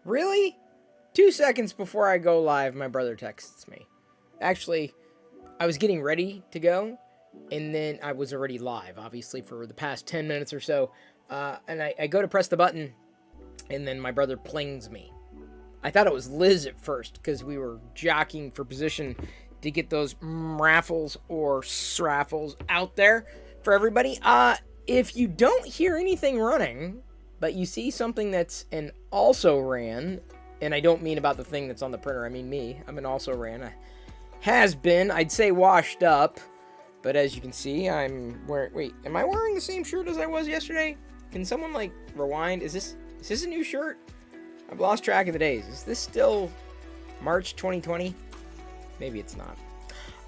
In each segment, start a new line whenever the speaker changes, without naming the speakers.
Really? 2 seconds before I go live, my brother texts me. Actually, I was getting ready to go, and then I was already live, obviously, for the past 10 minutes or so. And I go to press the button, and then my brother plings me. I thought it was Liz at first, because we were jockeying for position to get those raffles or sraffles out there for everybody. If you don't hear anything running, but you see something that's an also ran, and I don't mean about the thing that's on the printer, I mean me. I'm an also ran. I has been, I'd say, washed up, but as you can see, I'm wearing, wait, am I wearing the same shirt as I was yesterday? Can someone, like, rewind? Is this a new shirt? I've lost track of the days. Is this still March 2020? Maybe it's not.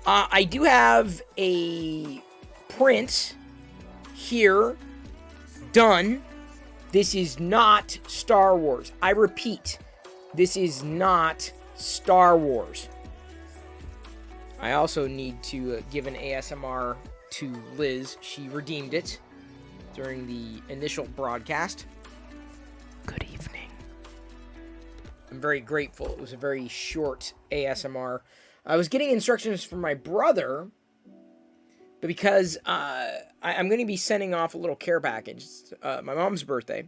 I do have a print here done. This is not Star Wars. I repeat, this is not Star Wars. I also need to give an ASMR to Liz. She redeemed it during the initial broadcast. Good evening. I'm very grateful. It was a very short ASMR. I was getting instructions from my brother, but because I'm going to be sending off a little care package. It's, my mom's birthday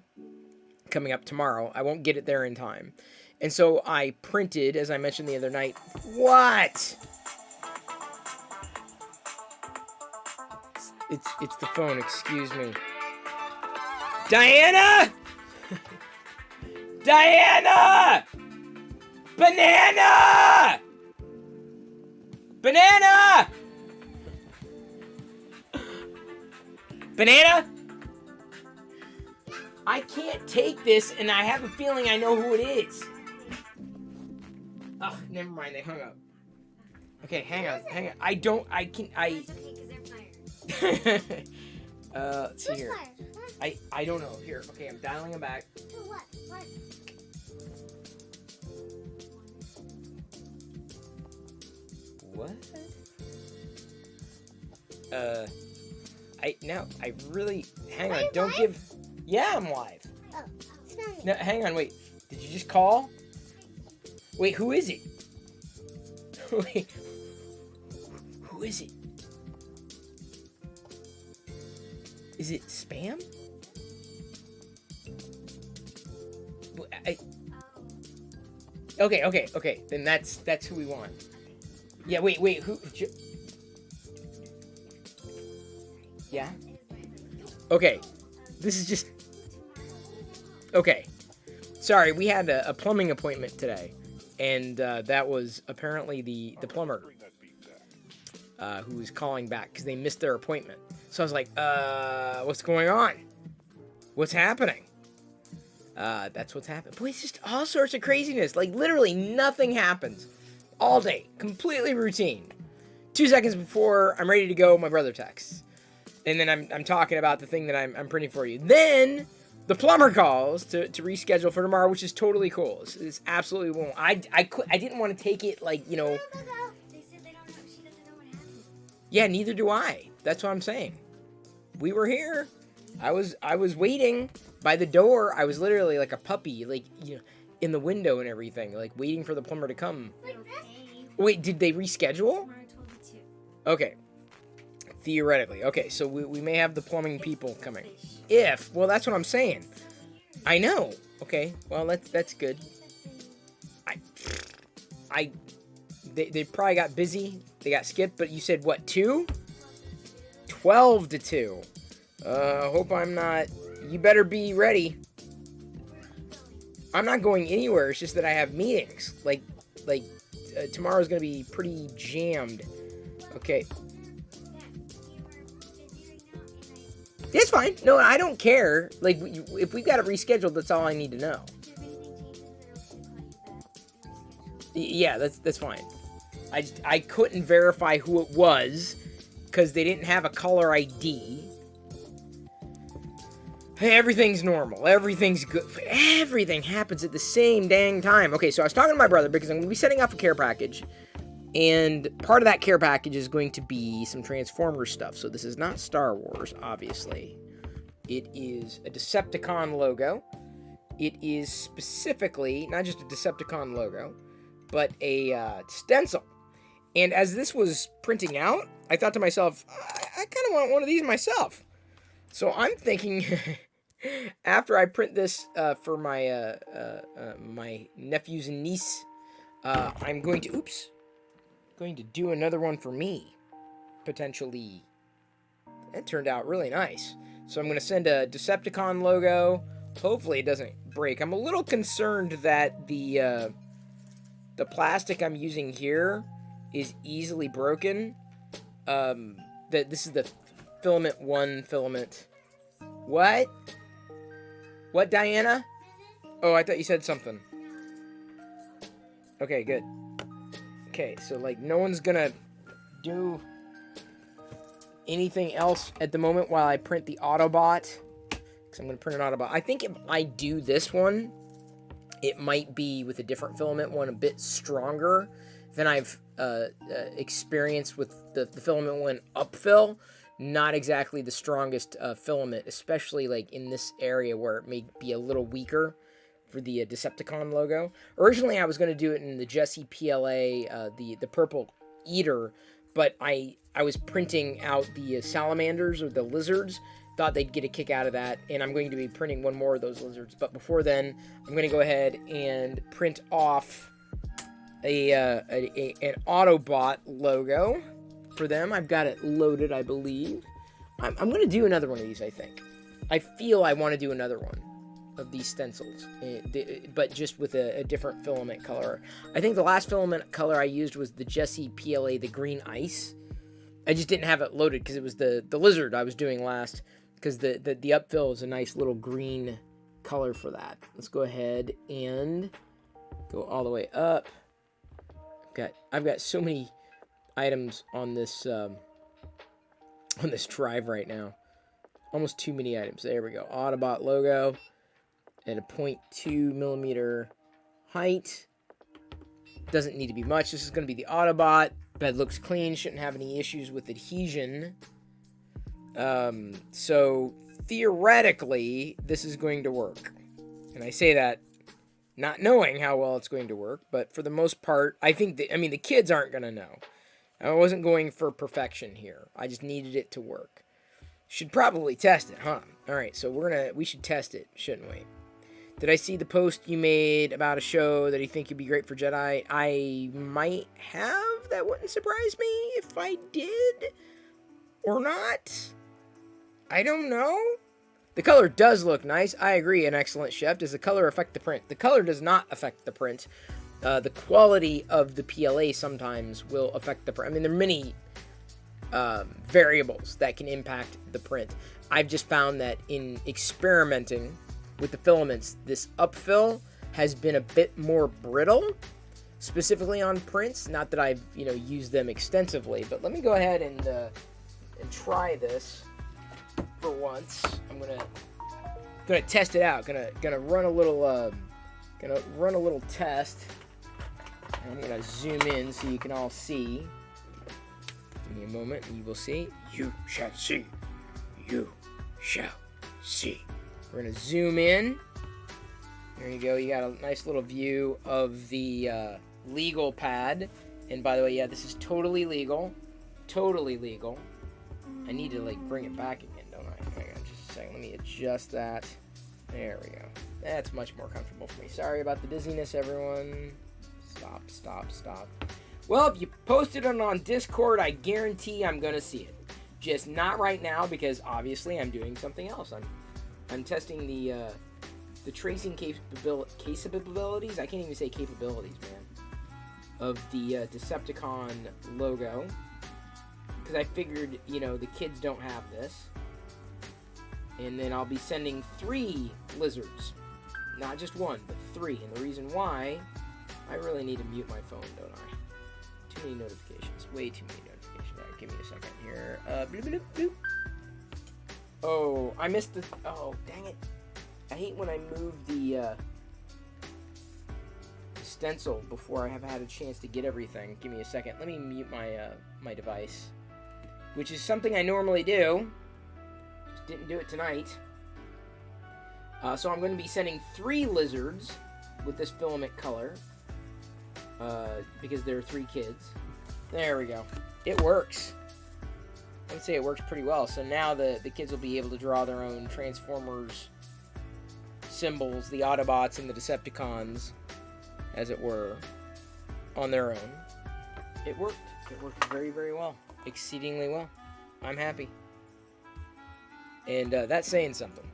coming up tomorrow. I won't get it there in time. And so I printed, as I mentioned the other night, what? It's the phone, excuse me. Diana! Diana! Banana! Banana! Banana? I can't take this, and I have a feeling I know who it is. Oh, never mind, they hung up. Okay, hang on. Let's see here. I don't know. Here, okay, I'm dialing him back. What? I really, hang on, don't give, yeah, I'm live.
Oh, it's not me.
No, hang on, wait, did you just call? Wait, who is it? Wait, who is it? Is it spam? Okay, then that's who we want. Yeah, wait, who? Yeah? Okay, this is just... Okay, sorry, we had a plumbing appointment today, and that was apparently the plumber who was calling back because they missed their appointment. So I was like, what's going on? What's happening? That's what's happening. Boy, it's just all sorts of craziness. Like, literally nothing happens all day. Completely routine. 2 seconds before I'm ready to go, my brother texts. And then I'm talking about the thing that I'm printing for you. Then the plumber calls to reschedule for tomorrow, which is totally cool. It's absolutely won't. I didn't want to take it like, you know.
They said they don't know. She doesn't know what happened.
Yeah, neither do I. That's what I'm saying. We were here. I was waiting by the door. I was literally like a puppy, like, you know, in the window and everything, like waiting for the plumber to come. Wait, did they reschedule? Okay. Theoretically. Okay, so we may have the plumbing people coming. Well, that's what I'm saying. I know. Okay, well, that's good. They probably got busy. They got skipped, but you said, what, 2? 12 to 2. Hope I'm not... You better be ready. I'm not going anywhere. It's just that I have meetings. Like tomorrow's going to be pretty jammed. Okay. It's fine. No, I don't care. Like, if we've got it rescheduled, that's all I need to know. Yeah, that's fine. I couldn't verify who it was because they didn't have a caller ID. Hey, everything's normal. Everything's good. Everything happens at the same dang time. Okay, so I was talking to my brother because I'm going to be setting off a care package. And part of that care package is going to be some Transformers stuff. So this is not Star Wars, obviously. It is a Decepticon logo. It is specifically not just a Decepticon logo, but a stencil. And as this was printing out, I thought to myself, I kind of want one of these myself. So I'm thinking, after I print this for my my nephews and niece, I'm going to do another one for me, potentially. It turned out really nice. So I'm going to send a Decepticon logo. Hopefully it doesn't break. I'm a little concerned that the plastic I'm using here is easily broken. That this is the filament 1 filament. What? What, Diana? Oh, I thought you said something. Okay, good. Okay, so like no one's gonna do anything else at the moment while I print the Autobot. Because I'm gonna print an Autobot. I think if I do this one, it might be with a different filament one, a bit stronger than I've experienced with the filament one upfill. Not exactly the strongest filament, especially like in this area where it may be a little weaker for the Decepticon logo. Originally, I was going to do it in the Jessie PLA, the purple eater, but I was printing out the salamanders or the lizards. Thought they'd get a kick out of that, and I'm going to be printing one more of those lizards. But before then, I'm going to go ahead and print off an Autobot logo for them. I've got it loaded, I believe. I'm going to do another one of these, I think. I feel I want to do another one of these stencils, but just with a different filament color. I think the last filament color I used was the Jessie PLA, the green ice. I just didn't have it loaded because it was the lizard I was doing last, because the upfill is a nice little green color for that. Let's go ahead and go all the way up. I've got so many items on this drive right now. Almost too many items. There we go. Autobot logo at a 0.2 millimeter height. Doesn't need to be much. This is going to be the Autobot. Bed looks clean. Shouldn't have any issues with adhesion. So theoretically, this is going to work. And I say that not knowing how well it's going to work, but for the most part, I think the kids aren't going to know. I wasn't going for perfection here. I just needed it to work. Should probably test it, huh? All right, so we should test it, shouldn't we? Did I see the post you made about a show that you think would be great for Jedi? I might have. That wouldn't surprise me if I did or not. I don't know. The color does look nice. I agree, an excellent chef. Does the color affect the print? The color does not affect the print. The quality of the PLA sometimes will affect the print. I mean, there are many variables that can impact the print. I've just found that in experimenting with the filaments, this upfill has been a bit more brittle, specifically on prints. Not that I've used them extensively, but let me go ahead and try this for once. I'm gonna test it out. Gonna run a little test. I'm gonna zoom in so you can all see. Give me a moment and you will see. You shall see. You shall see. We're gonna zoom in. There you go. You got a nice little view of the legal pad. And by the way, yeah, this is totally legal. Totally legal. I need to bring it back again, don't I? Hang on just a second. Let me adjust that. There we go. That's much more comfortable for me. Sorry about the dizziness, everyone. Stop. Well, if you posted it on Discord, I guarantee I'm going to see it. Just not right now because obviously I'm doing something else. I'm testing the tracing capabilities. I can't even say capabilities, man. Of the Decepticon logo. Because I figured, the kids don't have this. And then I'll be sending 3 lizards. Not just 1, but 3. And the reason why, I really need to mute my phone, don't I? Too many notifications. Way too many notifications. Alright, give me a second here. Bloop, bloop, bloop. Oh, I missed the... Oh, dang it. I hate when I move the stencil before I have had a chance to get everything. Give me a second. Let me mute my device. Which is something I normally do. Just didn't do it tonight. So I'm going to be sending 3 lizards with this filament color because there are 3 kids. There we go. It works. I would say it works pretty well. So now the kids will be able to draw their own Transformers symbols, the Autobots and the Decepticons, as it were, on their own. It worked. It worked very, very well. Exceedingly well. I'm happy. And that's saying something.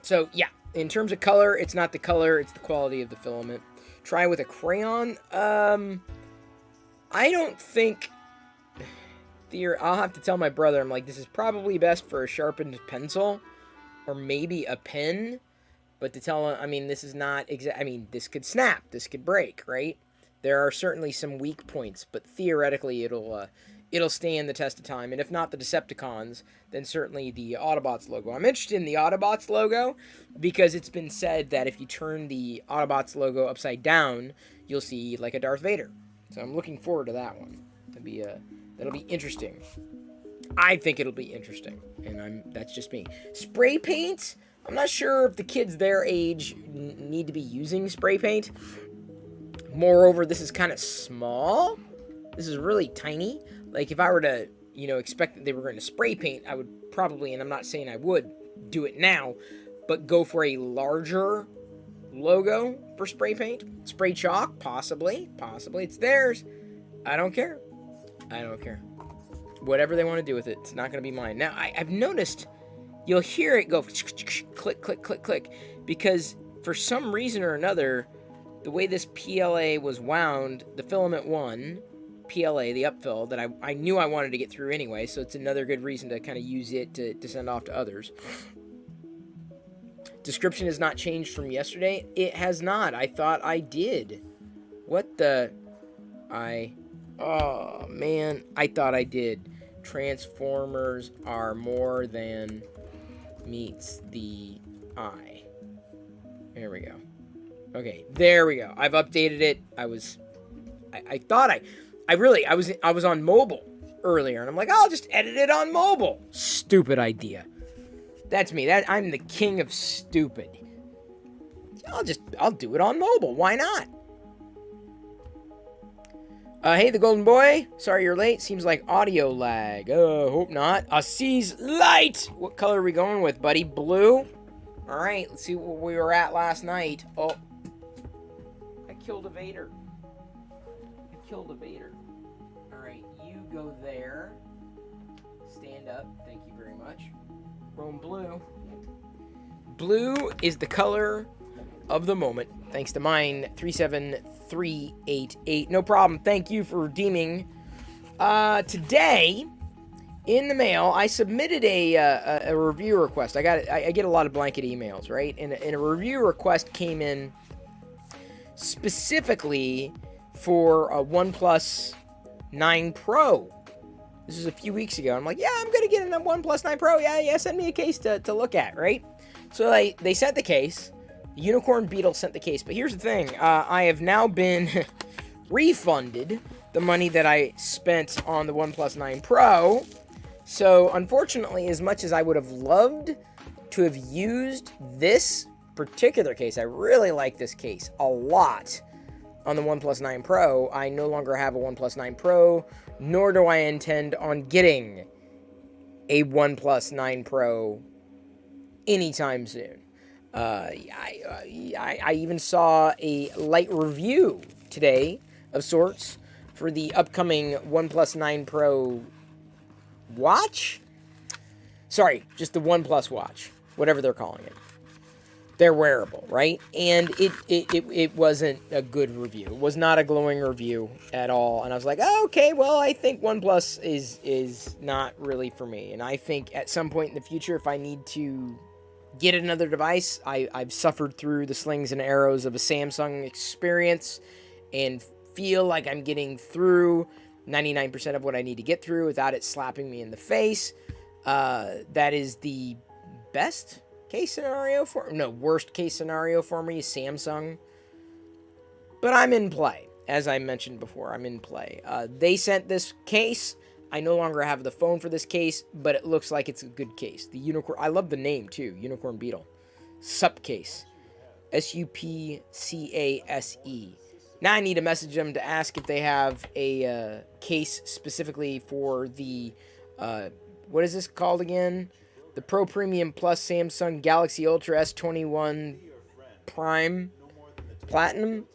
So, yeah. In terms of color, it's not the color, it's the quality of the filament. Try with a crayon. I don't think... I'll have to tell my brother, I'm like, this is probably best for a sharpened pencil. Or maybe a pen. But to tell him, I mean, this is not I mean, this could snap. This could break, right? There are certainly some weak points. But theoretically, it'll stand the test of time. And if not the Decepticons, then certainly the Autobots logo. I'm interested in the Autobots logo because it's been said that if you turn the Autobots logo upside down, you'll see like a Darth Vader. So I'm looking forward to that one. That'll be interesting. I think it'll be interesting, and that's just me. Spray paint? I'm not sure if the kids their age need to be using spray paint. Moreover, this is kind of small. This is really tiny. Like, if I were to, expect that they were going to spray paint, I would probably, and I'm not saying I would, do it now, but go for a larger logo for spray paint. Spray chalk? Possibly. Possibly. It's theirs. I don't care. I don't care. Whatever they want to do with it, it's not going to be mine. Now, I've noticed you'll hear it go click, click, click, click, because for some reason or another, the way this PLA was wound, the filament 1, PLA, the upfill, that I knew I wanted to get through anyway, so it's another good reason to kind of use it to send off to others. Description has not changed from yesterday. It has not. I thought I did. What the... Oh, man. I thought I did. Transformers are more than meets the eye. There we go. Okay, there we go. I've updated it. I was on mobile earlier, and I'm like, I'll just edit it on mobile. Stupid idea. That's me. I'm the king of stupid. I'll do it on mobile. Why not? Hey, the Golden Boy. Sorry you're late. Seems like audio lag. Hope not. Sees light. What color are we going with, buddy? Blue? All right, let's see where we were at last night. Oh. I killed a Vader. All right, you go there. Stand up. Thank you very much. Roam blue. Blue is the color of the moment. Thanks to mine, 37388. No problem. Thank you for redeeming. Today, in the mail, I submitted a review request. I get a lot of blanket emails, right? And a review request came in specifically for a OnePlus 9 Pro. This was a few weeks ago. I'm like, yeah, I'm going to get a OnePlus 9 Pro. Yeah, send me a case to look at, right? So they sent the case. Unicorn Beetle sent the case. But here's the thing. I have now been refunded the money that I spent on the OnePlus 9 Pro. So, unfortunately, as much as I would have loved to have used this particular case, I really like this case a lot on the OnePlus 9 Pro, I no longer have a OnePlus 9 Pro, nor do I intend on getting a OnePlus 9 Pro anytime soon. I even saw a light review today of sorts for the upcoming OnePlus 9 Pro watch? Sorry, just the OnePlus watch, whatever they're calling it. They're wearable, right? And it wasn't a good review. It was not a glowing review at all. And I was like, oh, okay, well, I think OnePlus is not really for me. And I think at some point in the future, if I need to get another device, I've suffered through the slings and arrows of a Samsung experience and feel like I'm getting through 99% of what I need to get through without it slapping me in the face. That is the best case scenario worst case scenario for me, Samsung. But I'm in play. As I mentioned before, I'm in play. They sent this case. I no longer have the phone for this case, but it looks like it's a good case. The Unicorn, I love the name too, Unicorn Beetle. Supcase. Supcase. Now I need to message them to ask if they have a case specifically for the, what is this called again? The Pro Premium Plus Samsung Galaxy Ultra S21 Prime Platinum.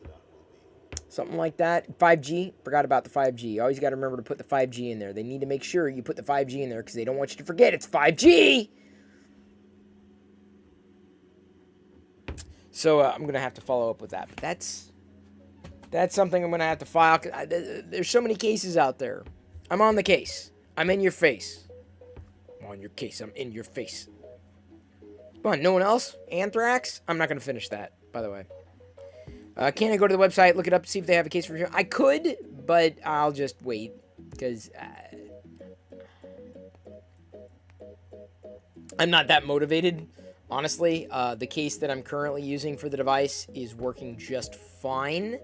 Something like that. 5G. Forgot about the 5G. Always got to remember to put the 5G in there. They need to make sure you put the 5G in there because they don't want you to forget it's 5G. So I'm going to have to follow up with that. But that's something I'm going to have to file. There's so many cases out there. I'm on the case. I'm in your face. I'm on your case. I'm in your face. Come on, no one else? Anthrax? I'm not going to finish that, by the way. Can I go to the website, look it up, see if they have a case for you? I could, but I'll just wait. Because I'm not that motivated. Honestly, the case that I'm currently using for the device is working just fine.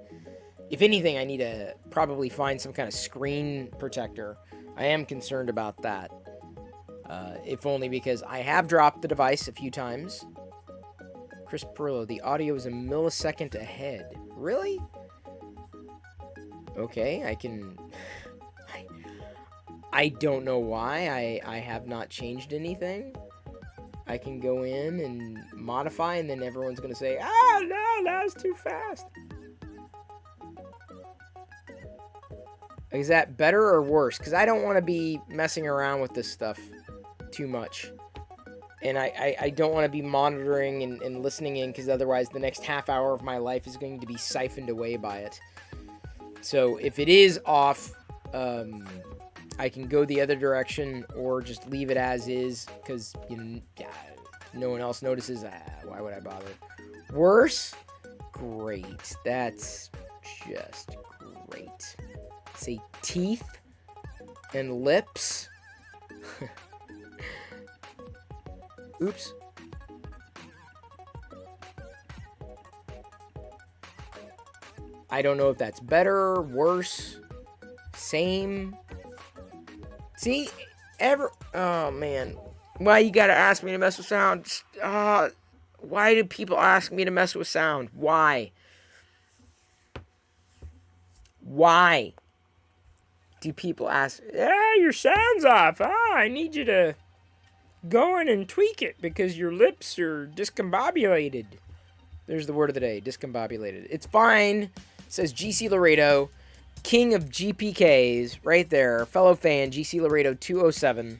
If anything, I need to probably find some kind of screen protector. I am concerned about that. If only because I have dropped the device a few times. Chris Perillo, the audio is a millisecond ahead. Really? Okay, I can... I don't know why. I have not changed anything. I can go in and modify, and then everyone's going to say, oh, no, that was too fast. Is that better or worse? Because I don't want to be messing around with this stuff too much. And I don't want to be monitoring and listening in, because otherwise the next half hour of my life is going to be siphoned away by it. So if it is off, I can go the other direction or just leave it as is, because no one else notices. Why would I bother? Worse? Great. That's just great. Say teeth and lips. Oops. I don't know if that's better, worse, same. See, oh man. Why you gotta ask me to mess with sound? Why do people ask me to mess with sound? Why? Why do people ask, your sound's off. I need you to go in and tweak it because your lips are discombobulated. There's the word of the day, discombobulated. It's fine, says GC Laredo, king of GPKs, right there, fellow fan, GC Laredo 207,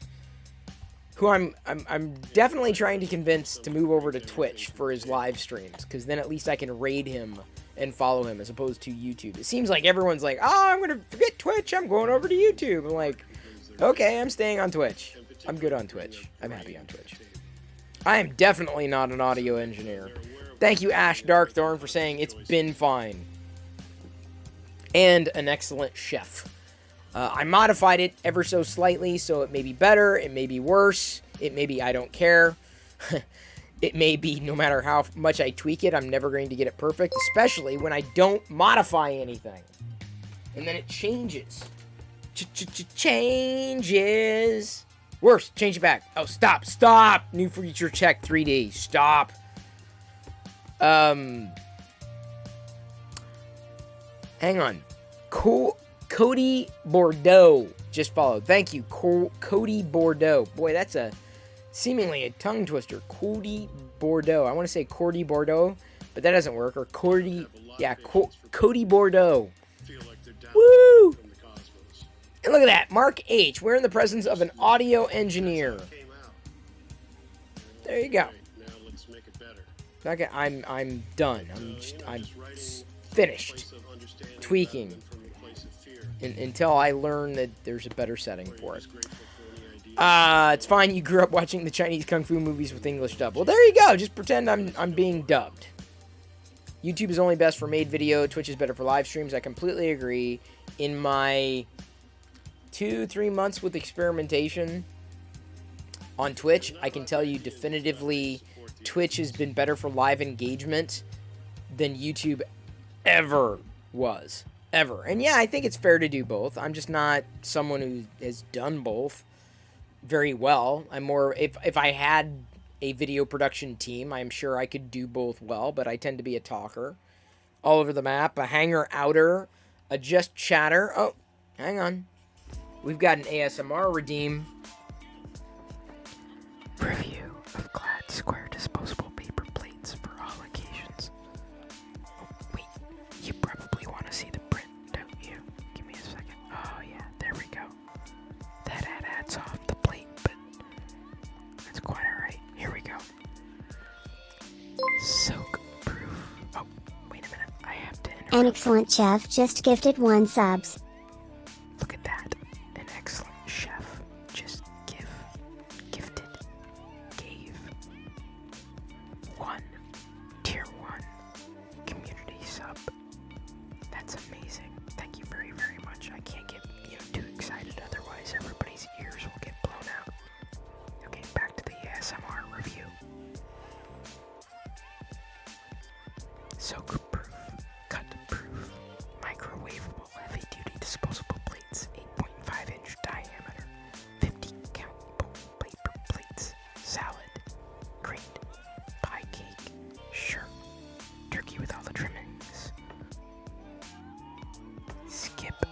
who I'm definitely trying to convince to move over to Twitch for his live streams, because then at least I can raid him and follow him as opposed to YouTube. It seems like everyone's like, I'm going to forget Twitch, I'm going over to YouTube. I'm like, okay, I'm staying on Twitch. I'm good on Twitch. I'm happy on Twitch. I am definitely not an audio engineer. Thank you, Ash Darkthorn, for saying it's been fine. And an excellent chef. I modified it ever so slightly, so it may be better, it may be worse, it may be I don't care. It may be no matter how much I tweak it, I'm never going to get it perfect, especially when I don't modify anything. And then it changes. Changes. Worse, change it back. Oh, stop. New feature check 3D. Stop. Hang on. Cody Bordeaux just followed. Thank you, Cody Bordeaux. Boy, that's seemingly a tongue twister. Cody Bordeaux. I want to say Cordy Bordeaux, but that doesn't work. Or Cody Bordeaux. Woo! And look at that, Mark H. We're in the presence of an audio engineer. There you go. Okay, I'm done. I'm finished tweaking until I learn that there's a better setting for it. It's fine. You grew up watching the Chinese kung fu movies with English dub. Well, there you go. Just pretend I'm being dubbed. YouTube is only best for made video. Twitch is better for live streams. I completely agree. In my 2-3 months with experimentation on Twitch, I can tell you definitively Twitch has been better for live engagement than YouTube ever was. Ever. And yeah, I think it's fair to do both. I'm just not someone who has done both very well. I'm more, if I had a video production team. I'm sure I could do both well, but I tend to be a talker. All over the map, a hanger outer, a just chatter. Oh, hang on. We've got an ASMR redeem. Review of clad square disposable paper plates for all occasions. Oh, wait, you probably want to see the print, don't you? Give me a second. Oh yeah, there we go. That adds off the plate, but that's quite alright. Here we go. Soak proof. Oh, wait a minute. I have to interrupt.
An excellent chef just gifted 1 subs.
Look at that. An excellent chef just gifted, gave 1 tier 1 community sub. That's amazing. Thank you very, very much. I can't get too excited, otherwise everybody's ears will get blown out. Okay, back to the ASMR review. Soak proof, cut proof, microwavable heavy-duty disposable plates, 8.5-inch diameter, 50 countable paper plates, salad, grate, pie cake, sure, turkey with all the trimmings. Skip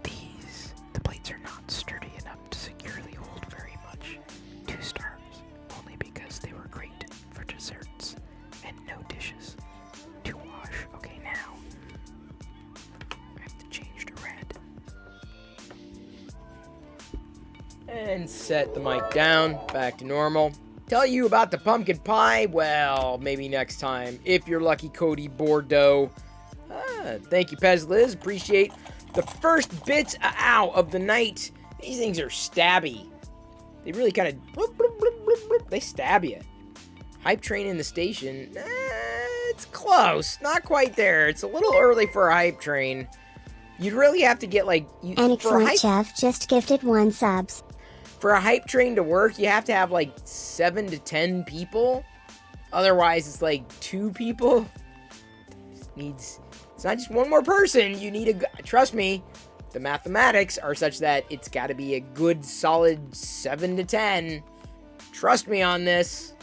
these. The plates are not sturdy enough to securely hold very much. 2 stars, only because they were great for desserts and no dishes. To wash. Okay, now I have to change to red. And set the mic down, back to normal. Tell you about the pumpkin pie? Well, maybe next time, if you're lucky, Cody Bordeaux. Thank you, Pez Liz. Appreciate the first bits of the night. These things are stabby. They really kind of they stab you. Hype train in the station. It's close. Not quite there. It's a little early for a hype train. You'd really have to get like...
An excellent chef just gifted 1 subs.
For a hype train to work, you have to have like 7 to 10 people. Otherwise, it's like 2 people. It's not just one more person. You need trust me, the mathematics are such that it's got to be a good solid 7 to 10. Trust me on this.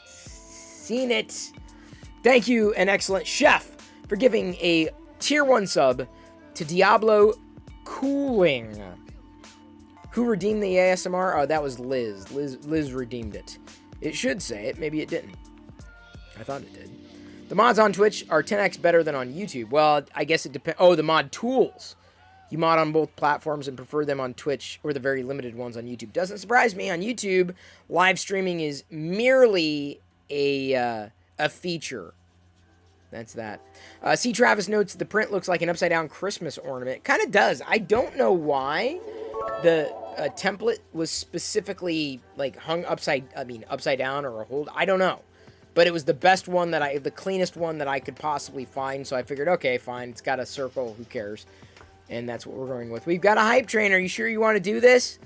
Seen it. Thank you, an excellent chef, for giving a tier 1 sub to Diablo Cooling. Who redeemed the ASMR? Oh, that was Liz. Liz redeemed it. It should say it. Maybe it didn't. I thought it did. The mods on Twitch are 10x better than on YouTube. Well, I guess it depends. Oh, the mod tools. You mod on both platforms and prefer them on Twitch or the very limited ones on YouTube. Doesn't surprise me. On YouTube, live streaming is merely a feature. That's that. C. Travis notes the print looks like an upside-down Christmas ornament. Kind of does. I don't know why the template was specifically like hung upside down or a hold. I don't know. But it was the best one the cleanest one that I could possibly find. So I figured, okay, fine. It's got a circle. Who cares? And that's what we're going with. We've got a hype train. Are you sure you want to do this?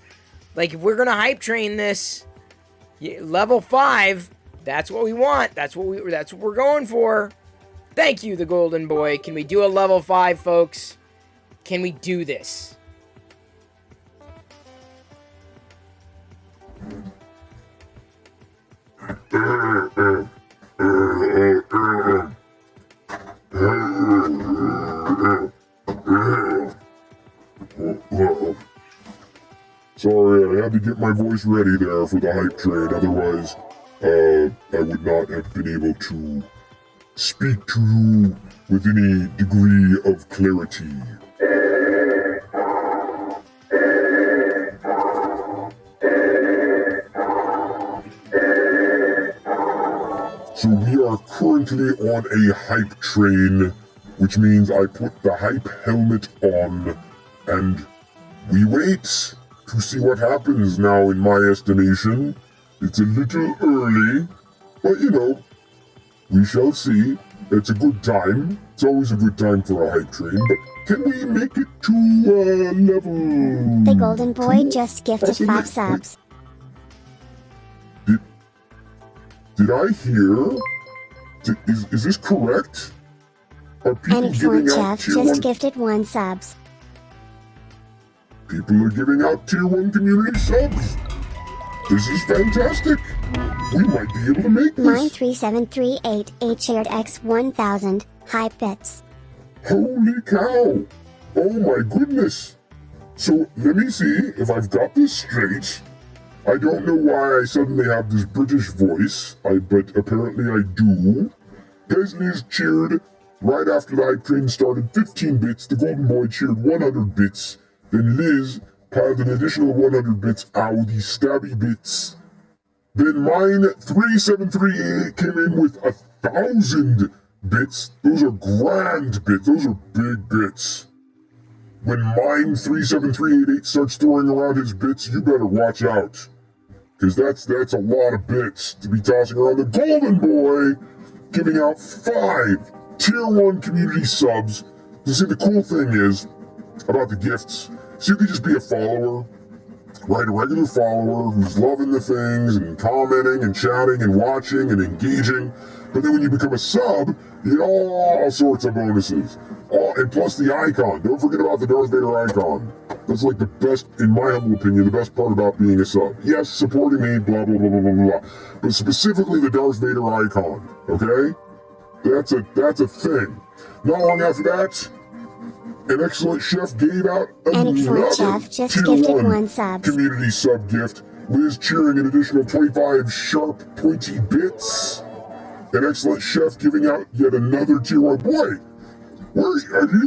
Like, if we're going to hype train this, level 5, that's what we want. That's what we're going for. Thank you, the Golden Boy. Can we do a level 5, folks? Can we do this?
Sorry, I had to get my voice ready there for the hype train, otherwise, I would not have been able to speak to you with any degree of clarity. So we are currently on a hype train, which means I put the hype helmet on, and we wait to see what happens now. In my estimation, it's a little early, but we shall see. It's a good time. It's always a good time for a hype train, but can we make it to level...
The Golden Boy just gifted 5 subs.
Did I hear? Is this correct? Are people
An excellent
giving out
chef
tier
just
1?
gifted 1 subs.
People are giving out tier 1 community subs. This is fantastic. We might be able to make
Mine
this.
37388 shared X 1000 hype bits.
Holy cow. Oh my goodness. So let me see if I've got this straight. I don't know why I suddenly have this British voice, but apparently I do. Liz cheered right after the hype train started 15 bits. The Golden Boy cheered 100 bits. Then Liz piled an additional 100 bits. Ow, these stabby bits. Then mine 3738 came in with 1,000 bits. Those are grand bits. Those are big bits. When mine 37388 starts throwing around his bits, you better watch out. Because that's a lot of bits to be tossing around. The Golden Boy giving out 5 Tier 1 community subs. You see, the cool thing is about the gifts, so you could just be a follower, right? A regular follower who's loving the things and commenting and chatting and watching and engaging. But then when you become a sub, you get all sorts of bonuses. And plus the icon. Don't forget about the Darth Vader icon. That's like the best, in my humble opinion, the best part about being a sub. Yes, supporting me, blah, blah, blah, blah, blah, blah. But specifically the Darth Vader icon, okay? That's a thing. Not long after that, an excellent chef gave out
An
another
excellent chef just
tier
gifted
1
1 subs.
community sub gift. Liz cheering an additional 25 sharp, pointy bits. An excellent chef giving out yet another tier 1. Boy, are you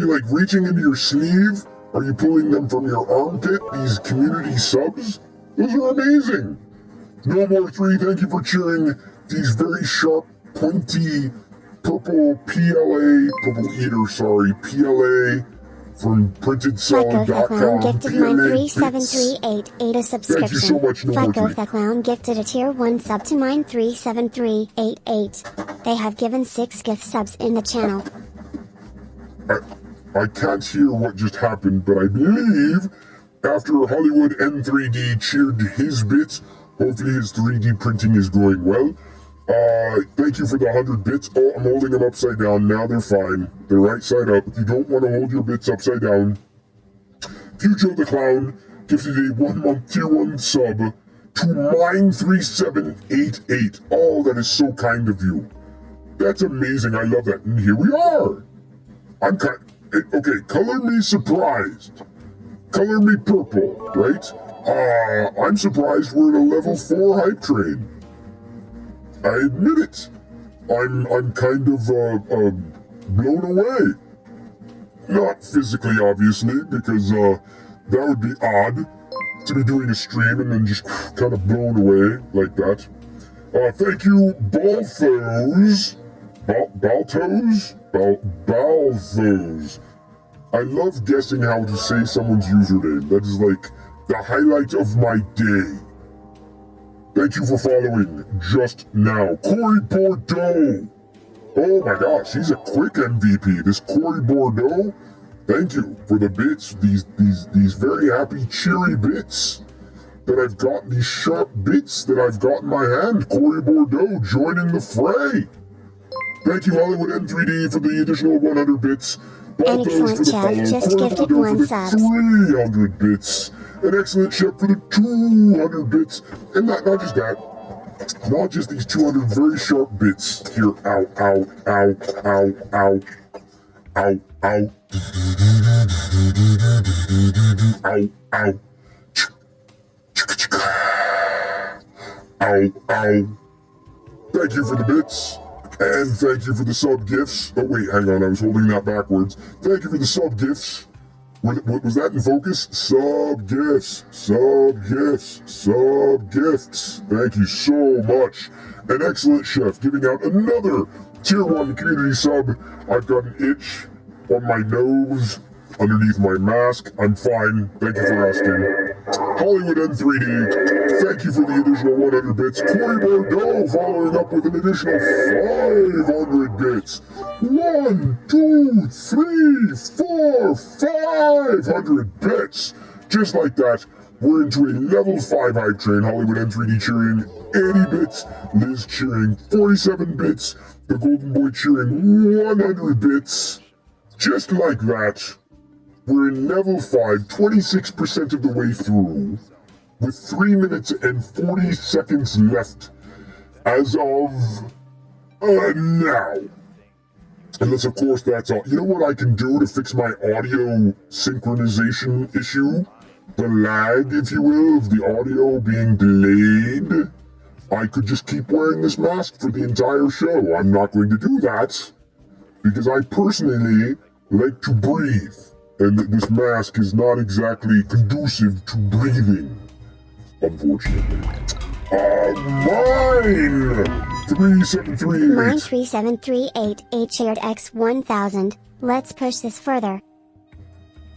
like reaching into your sleeve? Are you pulling them from your armpit? These community subs? Those are amazing. No More 3, thank you for cheering these very sharp, pointy, purple PLA from
Fucko the Clown
PrintedSolid.com.
gifted mine 37388 a subscription.
Thank you so much, No More
Fucko
3.
the Clown gifted a tier 1 sub to mine 37388. They have given 6 gift subs in the channel.
I can't hear what just happened, but I believe after Hollywood N3D cheered his bits, hopefully his 3D printing is going well. Thank you for the 100 bits. Oh, I'm holding them upside down. Now they're fine. They're right side up. You don't want to hold your bits upside down. Future the Clown gifted a 1-month tier 1 sub to Mine3788. Oh, that is so kind of you. That's amazing. I love that. And here we are. Okay, color me surprised. Color me purple, right? I'm surprised we're at a level 4 hype train. I admit it. I'm kind of blown away. Not physically, obviously, because that would be odd to be doing a stream and then just kind of blown away like that. Thank you, Balthos. Balthos. I love guessing how to say someone's username. That is like the highlight of my day. Thank you for following just now. Corey Bordeaux. Oh my gosh, he's a quick MVP. This Corey Bordeaux. Thank you for the bits. These very happy, cheery bits that I've got. These sharp bits that I've got in my hand. Corey Bordeaux joining the fray. Thank you, Hollywood N3D, for the additional 100 bits.
An excellent chef just gifted 1 sub.
300 bits. An excellent chef for the 200 bits. And not just that. Not just these 200 very sharp bits. Here, ow, ow, ow, ow, ow. Ow, ow. Ow, ow. Ow, ow. Thank you for the bits. And thank you for the sub gifts. Oh wait, hang on, I was holding that backwards. Thank you for the sub gifts. Was that in focus? Sub gifts. Thank you so much. An excellent chef giving out another tier 1 community sub. I've got an itch on my nose underneath my mask. I'm fine. Thank you for asking. Hollywood N3D, thank you for the additional 100 bits. Corey Bordeaux following up with an additional 500 bits. 1, 2, 3, 4, 500 bits. Just like that, we're into a level 5 hype train. Hollywood N3D cheering 80 bits. Liz cheering 47 bits. The Golden Boy cheering 100 bits. Just like that. We're in level 5, 26% of the way through. with 3 minutes and 40 seconds left as of now. Unless, of course, that's all. You know what I can do to fix my audio synchronization issue? The lag, if you will, of the audio being delayed? I could just keep wearing this mask for the entire show. I'm not going to do that because I personally like to breathe, and this mask is not exactly conducive to breathing, unfortunately. Mine 3738.
Mine 3738 shared X1000. Let's push this further.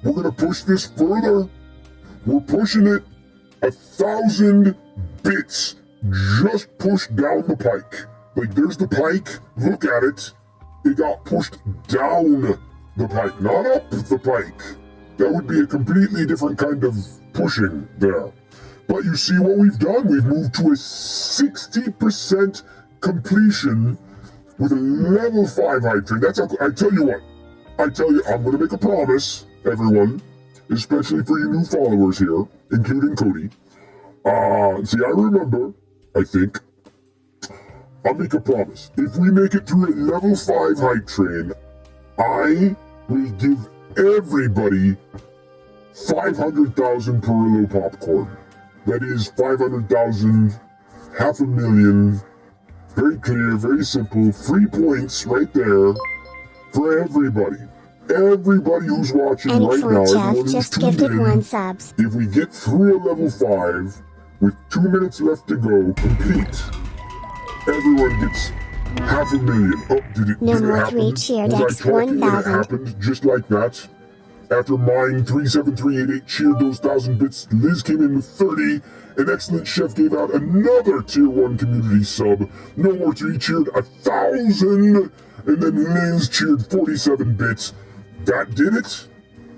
We're gonna push this further. We're pushing it 1,000 bits. Just pushed down the pike. Like, there's the pike. Look at it. It got pushed down the pike, not up the pike. That would be a completely different kind of pushing there. But you see what we've done? We've moved to a 60% completion with a level 5 hype train. That's how, I tell you what. I'm going to make a promise, everyone, especially for you new followers here, including Cody. See, I remember, I think, I'll make a promise. If we make it through a level 5 hype train, I will give everybody 500,000 Perillo popcorn. That is 500,000, 500,000, very clear, very simple, free points right there for everybody. Everybody who's watching right now,
Excellent,
everyone
Jeff.
who's
Just
tuned
gifted
in,
1 subs.
if we get through a level 5 with 2 minutes left to go, complete, everyone gets 500,000. Oh, did it
Number
happen?
3 cheered
Was I talking when it
X1000.
happened just like that? After mine 37388 cheered those 1,000 bits, Liz came in with 30. An excellent chef gave out another tier 1 community sub. No More 3 cheered 1,000. And then Liz cheered 47 bits. That did it.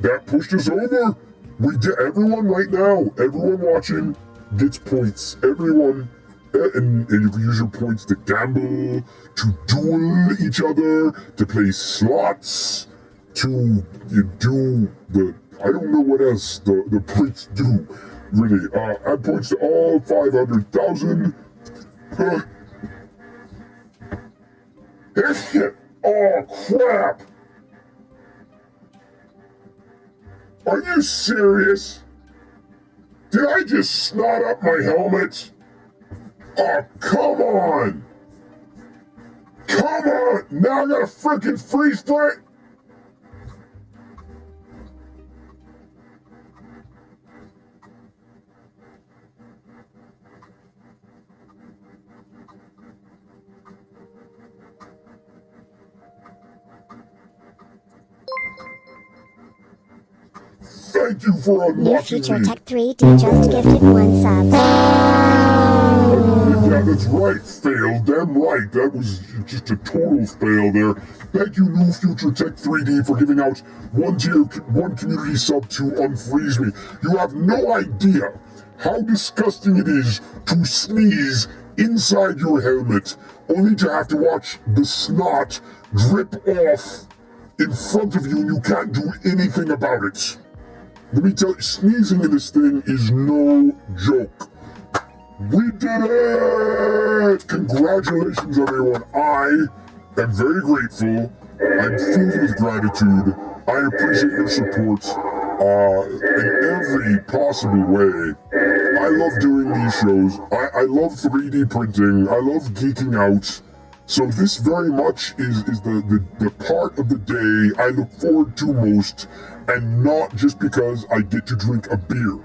That pushed us over. We did. Everyone right now, everyone watching gets points. Everyone. And you can use your points to gamble, to duel each other, to play slots, to do the, I don't know what else the points do, really. Add points to all 500,000. Oh, crap! Are you serious? Did I just snot up my helmet? Oh, come on! Come on! Now I got a freaking freeze threat? Thank you for
Near
unlocking
Future
me.
Tech 3D just gifted 1 sub.
Yeah, that's right, fail. Damn right. That was just a total fail there. Thank you, New Future Tech 3D, for giving out 1 community sub to Unfreeze Me. You have no idea how disgusting it is to sneeze inside your helmet, only to have to watch the snot drip off in front of you and you can't do anything about it. Let me tell you, sneezing in this thing is no joke. We did it! Congratulations, everyone. I am very grateful. I'm filled with gratitude. I appreciate your support in every possible way. I love doing these shows. I love 3D printing. I love geeking out. So this very much is the part of the day I look forward to most, and not just because I get to drink a beer,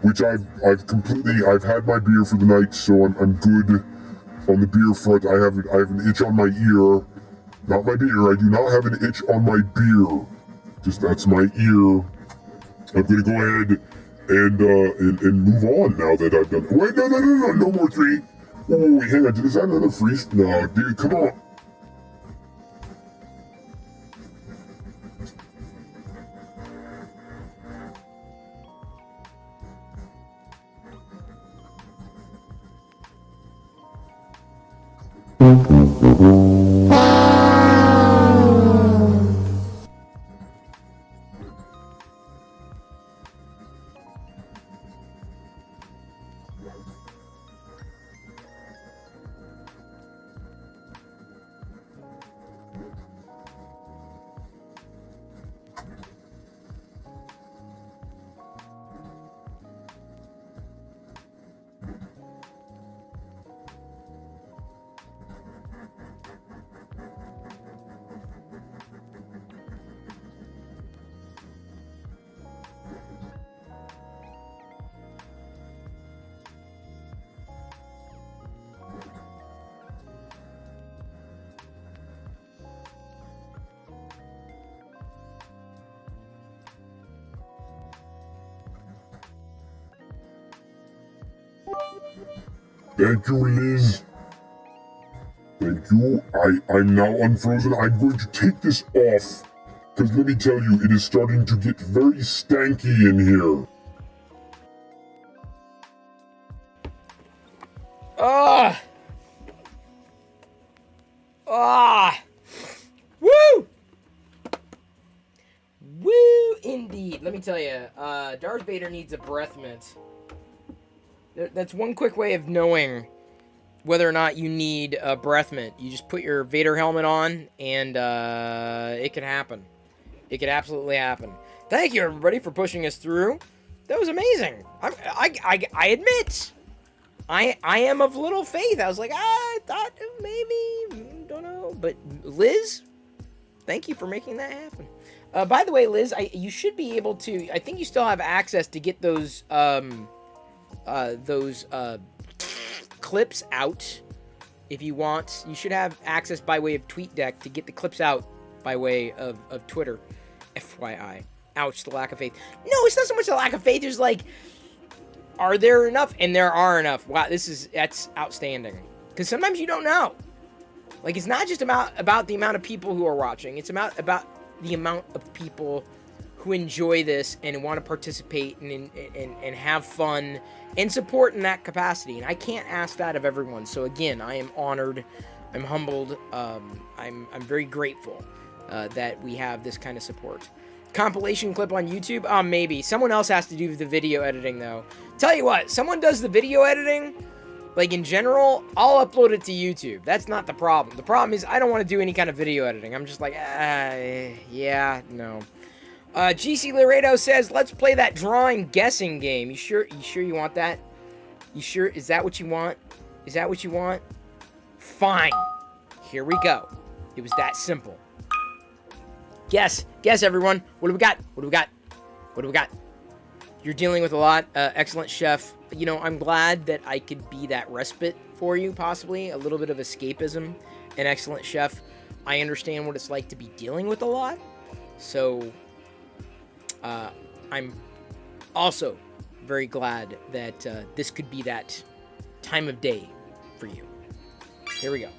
which I've had my beer for the night, so I'm good on the beer front. I have an itch on my ear, not my beer. I do not have an itch on my beer. Just that's my ear. I'm gonna go ahead and move on now that I've done. Wait, no more 3. Oh, wait, hang on. Is that another freeze? No, dude, come on. Thank you, Liz. Thank you. I'm now unfrozen. I'm going to take this off. Because let me tell you, it is starting to get very stanky in here.
Ah! Ah! Woo! Woo, indeed. Let me tell you, Darth Vader needs a breath mint. That's one quick way of knowing whether or not you need a breath mint. You just put your Vader helmet on, and it can happen. It could absolutely happen. Thank you, everybody, for pushing us through. That was amazing. I admit, I am of little faith. I was like, I thought maybe, don't know. But Liz, thank you for making that happen. By the way, Liz, you should be able to. I think you still have access to get those clips out if you want. You should have access by way of TweetDeck to get the clips out by way of Twitter. FYI. Ouch, the lack of faith. No, it's not so much a lack of faith. There's like, are there enough? And there are enough. Wow, that's outstanding. Because sometimes you don't know. Like, it's not just about the amount of people who are watching. It's about the amount of people who enjoy this and want to participate and have fun and support in that capacity. And I can't ask that of everyone. So again, I am honored. I'm humbled. I'm very grateful that we have this kind of support. Compilation clip on YouTube? Maybe. Someone else has to do the video editing, though. Tell you what, someone does the video editing, like in general, I'll upload it to YouTube. That's not the problem. The problem is I don't want to do any kind of video editing. I'm just like, yeah, no. GC Laredo says, let's play that drawing guessing game. You sure you want that? You sure? Is that what you want? Is that what you want? Fine. Here we go. It was that simple. Guess, everyone. What do we got? What do we got? What do we got? You're dealing with a lot. Excellent chef. You know, I'm glad that I could be that respite for you, possibly. A little bit of escapism. An excellent chef. I understand what it's like to be dealing with a lot. So, I'm also very glad that this could be that time of day for you. Here we go.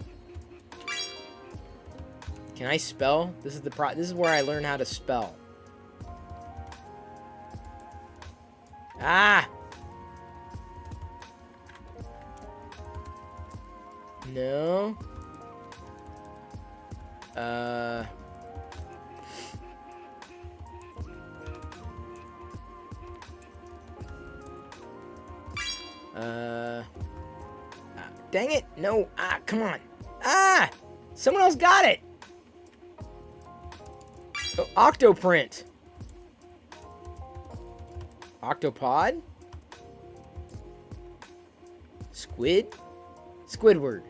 Can I spell? This is where I learn how to spell. Ah! No. Dang it. No. Come on. Someone else got it. Oh, Octoprint. Octopod? Squid? Squidward.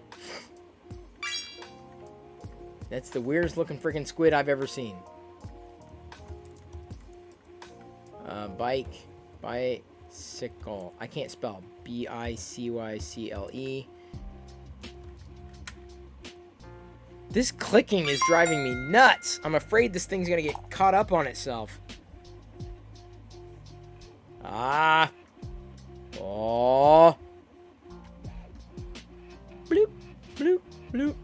That's the weirdest looking freaking squid I've ever seen. Bicycle. I can't spell. B-I-C-Y-C-L-E. This clicking is driving me nuts. I'm afraid this thing's gonna get caught up on itself. Oh. Bloop, bloop, bloop.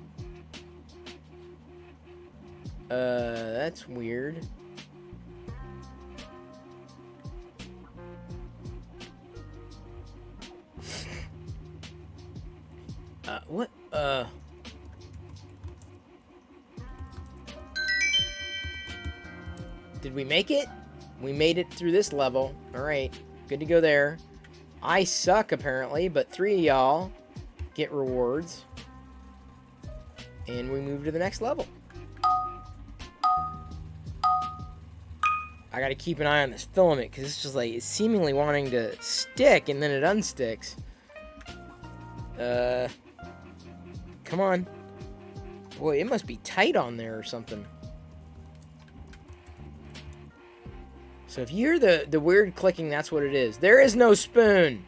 That's weird. What? Did we make it? We made it through this level. Alright, good to go there. I suck, apparently, but 3 of y'all get rewards. And we move to the next level. I gotta keep an eye on this filament, because it's just like, it's seemingly wanting to stick, and then it unsticks. Come on. Boy, it must be tight on there or something. So if you hear the weird clicking, that's what it is. There is no spoon.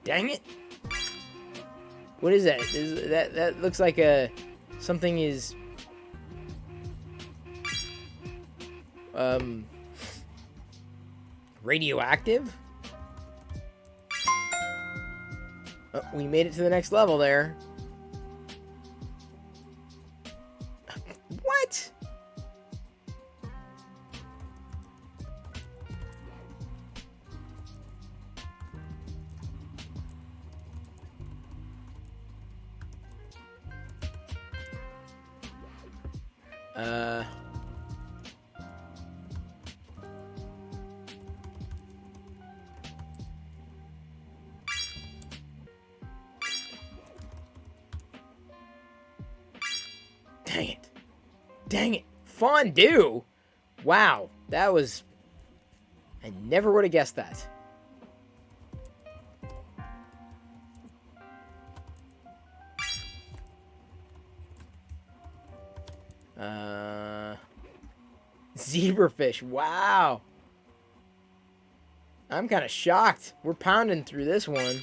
Dang it. What is that? That looks like something is radioactive? Oh, we made it to the next level there. What? Dang it. Dang it. Fondue? Wow, that was... I never would have guessed that. Zebrafish, wow. I'm kind of shocked. We're pounding through this one.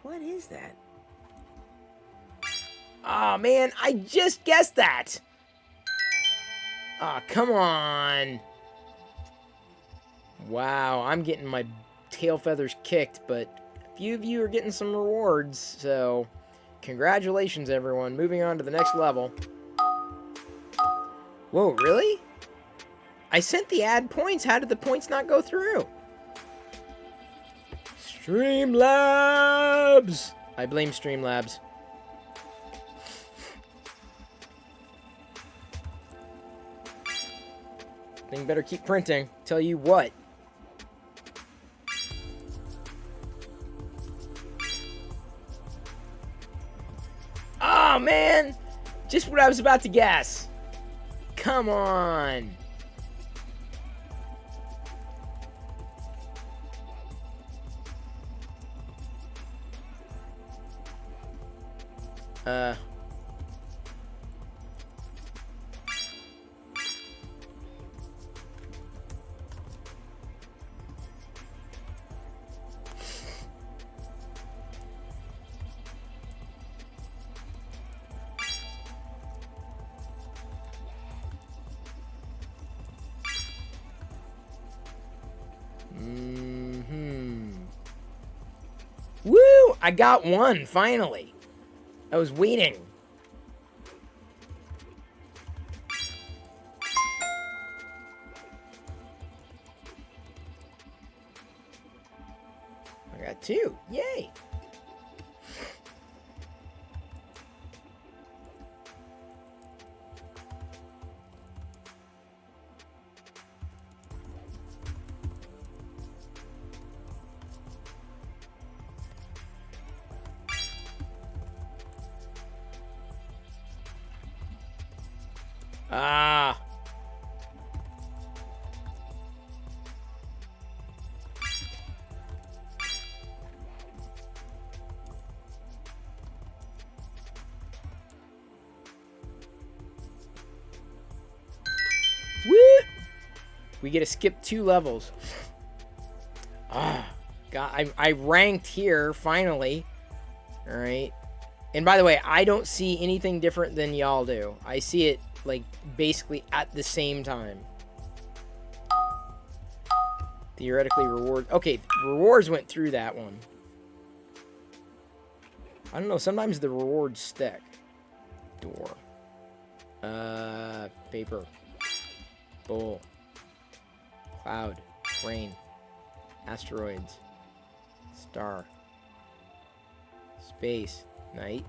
What is that? Oh man, I just guessed that. Oh, come on. Wow, I'm getting my tail feathers kicked, but a few of you are getting some rewards, so congratulations everyone. Moving on to the next level. Whoa, really? I sent the ad points. How did the points not go through? Streamlabs! I blame Streamlabs. Thing better keep printing. Tell you what. Oh, man! Just what I was about to guess. Come on. Woo! I got one, finally. I was waiting. I got two. Yay! Ah. Woo! We get to skip 2 levels. Ah, God, I ranked here finally. All right. And by the way, I don't see anything different than y'all do. I see it like basically at the same time. Theoretically reward. Okay, rewards went through that one. I don't know, sometimes the rewards stick. Door. Paper. Bull. Cloud. Rain. Asteroids. Star. Space. Night.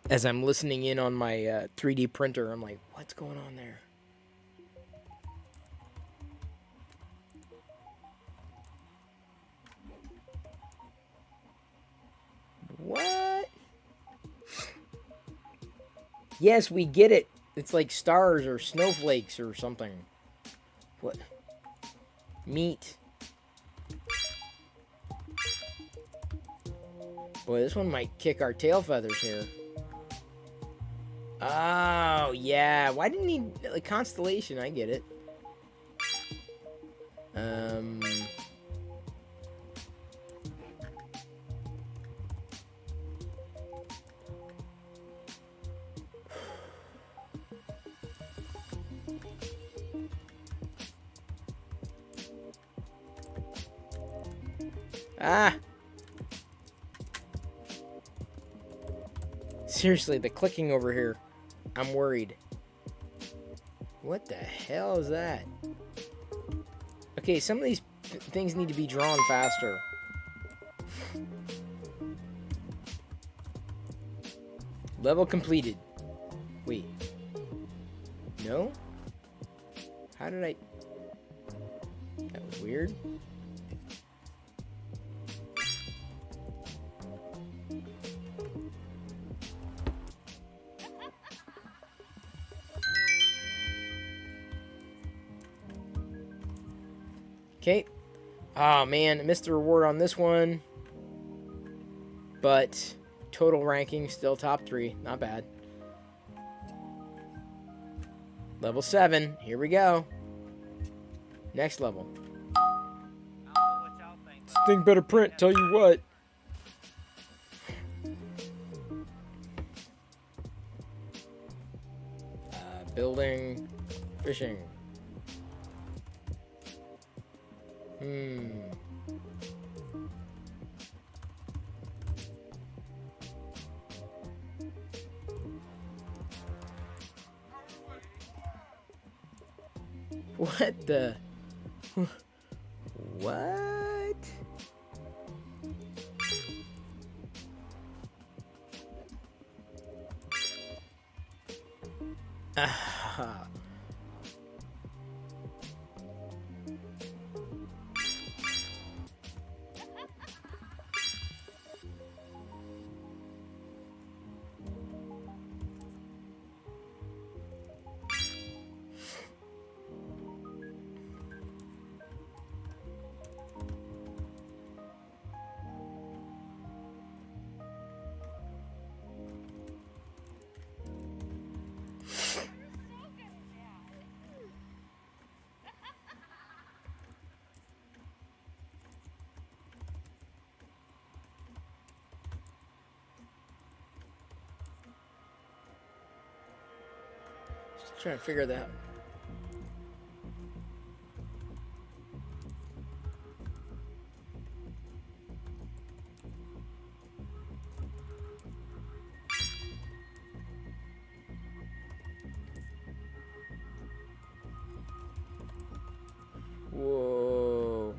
As I'm listening in on my 3D printer, I'm like, what's going on there? What? Yes, we get it. It's like stars or snowflakes or something. What? Meat. Boy, this one might kick our tail feathers here. Oh, yeah. Why didn't he... Like, Constellation, I get it. Ah! Seriously, the clicking over here. I'm worried. What the hell is that? Okay, some of these things need to be drawn faster. Level completed. Wait. No? How did I... That was weird. Okay. Oh, man. I missed the reward on this one. But total ranking, still top 3. Not bad. Level 7. Here we go. Next level. This thing better print, tell you what. Building. Fishing. What the? What? Ah. Just trying to figure that out. Whoa.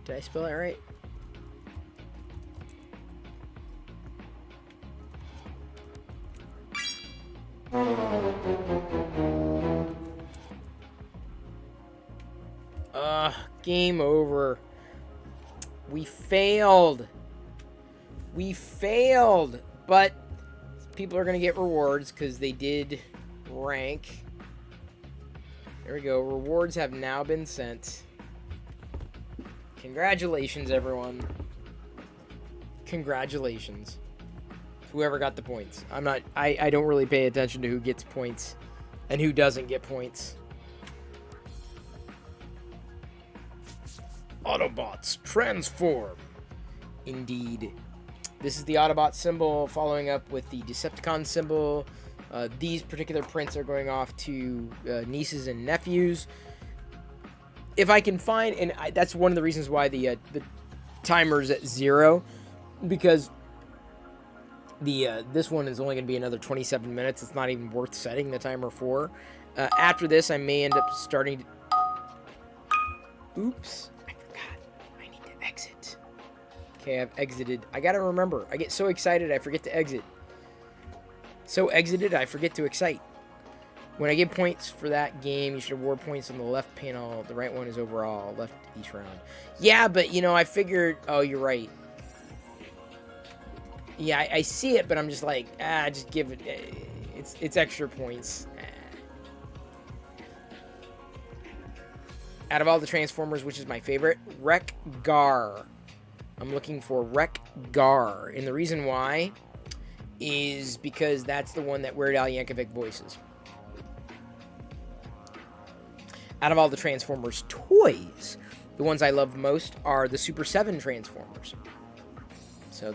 Did I spell it right? Game over. We failed. We failed. But people are going to get rewards because they did rank. There we go. Rewards have now been sent. Congratulations, everyone. Congratulations. Whoever got the points. I don't really pay attention to who gets points and who doesn't get points. Autobots transform. Indeed. This is the Autobot symbol following up with the Decepticon symbol. These particular prints are going off to nieces and nephews. If I can find, and that's one of the reasons why the timer's at 0, because this one is only going to be another 27 minutes. It's not even worth setting the timer for. After this, I may end up starting to... Oops. I forgot. I need to exit. Okay, I've exited. I got to remember. I get so excited, I forget to exit. So exited, I forget to excite. When I get points for that game, you should award points on the left panel. The right one is overall, left each round. Yeah, but, you know, I figured... Oh, you're right. Yeah, I see it, but I'm just like, just give it... It's extra points. out of all the Transformers, which is my favorite, Wreck-Gar. I'm looking for Wreck-Gar. And the reason why is because that's the one that Weird Al Yankovic voices. Out of all the Transformers toys, the ones I love most are the Super 7 Transformers. So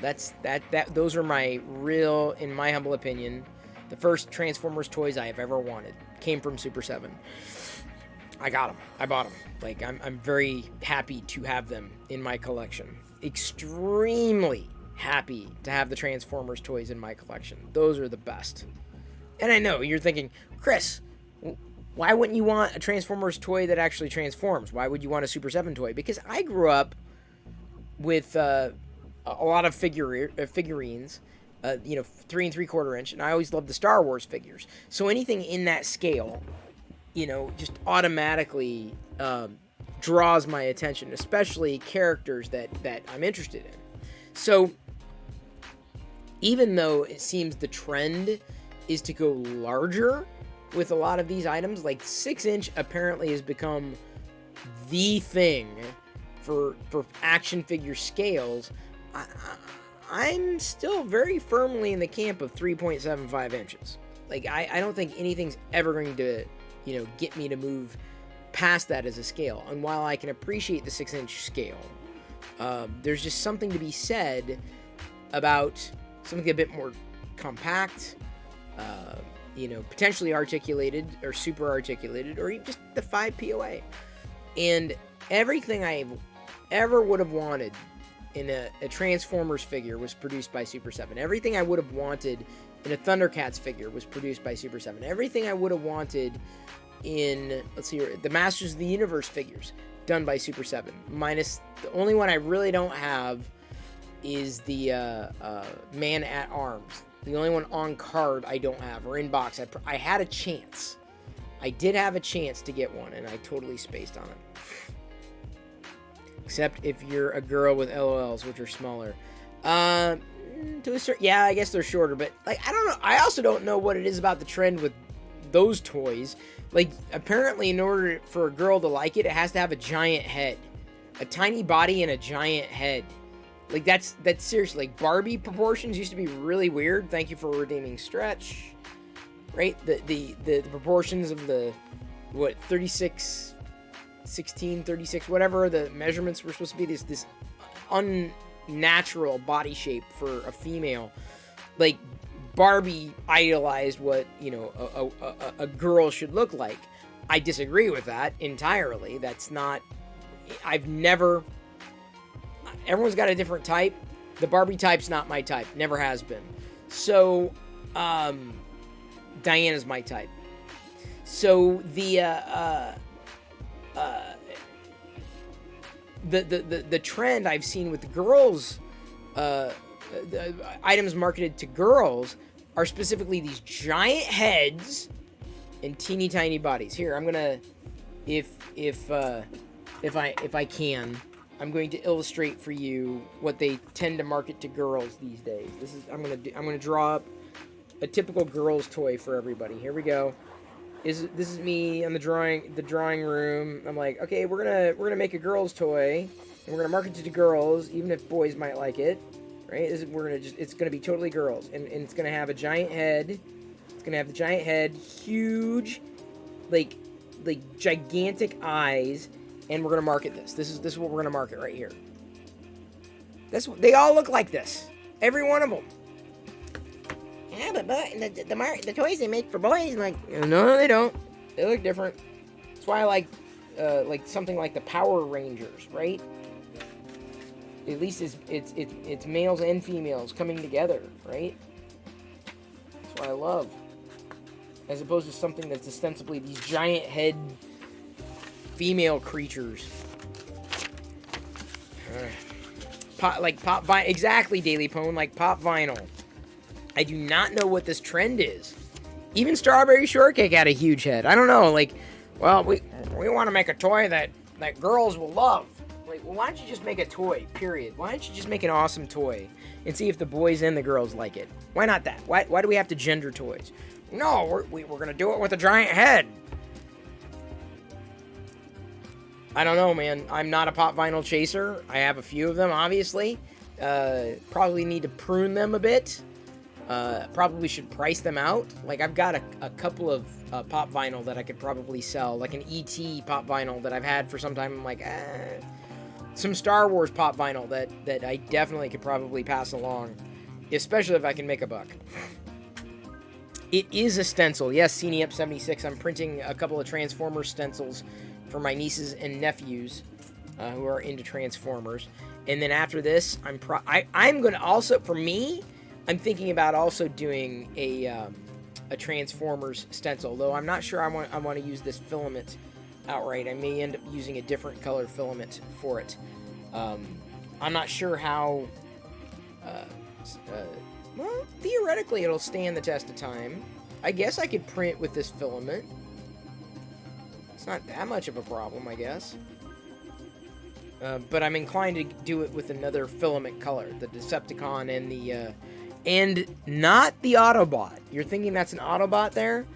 those are my real, in my humble opinion, the first Transformers toys I have ever wanted came from Super 7. I got them. I bought them. Like, I'm very happy to have them in my collection. Extremely happy to have the Transformers toys in my collection. Those are the best. And I know you're thinking, Chris, why wouldn't you want a Transformers toy that actually transforms? Why would you want a Super 7 toy? Because I grew up with a lot of figurines, 3 3/4 inch, and I always loved the Star Wars figures. So anything in that scale, just automatically draws my attention, especially characters that I'm interested in. So even though it seems the trend is to go larger with a lot of these items, like 6-inch apparently has become the thing for action figure scales. I'm still very firmly in the camp of 3.75 inches. Like, I don't think anything's ever going to, get me to move past that as a scale. And while I can appreciate the 6-inch scale, there's just something to be said about something a bit more compact, potentially articulated or super articulated, or even just the 5 POA. And everything I ever would have wanted in a Transformers figure was produced by Super 7. Everything I would have wanted in a Thundercats figure was produced by Super 7. Everything I would have wanted in, the Masters of the Universe figures, done by Super 7. Minus, the only one I really don't have is the Man at Arms. The only one on card I don't have, or in box. I had a chance. I did have a chance to get one, and I totally spaced on it. Except if you're a girl with LOLs, which are smaller. Yeah, I guess they're shorter, but, I don't know. I also don't know what it is about the trend with those toys. Apparently, in order for a girl to like it, it has to have a giant head. A tiny body and a giant head. That's seriously, Barbie proportions used to be really weird. Thank you for redeeming Stretch. Right? The proportions of 36, 16, 36, whatever the measurements were supposed to be, this unnatural body shape for a female. Barbie idolized what, a girl should look like. I disagree with that entirely. That's not, everyone's got a different type. The Barbie type's not my type. Never has been. So, Diana's my type. So, the trend I've seen with the girls, the items marketed to girls are specifically these giant heads and teeny tiny bodies. Here, I'm gonna, if I can, I'm going to illustrate for you what they tend to market to girls these days. I'm gonna draw up a typical girl's toy for everybody. Here we go. This is me on the drawing room. I'm like, okay, we're gonna make a girl's toy, and we're gonna market it to girls, even if boys might like it, right? It's gonna be totally girls, and it's gonna have a giant head. It's gonna have the giant head, huge, like gigantic eyes, and we're gonna market this. This is what we're gonna market right here. They all look like this, every one of them. Yeah, but the toys they make for boys, no, they don't. They look different. That's why I like something like the Power Rangers, right? At least it's males and females coming together, right? That's what I love. As opposed to something that's ostensibly these giant head female creatures. Pop vinyl, exactly, Daily Pone, like pop vinyl. I do not know what this trend is. Even Strawberry Shortcake had a huge head. I don't know, we want to make a toy that girls will love. Well, why don't you just make a toy, period? Why don't you just make an awesome toy and see if the boys and the girls like it? Why not that? Why do we have to gender toys? No, we're going to do it with a giant head. I don't know, man. I'm not a pop vinyl chaser. I have a few of them, obviously. Probably need to prune them a bit. Probably should price them out. Like, I've got a couple of pop vinyl that I could probably sell. Like an E.T. pop vinyl that I've had for some time. I'm like, some Star Wars pop vinyl that I definitely could probably pass along. Especially if I can make a buck. It is a stencil. Yes, CNEUP76. I'm printing a couple of Transformers stencils for my nieces and nephews who are into Transformers. And then after this, I'm going to also, for me, I'm thinking about also doing a Transformers stencil. Though I'm not sure I want to use this filament outright. I may end up using a different color filament for it. I'm not sure how... well, theoretically, it'll stand the test of time. I guess I could print with this filament. It's not that much of a problem, I guess. But I'm inclined to do it with another filament color, the Decepticon and the, and not the Autobot. You're thinking that's an Autobot there?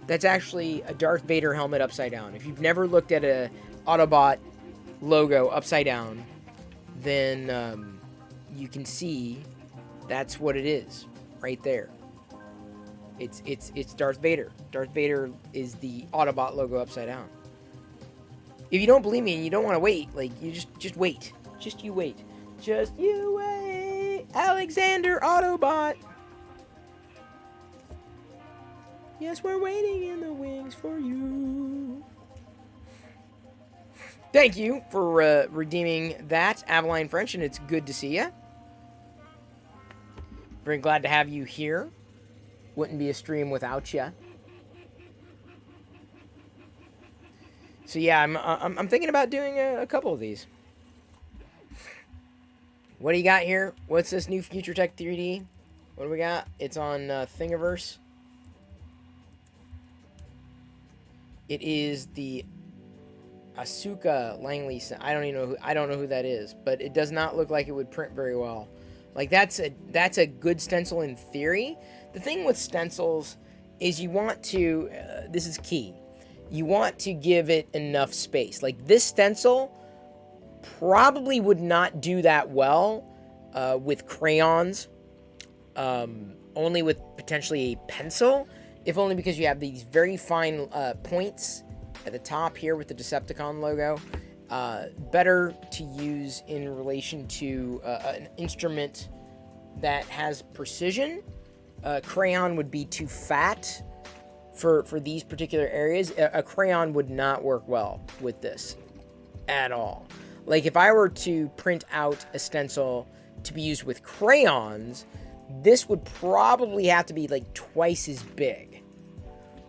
That's actually a Darth Vader helmet upside down. If you've never looked at a Autobot logo upside down, then you can see that's what it is, right there. It's Darth Vader. Darth Vader is the Autobot logo upside down. If you don't believe me and you don't want to wait, like, you just wait. Just you wait. Just you wait. Alexander Autobot. Yes, we're waiting in the wings for you. Thank you for redeeming that, Aveline French, and it's good to see you. Very glad to have you here. Wouldn't be a stream without you. So yeah, I'm thinking about doing a couple of these. What do you got here? What's this new Future Tech 3D? What do we got? It's on Thingiverse. It is the Asuka Langley. I don't know who that is, but it does not look like it would print very well. Like, that's a good stencil in theory. The thing with stencils is you want to, this is key, you want to give it enough space. Like, this stencil probably would not do that well with crayons, only with potentially a pencil, if only because you have these very fine points at the top here with the Decepticon logo. Better to use in relation to an instrument that has precision. Crayon would be too fat for these particular areas. A crayon would not work well with this at all. Like, if I were to print out a stencil to be used with crayons, this would probably have to be like twice as big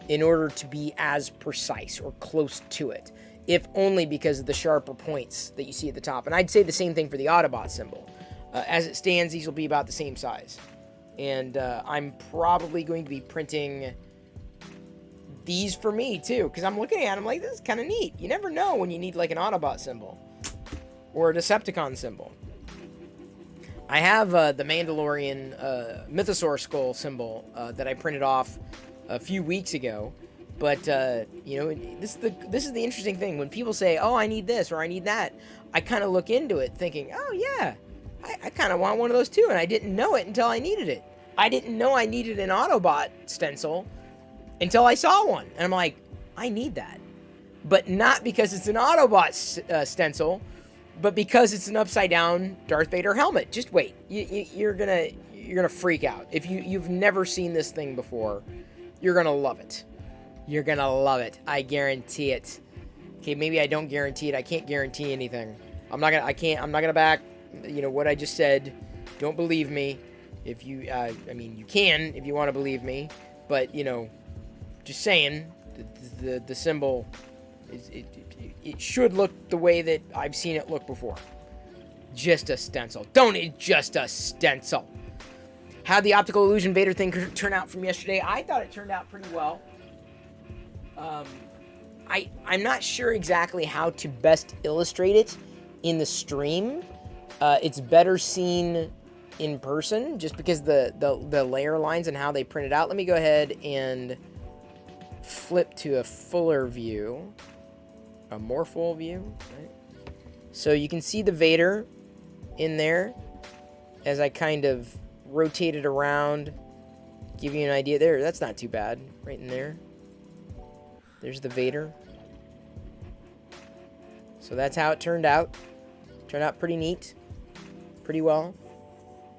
in order to be as precise or close to it, if only because of the sharper points that you see at the top. And I'd say the same thing for the Autobot symbol. As it stands, these will be about the same size. And I'm probably going to be printing these for me, too, because I'm looking at them like, this is kind of neat. You never know when you need, like, an Autobot symbol or a Decepticon symbol. I have the Mandalorian Mythosaur skull symbol that I printed off a few weeks ago. But, you know, this is the interesting thing. When people say, oh, I need this or I need that, I kind of look into it thinking, oh, yeah, I kind of want one of those too. And I didn't know it until I needed it. I didn't know I needed an Autobot stencil until I saw one. And I'm like, I need that. But not because it's an Autobot stencil, but because it's an upside-down Darth Vader helmet. Just wait. You're gonna freak out. If you've never seen this thing before, you're gonna love it. You're gonna love it. I guarantee it. Okay, maybe I don't guarantee it. I can't guarantee anything. I'm not gonna back, you know, what I just said. Don't believe me. If you, I mean, you can if you want to believe me, but, you know, just saying, the symbol, it should look the way that I've seen it look before. Just a stencil. Don't it? Just a stencil. How'd the optical illusion Vader thing turn out from yesterday? I thought it turned out pretty well. I'm not sure exactly how to best illustrate it in the stream. It's better seen in person, just because the layer lines and how they print it out. Let me go ahead and flip to a fuller view. a more full view, right? So you can see the Vader in there as I kind of rotate it around, give you an idea there. That's not too bad, right in there. There's the Vader. So that's how it turned out. Turned out pretty neat, pretty well,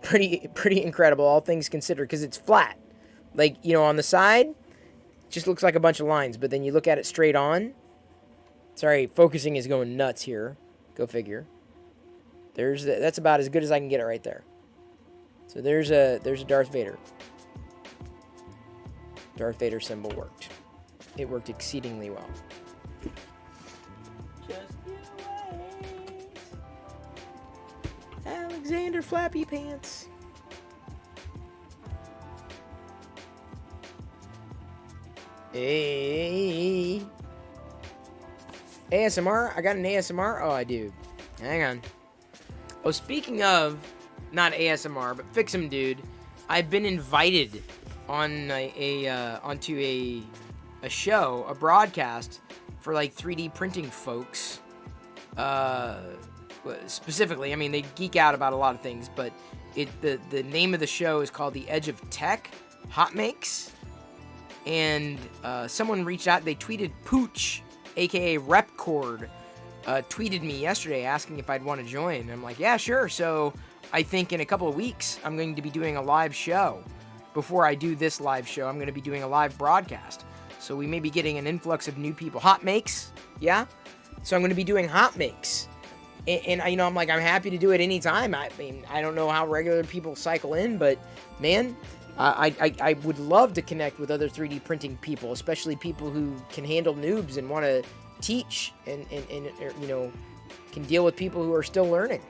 pretty incredible, all things considered, because it's flat. Like, you know, on the side, it just looks like a bunch of lines, but then you look at it straight on. Sorry, focusing is going nuts here. Go figure. That's about as good as I can get it right there. So there's a Darth Vader. Darth Vader symbol worked. It worked exceedingly well. Just you wait. Alexander Flappy Pants. Hey. ASMR? I got an ASMR? Oh, I do. Hang on. Oh, speaking of, not ASMR, but Fix 'em Dude, I've been invited on onto a show, a broadcast for like 3D printing folks. Specifically, I mean, they geek out about a lot of things, but the name of the show is called The Edge of Tech, Hot Makes, and someone reached out. They tweeted Pooch, aka Repcord, tweeted me yesterday asking if I'd want to join. And I'm like, yeah, sure. So I think in a couple of weeks, I'm going to be doing a live show. Before I do this live show, I'm going to be doing a live broadcast. So we may be getting an influx of new people. Hot makes, yeah? So I'm going to be doing hot makes. And you know, I'm happy to do it anytime. I mean, I don't know how regular people cycle in, but man, I would love to connect with other 3D printing people, especially people who can handle noobs and want to teach and you know, can deal with people who are still learning.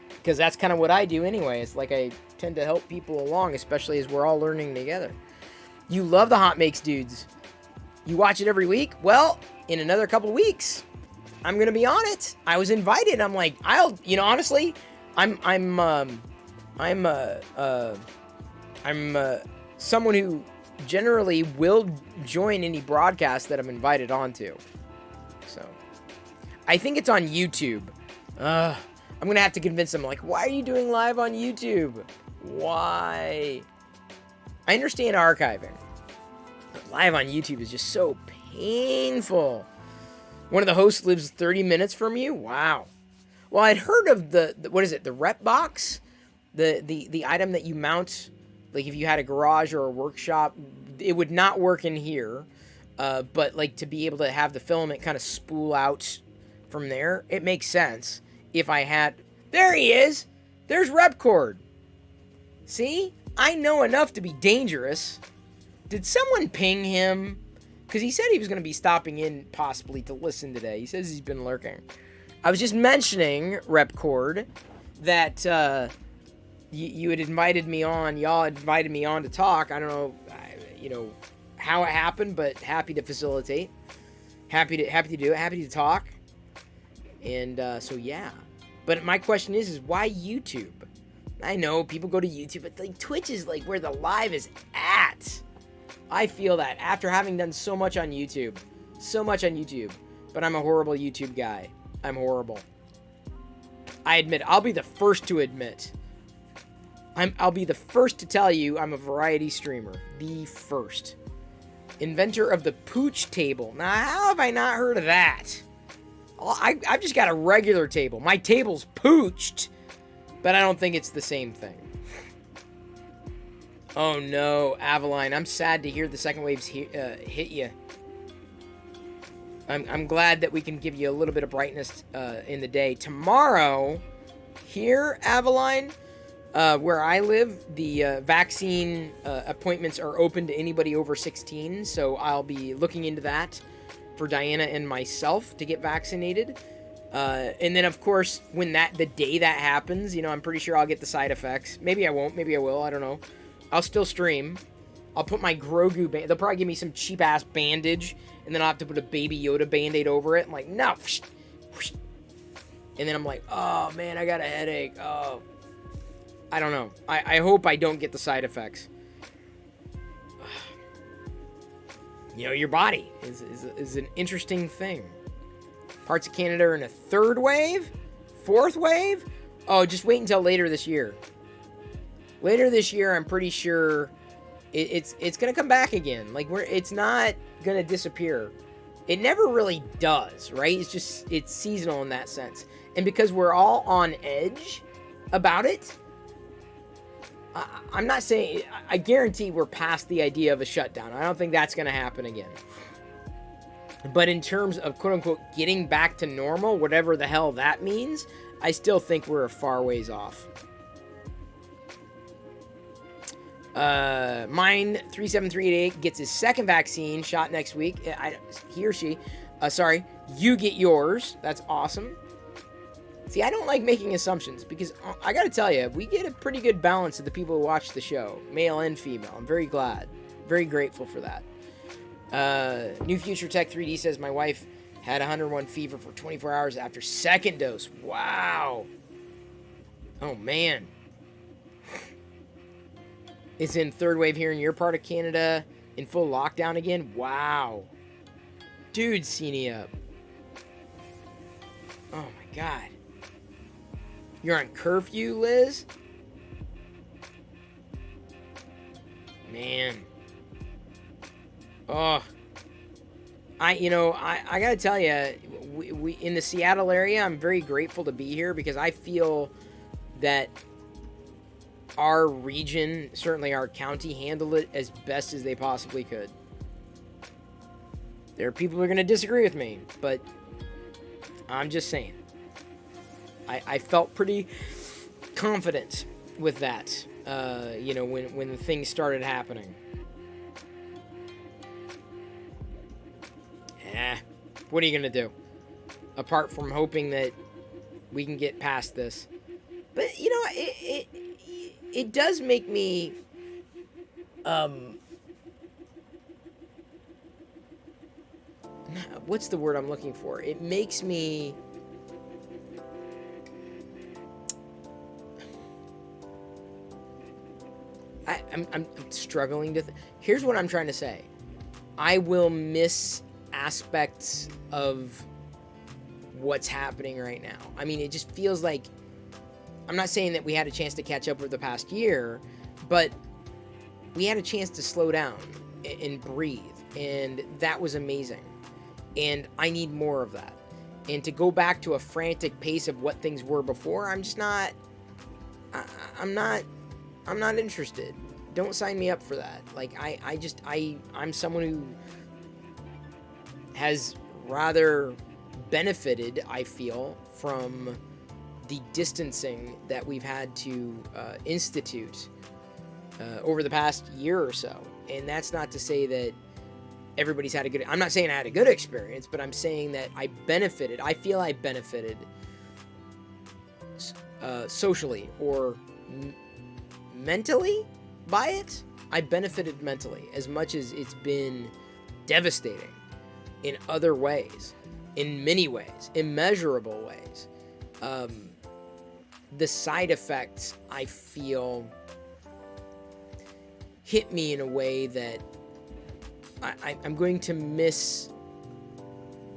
Because that's kind of what I do anyway. It's like I tend to help people along, especially as we're all learning together. You love the Hot Makes dudes. You watch it every week? Well, in another couple of weeks, I'm going to be on it. I was invited. I'm like, honestly, I'm someone who generally will join any broadcast that I'm invited onto. So, I think it's on YouTube. I'm going to have to convince them, like, why are you doing live on YouTube? Why? I understand archiving, but live on YouTube is just so painful. One of the hosts lives 30 minutes from you? Wow. Well, I'd heard of the what is it, the rep box? The item that you mount, like if you had a garage or a workshop, it would not work in here. But like to be able to have the filament kind of spool out from there, it makes sense. If I had... There he is! There's Repcord. See? I know enough to be dangerous. Did someone ping him? Because he said he was going to be stopping in possibly to listen today. He says he's been lurking. I was just mentioning, Repcord, that you had invited me on. Y'all had invited me on to talk. I don't know, how it happened, but happy to facilitate. Happy to do it. Happy to talk. And so yeah. But my question is why YouTube? I know people go to YouTube, but like Twitch is like where the live is at. I feel that after having done so much on YouTube, but I'm a horrible YouTube guy. I'm horrible. I admit, I'll be the first to admit. I'll be the first to tell you I'm a variety streamer. The first. Inventor of the Pooch table. Now, how have I not heard of that? I've just got a regular table. My table's pooched, but I don't think it's the same thing. Oh no, Avaline, I'm sad to hear the second wave's hit you. I'm glad that we can give you a little bit of brightness in the day. Tomorrow, here, Avaline, where I live, the vaccine appointments are open to anybody over 16, so I'll be looking into that for Diana and myself to get vaccinated. And then, of course, when the day that happens, I'm pretty sure I'll get the side effects. Maybe I won't, maybe I will, I don't know. I'll still stream. I'll put my Grogu band. They'll probably give me some cheap-ass bandage, and then I'll have to put a Baby Yoda Band-Aid over it. I'm like, no. And then I'm like, oh, man, I got a headache. Oh. I don't know. I hope I don't get the side effects. Your body is an interesting thing. Parts of Canada are in a third wave? Fourth wave? Oh, just wait until later this year. Later this year, I'm pretty sure it's going to come back again. Like, it's not going to disappear. It never really does, right? It's seasonal in that sense. And because we're all on edge about it, I'm not saying, I guarantee we're past the idea of a shutdown. I don't think that's going to happen again. But in terms of quote unquote getting back to normal, whatever the hell that means, I still think we're a far ways off. Mine 37388 gets his second vaccine shot next week. He or she, you get yours. That's awesome. See, I don't like making assumptions because I gotta tell you, we get a pretty good balance of the people who watch the show, male and female. I'm very glad, very grateful for that. New Future Tech 3D says my wife had 101 fever for 24 hours after second dose. Wow. Oh man. It's in third wave here in your part of Canada, in full lockdown again. Wow. Dude, Senia. Oh my god. You're on curfew, Liz? Man. Oh. I gotta tell you, we in the Seattle area, I'm very grateful to be here because I feel that our region, certainly our county, handled it as best as they possibly could. There are people who are going to disagree with me, but I'm just saying. I felt pretty confident with that, when the things started happening. What are you going to do? Apart from hoping that we can get past this. But, it does make me, what's the word I'm looking for? It makes me, I'm struggling to, here's what I'm trying to say. I will miss aspects of what's happening right now. I mean, it just feels like, I'm not saying that we had a chance to catch up over the past year, but we had a chance to slow down and breathe, and that was amazing. And I need more of that. And to go back to a frantic pace of what things were before, I'm just not, I'm not interested. Don't sign me up for that. Like, I'm someone who has rather benefited, I feel, from the distancing that we've had to institute over the past year or so. And that's not to say that everybody's had a good, I'm not saying I had a good experience, but I'm saying that I feel I benefited socially or mentally by it. I benefited mentally as much as it's been devastating in other ways, in many ways, immeasurable ways. The side effects, I feel, hit me in a way that I'm going to miss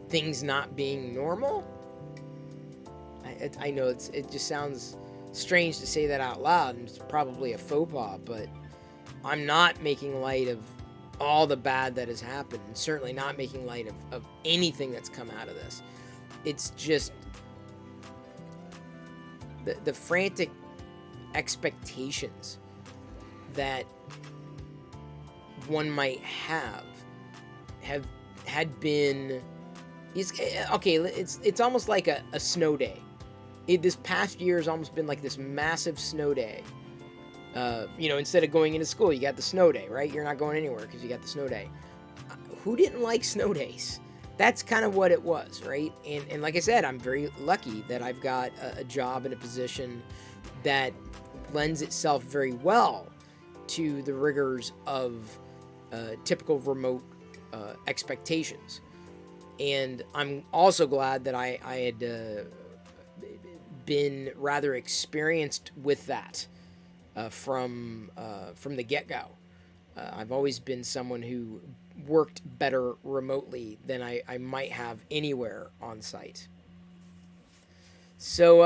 things not being normal. I know it just sounds strange to say that out loud, and it's probably a faux pas, but I'm not making light of all the bad that has happened, and certainly not making light of anything that's come out of this. It's just the frantic expectations that one might have had been, it's almost like a snow day. This past year has almost been like this massive snow day. Instead of going into school, you got the snow day, right? You're not going anywhere because you got the snow day. Who didn't like snow days? That's kind of what it was, right? And like I said, I'm very lucky that I've got a job and a position that lends itself very well to the rigors of typical remote expectations. And I'm also glad that I had been rather experienced with that from the get-go. I've always been someone who worked better remotely than I might have anywhere on site. So,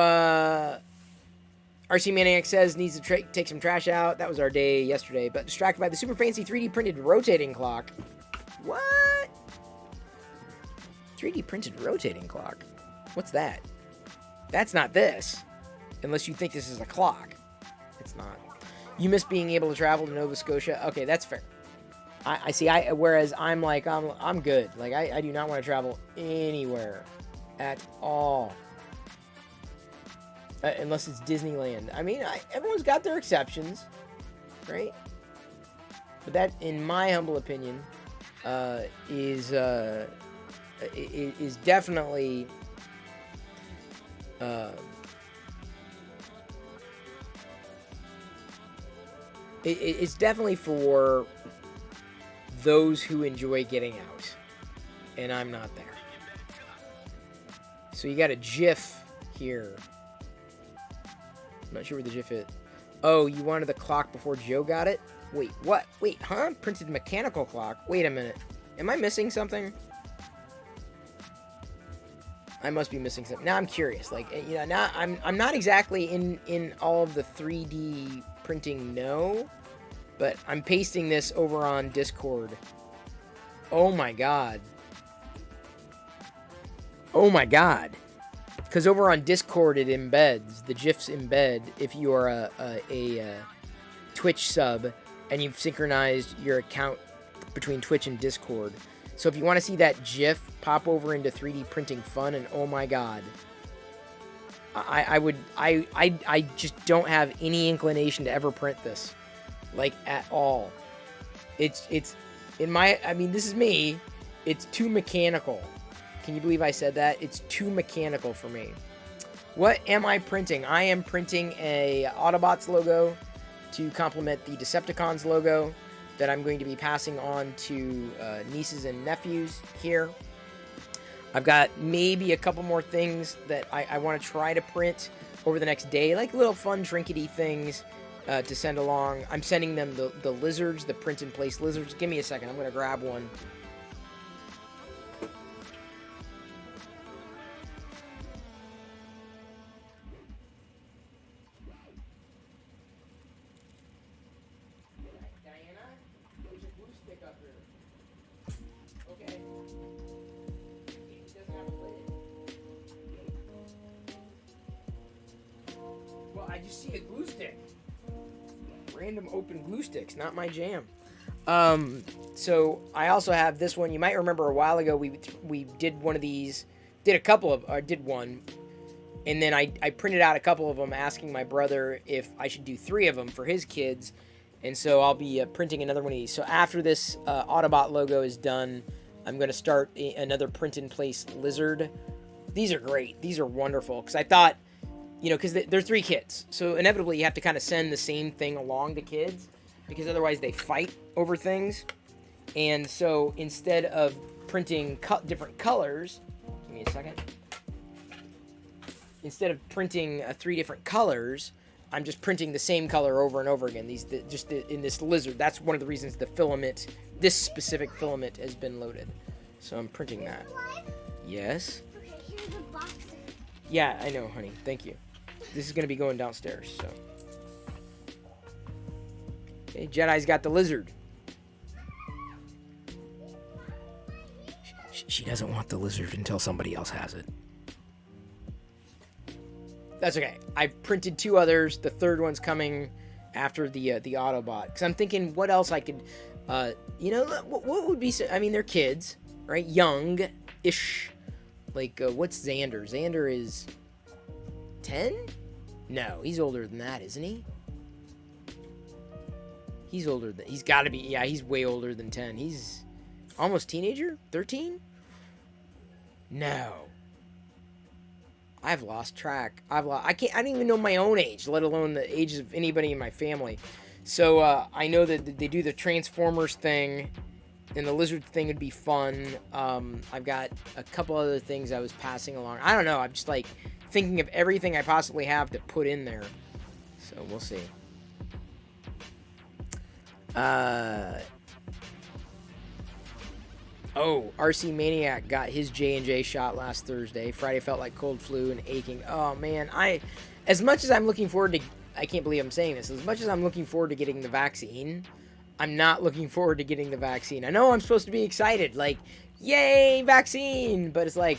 RC Maniac says needs to take some trash out. That was our day yesterday, but distracted by the super fancy 3D printed rotating clock. What? 3D printed rotating clock? What's that? That's not this. Unless you think this is a clock. It's not. You miss being able to travel to Nova Scotia? Okay, that's fair. I see. Whereas I'm like, I'm good. Like, I do not want to travel anywhere at all. Unless it's Disneyland. I mean, everyone's got their exceptions, right? But that, in my humble opinion, is definitely it's definitely for those who enjoy getting out, and I'm not there. So you got a GIF here. I'm not sure where the GIF is. Oh, you wanted the clock before Joe got it? Wait, what? Wait, huh? Printed mechanical clock? Wait a minute. Am I missing something? I must be missing something. Now I'm curious. Like, you know, now I'm not exactly in all of the 3D printing, no. But I'm pasting this over on Discord. Oh my god. Oh my god. Because over on Discord it embeds, the GIFs embed if you are a Twitch sub and you've synchronized your account between Twitch and Discord. So if you want to see that GIF pop over into 3D printing fun, and oh my god. I just don't have any inclination to ever print this. Like, at all. It's in my, I mean, this is me. It's too mechanical. Can you believe I said that? It's too mechanical for me. What am I printing? I am printing a Autobots logo to complement the Decepticons logo that I'm going to be passing on to nieces and nephews here. I've got maybe a couple more things that I want to try to print over the next day, like little fun trinkety things to send along. I'm sending them the lizards, the print-in-place lizards. Give me a second. I'm going to grab one. I just see a glue stick. Random open glue sticks, not my jam. So I also have this one. You might remember a while ago we did one of these, did one, and then I printed out a couple of them asking my brother if I should do 3 of them for his kids, and so I'll be printing another one of these. So after this Autobot logo is done, I'm going to start another print-in-place lizard. These are great. These are wonderful, because I thought, you know, because they're 3 kids. So inevitably you have to kind of send the same thing along to kids, because otherwise they fight over things. And so instead of printing different colors, give me a second. Instead of printing 3 different colors, I'm just printing the same color over and over again. In this lizard. That's one of the reasons the filament, this specific filament, has been loaded. So I'm printing that. Yes?
Okay, here's a box.
Yeah, I know, honey. Thank you. This is going to be going downstairs, so. Okay, Jedi's got the lizard. She doesn't want the lizard until somebody else has it. That's okay. I printed 2 others. The third one's coming after the Autobot. Because I'm thinking what else I could, you know, what would be, I mean, they're kids, right? Young-ish. Like, what's Xander? Xander is 10? No, he's older than that, isn't he? He's older than, he's got to be, yeah, he's way older than 10. He's almost teenager? 13? No. I've lost track. I don't even know my own age, let alone the ages of anybody in my family. So, I know that they do the Transformers thing, and the lizard thing would be fun. I've got a couple other things I was passing along. I don't know. I'm just like thinking of everything I possibly have to put in there. So we'll see. Oh, RC Maniac got his J&J shot last Thursday. Friday felt like cold flu and aching. Oh, man. As much as I'm looking forward to... I can't believe I'm saying this. As much as I'm looking forward to getting the vaccine, I'm not looking forward to getting the vaccine. I know I'm supposed to be excited. Like, yay, vaccine. But it's like,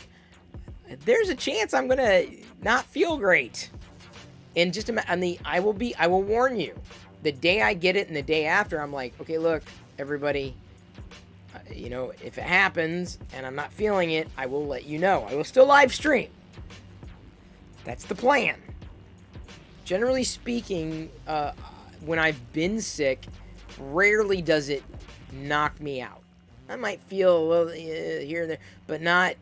there's a chance I'm going to not feel great. And just I will warn you. The day I get it and the day after, I'm like, okay, look, everybody... you know, if it happens and I'm not feeling it, I will let you know. I will still live stream. That's the plan. Generally speaking, when I've been sick, rarely does it knock me out. I might feel a little here and there, but not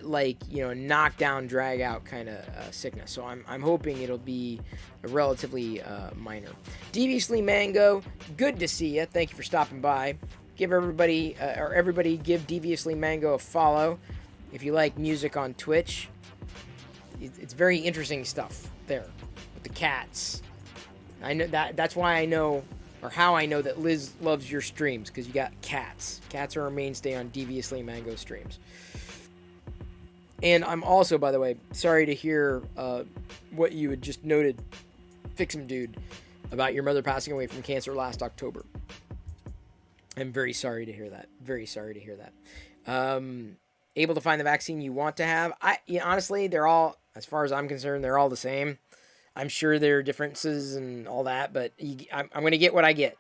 like, you know, knockdown, drag out kind of sickness. So I'm hoping it'll be a relatively minor. Deviously Mango, good to see you. Thank you for stopping by. Give everybody give Deviously Mango a follow if you like music on Twitch. It's very interesting stuff there with the cats. I know that's why I know, or how I know that Liz loves your streams, because you got cats. Cats are a mainstay on Deviously Mango streams. And I'm also, by the way, sorry to hear what you had just noted, Fix'em Dude, about your mother passing away from cancer last October. I'm very sorry to hear that. Very sorry to hear that. Able to find the vaccine you want to have. Honestly, they're all, as far as I'm concerned, they're all the same. I'm sure there are differences and all that, but I'm going to get what I get.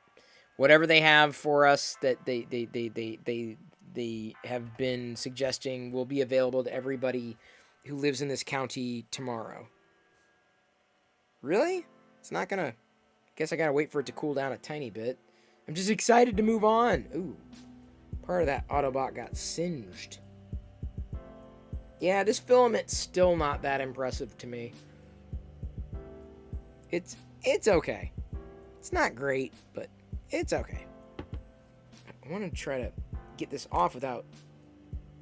Whatever they have for us that they have been suggesting will be available to everybody who lives in this county tomorrow. Really? It's not going to... Guess I got to wait for it to cool down a tiny bit. I'm just excited to move on. Ooh. Part of that Autobot got singed. Yeah, this filament's still not that impressive to me. It's okay. It's not great, but it's okay. I want to try to get this off without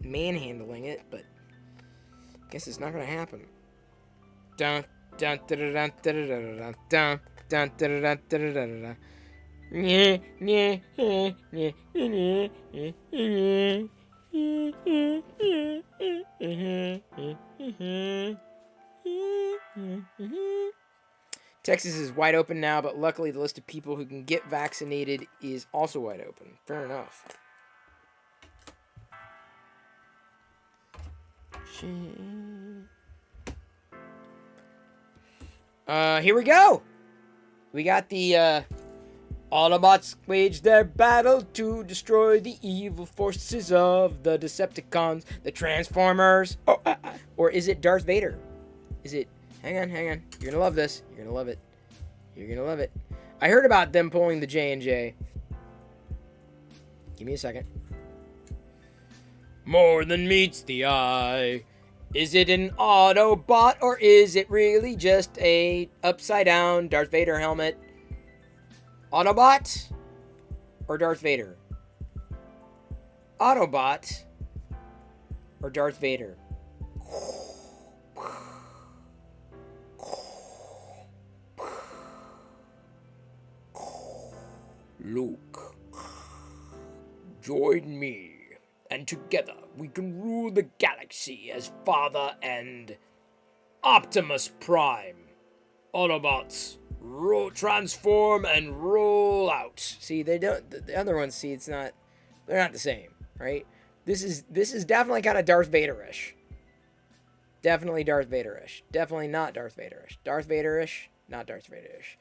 manhandling it, but I guess it's not going to happen. Dun dun dun dun dun dun dun dun dun dun dun dun. Texas is wide open now, but luckily the list of people who can get vaccinated is also wide open. Fair enough. Here we go. We got the Autobots wage their battle to destroy the evil forces of the Decepticons, the Transformers. Or is it Darth Vader? Is it... Hang on. You're going to love this. You're going to love it. You're going to love it. I heard about them pulling the J&J. Give me a second. More than meets the eye. Is it an Autobot or is it really just a upside down Darth Vader helmet? Autobot or Darth Vader? Autobot or Darth Vader? Luke, join me, and together we can rule the galaxy as Father and Optimus Prime. Autobots, transform and roll out. See, they don't. The other ones, see, it's not. They're not the same, right? This is definitely kind of Darth Vader-ish. Definitely Darth Vader-ish. Definitely not Darth Vader-ish. Darth Vader-ish, not Darth Vader-ish.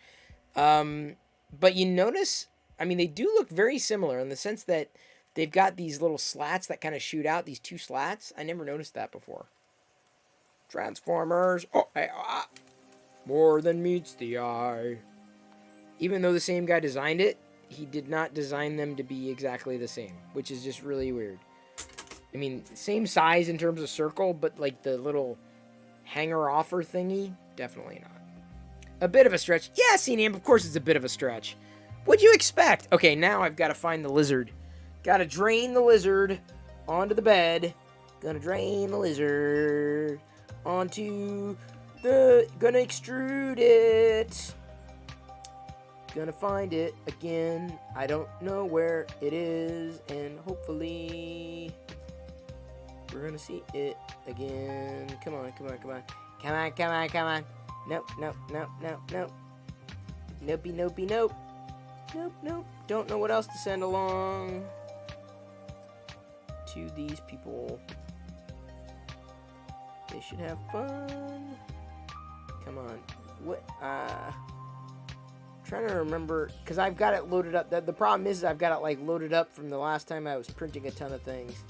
But you notice, I mean, they do look very similar in the sense that they've got these little slats that kind of shoot out, these two slats. I never noticed that before. Transformers. More than meets the eye. Even though the same guy designed it, he did not design them to be exactly the same, which is just really weird. I mean, same size in terms of circle, but like the little hanger offer thingy, definitely not. A bit of a stretch. Yeah, CNAM, of course it's a bit of a stretch. What'd you expect? Okay, now I've got to find the lizard. Gotta drain the lizard onto the bed. Gonna drain the lizard onto the... Gonna extrude it. Gonna find it again. I don't know where it is, and hopefully we're gonna see it again. Come on, come on, come on. Come on, come on, come on. Nope, nope, nope, nope, nope. Nopey, nopey, nope. Nope, nope. Don't know what else to send along to these people. They should have fun. Come on. What? Trying to remember, because I've got it loaded up. The problem is I've got it like loaded up from the last time I was printing a ton of things.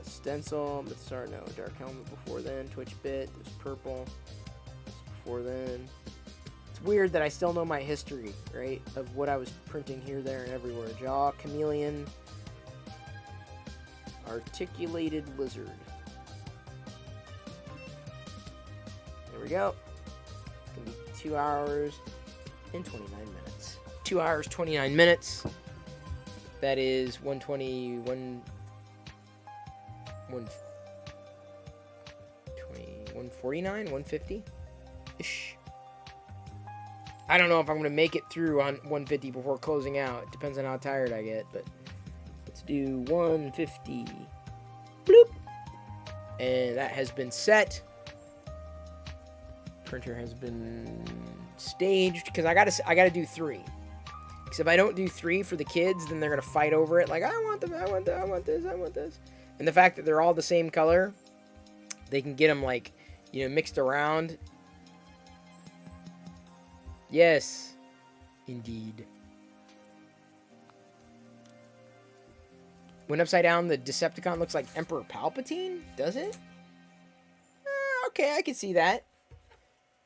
Stencil, Mythstar, no, Dark Helmet before then, Twitch Bit, there's Purple, before then. It's weird that I still know my history, right, of what I was printing here, there, and everywhere. Jaw, Chameleon, Articulated Lizard. There we go. It's going to be 2 hours and 29 minutes. 2 hours, 29 minutes. That is 120, 149, 150-ish. I don't know if I'm going to make it through on 150 before closing out. It depends on how tired I get, but let's do 150. Bloop. And that has been set. Printer has been staged because I gotta do 3. Because if I don't do 3 for the kids, then they're gonna fight over it. Like, I want them, I want that, I want this, I want this. And the fact that they're all the same color, they can get them like, you know, mixed around. Yes, indeed. When upside down, the Decepticon looks like Emperor Palpatine. Does it? Okay, I can see that.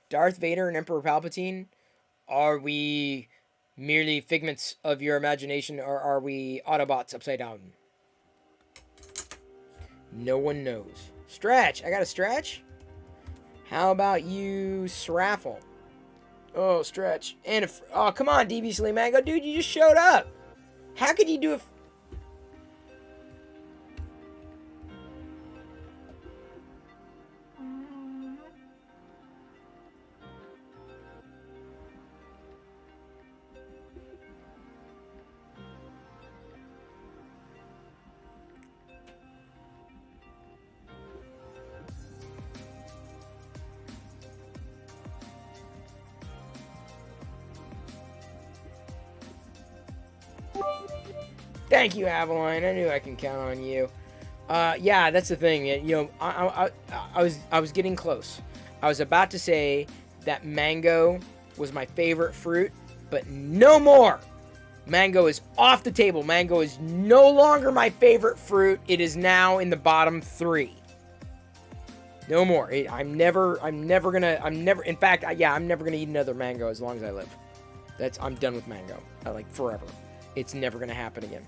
Darth Vader and Emperor Palpatine. Are we merely figments of your imagination, or are we Autobots upside down? No one knows. Stretch. I got a Stretch. How about you, Sraffle? Oh, Stretch. And oh, come on, DB Slim Mango. Dude, you just showed up. How could you do it? Thank you, Avalon. I knew I can count on you. Yeah, that's the thing. You know, I was getting close. I was about to say that mango was my favorite fruit, but no more. Mango is off the table. Mango is no longer my favorite fruit. It is now in the bottom 3. No more. I'm never gonna, in fact, yeah, I'm never gonna eat another mango as long as I live. I'm done with mango. Like, forever. It's never gonna happen again.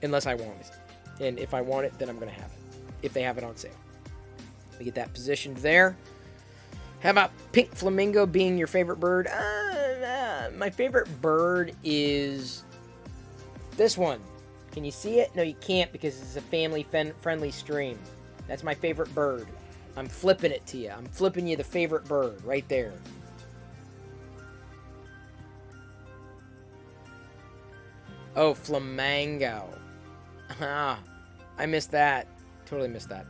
Unless I want it. And if I want it, then I'm gonna have it. If they have it on sale. Let me get that positioned there. How about pink flamingo being your favorite bird? My favorite bird is this one. Can you see it? No, you can't, because it's a family-friendly stream. That's my favorite bird. I'm flipping it to you. I'm flipping you the favorite bird right there. Oh, flamingo. Ah, I missed that. Totally missed that.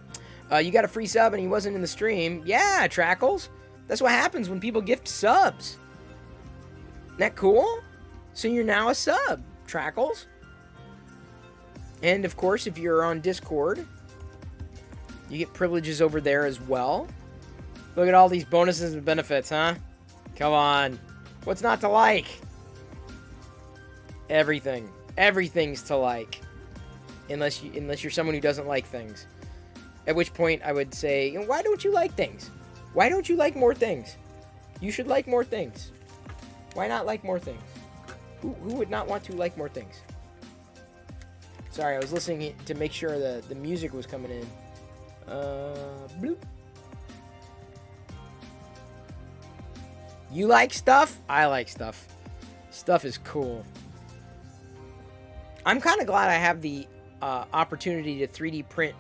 You got a free sub and he wasn't in the stream. Yeah, Trackles. That's what happens when people gift subs. Isn't that cool? So you're now a sub, Trackles. And of course, if you're on Discord, you get privileges over there as well. Look at all these bonuses and benefits, huh? Come on. What's not to like? Everything. Everything's to like. Unless you're someone who doesn't like things. At which point I would say, why don't you like things? Why don't you like more things? You should like more things. Why not like more things? Who would not want to like more things? Sorry, I was listening to make sure the music was coming in. Bloop. You like stuff? I like stuff. Stuff is cool. I'm kind of glad I have the opportunity to 3D print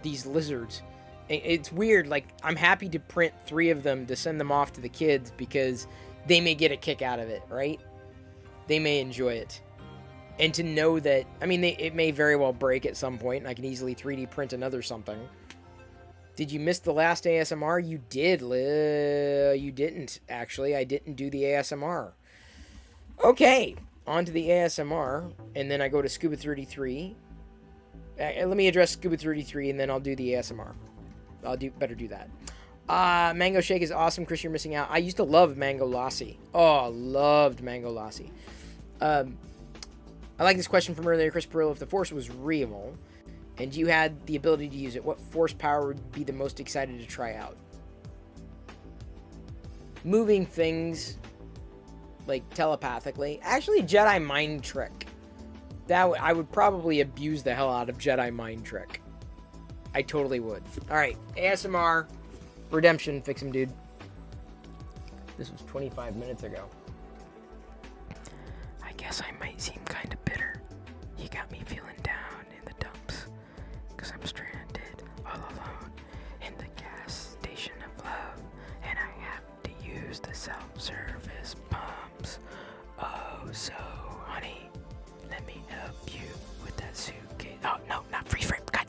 these lizards It's weird. Like, I'm happy to print 3 of them to send them off to the kids because they may get a kick out of it, right? They may enjoy it. And to know that, I mean, it may very well break at some point, and I can easily 3D print another something. Did you miss the last ASMR? You did, you didn't, actually. I didn't do the ASMR. Okay, on to the ASMR, and then I go to Scuba33. Let me address Scuba33, and then I'll do the ASMR. Better do that. Mango Shake is awesome. Chris, you're missing out. I used to love Mango Lassi. Oh, loved Mango Lassi. I like this question from earlier, Chris Perillo. If the Force was real, and you had the ability to use it, what Force power would be the most excited to try out? Moving things, like, telepathically. Actually, Jedi Mind Trick. I would probably abuse the hell out of Jedi Mind Trick. I totally would. Alright, ASMR. Redemption. Fix him, dude. This was 25 minutes ago. I guess I might seem kind of bitter. You got me feeling down in the dumps. Because I'm stranded all alone in the gas station of love. And I have to use the self-service pumps. Oh, so, honey, let me help you with that suitcase. Oh, no, not freeze frame. Cut.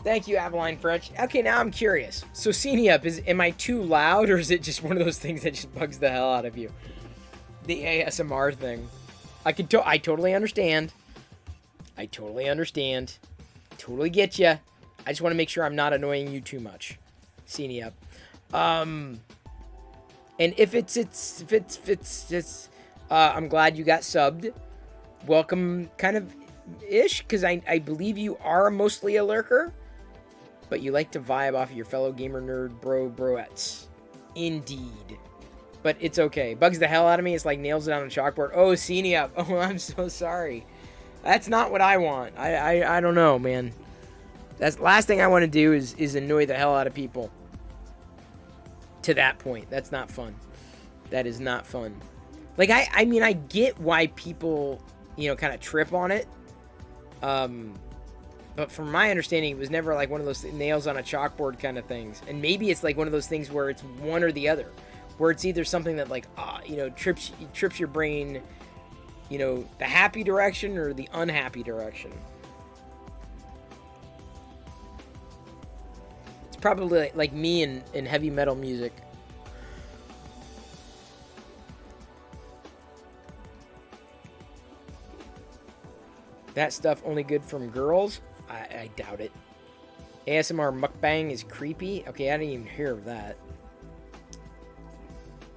Thank you, Avaline French. Okay, now I'm curious. So, Up, am I too loud, or is it just one of those things that just bugs the hell out of you? The ASMR thing. I totally understand. I totally understand. Totally get you. I just want to make sure I'm not annoying you too much. Up. And if it's I'm glad you got subbed. Welcome, kind of ish, because I believe you are mostly a lurker. But you like to vibe off of your fellow gamer nerd broettes. Indeed. But it's okay. Bugs the hell out of me. It's like nails it on a chalkboard. Oh, Up. Oh, I'm so sorry. That's not what I want. I don't know, man. That's the last thing I want to do is annoy the hell out of people. To that point. That's not fun. That is not fun. Like, I mean, I get why people, kind of trip on it. But from my understanding, it was never like one of those nails on a chalkboard kind of things. And maybe it's like one of those things where it's one or the other. Where it's either something that like, trips your brain, the happy direction or the unhappy direction. It's probably like me in heavy metal music. That stuff only good from girls? I doubt it. ASMR mukbang is creepy? Okay, I didn't even hear of that.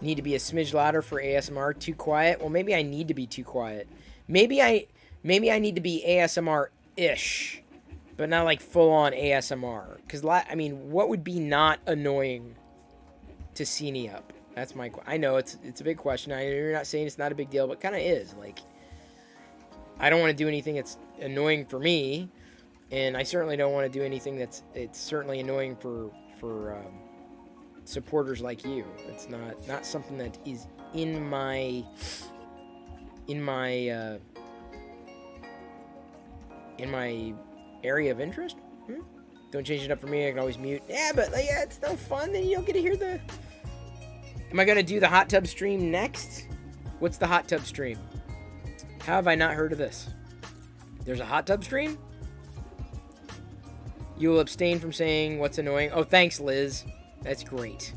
Need to be a smidge louder for ASMR. Too quiet? Well, maybe I need to be too quiet. Maybe I need to be ASMR-ish. But not like full-on ASMR. Because, what would be not annoying to see up? That's my... I know, it's a big question. I know you're not saying it's not a big deal, but it kind of is. Like, I don't want to do anything that's annoying for me. And I certainly don't want to do anything it's certainly annoying for supporters like you. It's not something that is in my area of interest. Don't change it up for me. I can always mute. Yeah, but it's no fun. Then you don't get to hear the. Am I gonna do the hot tub stream next? What's the hot tub stream? How have I not heard of this? There's a hot tub stream? You will abstain from saying what's annoying. Oh, thanks, Liz. That's great.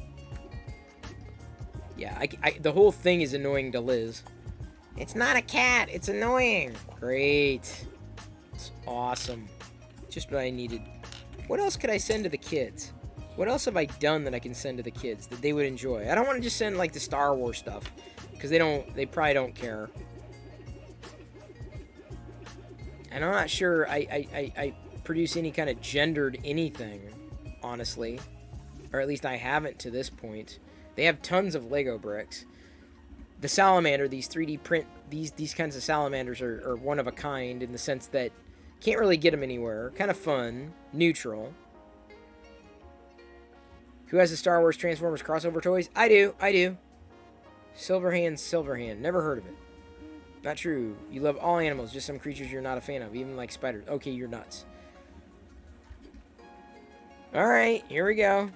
Yeah, the whole thing is annoying to Liz. It's not a cat. It's annoying. Great. It's awesome. Just what I needed. What else could I send to the kids? What else have I done that I can send to the kids that they would enjoy? I don't want to just send like the Star Wars stuff because they probably don't care. And I'm not sure I produce any kind of gendered anything, honestly. Or at least I haven't to this point. They have tons of Lego bricks. The salamander, these 3D print, these kinds of salamanders are one of a kind in the sense that can't really get them anywhere. Kind of fun. Neutral. Who has the Star Wars Transformers crossover toys? I do. Silverhand. Never heard of it. Not true. You love all animals, just some creatures you're not a fan of, even like spiders. Okay, you're nuts. Alright, here we go.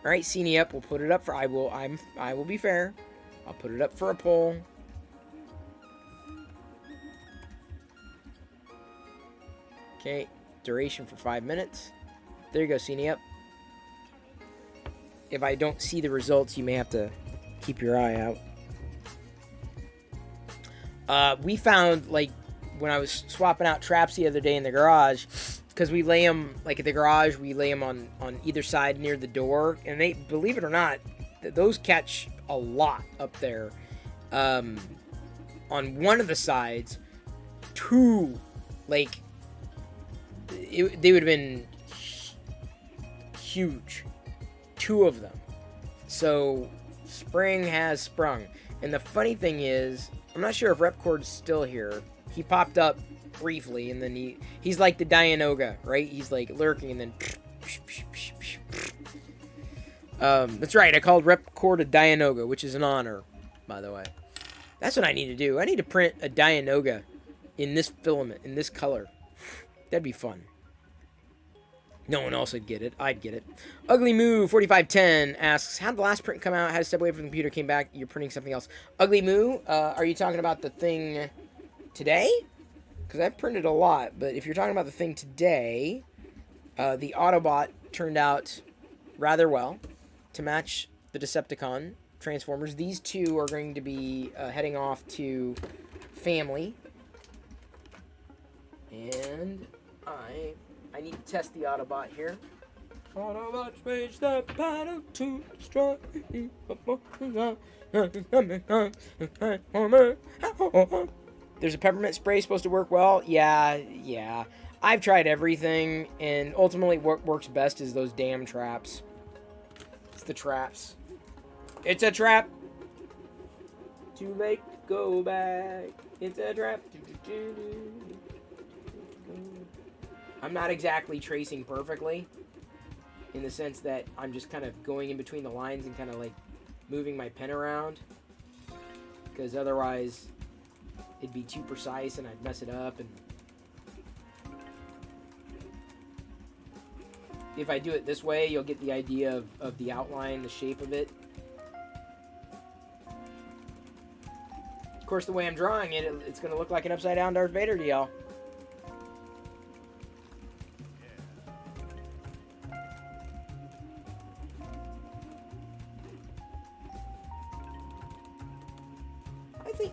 Alright, Cenie up. We'll put it up for I will be fair. I'll put it up for a poll. Okay, duration for 5 minutes. There you go, Cenie up. If I don't see the results, you may have to keep your eye out. We found, like, when I was swapping out traps the other day in the garage, because we lay them, like at the garage, we lay them on either side near the door, and they, believe it or not, those catch a lot up there. On one of the sides, two, like, they would have been huge. Two of them. So, spring has sprung. And the funny thing is, I'm not sure if Repcord's still here. He popped up briefly, and then he's like the Dianoga, right? He's like lurking, and then that's right, I called Repcord a Dianoga, which is an honor, by the way. That's what I need to do. I need to print a Dianoga in this filament, in this color. That'd be fun. No one else would get it. I'd get it. Ugly Moo 4510 asks, how'd the last print come out? Had to step away from the computer, came back. You're printing something else. Ugly Moo, are you talking about the thing today? Because I've printed a lot, but if you're talking about the thing today, the Autobot turned out rather well to match the Decepticon Transformers. These two are going to be heading off to family. And I need to test the Autobot here. Autobots wage the battle to destroy. There's a peppermint spray supposed to work well. Yeah. I've tried everything, and ultimately what works best is those damn traps. It's the traps. It's a trap. Too late to go back. It's a trap. I'm not exactly tracing perfectly, in the sense that I'm just kind of going in between the lines and kind of like moving my pen around, because otherwise it'd be too precise and I'd mess it up. And if I do it this way, you'll get the idea of the outline, the shape of it. Of course, the way I'm drawing it, it's going to look like an upside down Darth Vader to y'all.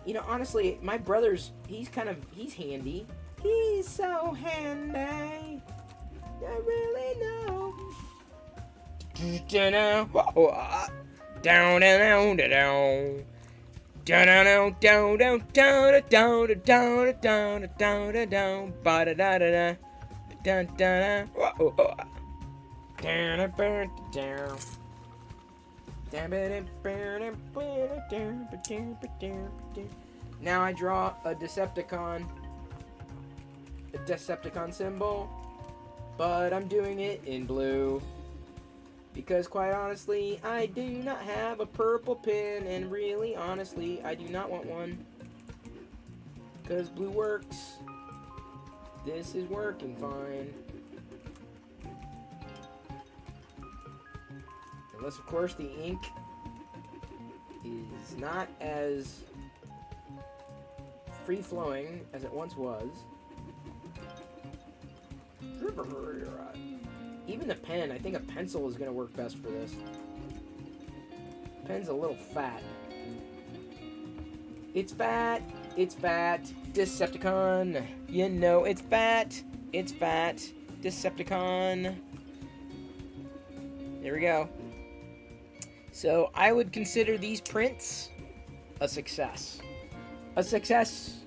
You know, honestly, my brother's, he's handy. He's so handy. I really know. Down, down, down, down. Down, down, down, down, down, down, down, down, down, down, ba da da da da. Down, down, down, down. Now I draw a Decepticon symbol, but I'm doing it in blue because, quite honestly, I do not have a purple pen, and really, honestly, I do not want one because blue works. This is working fine. Unless, of course, the ink is not as free-flowing as it once was. Even the pen, I think a pencil is going to work best for this. Pen's a little fat. It's fat. It's fat. Decepticon. You know it's fat. It's fat. Decepticon. There we go. So I would consider these prints a success. A success.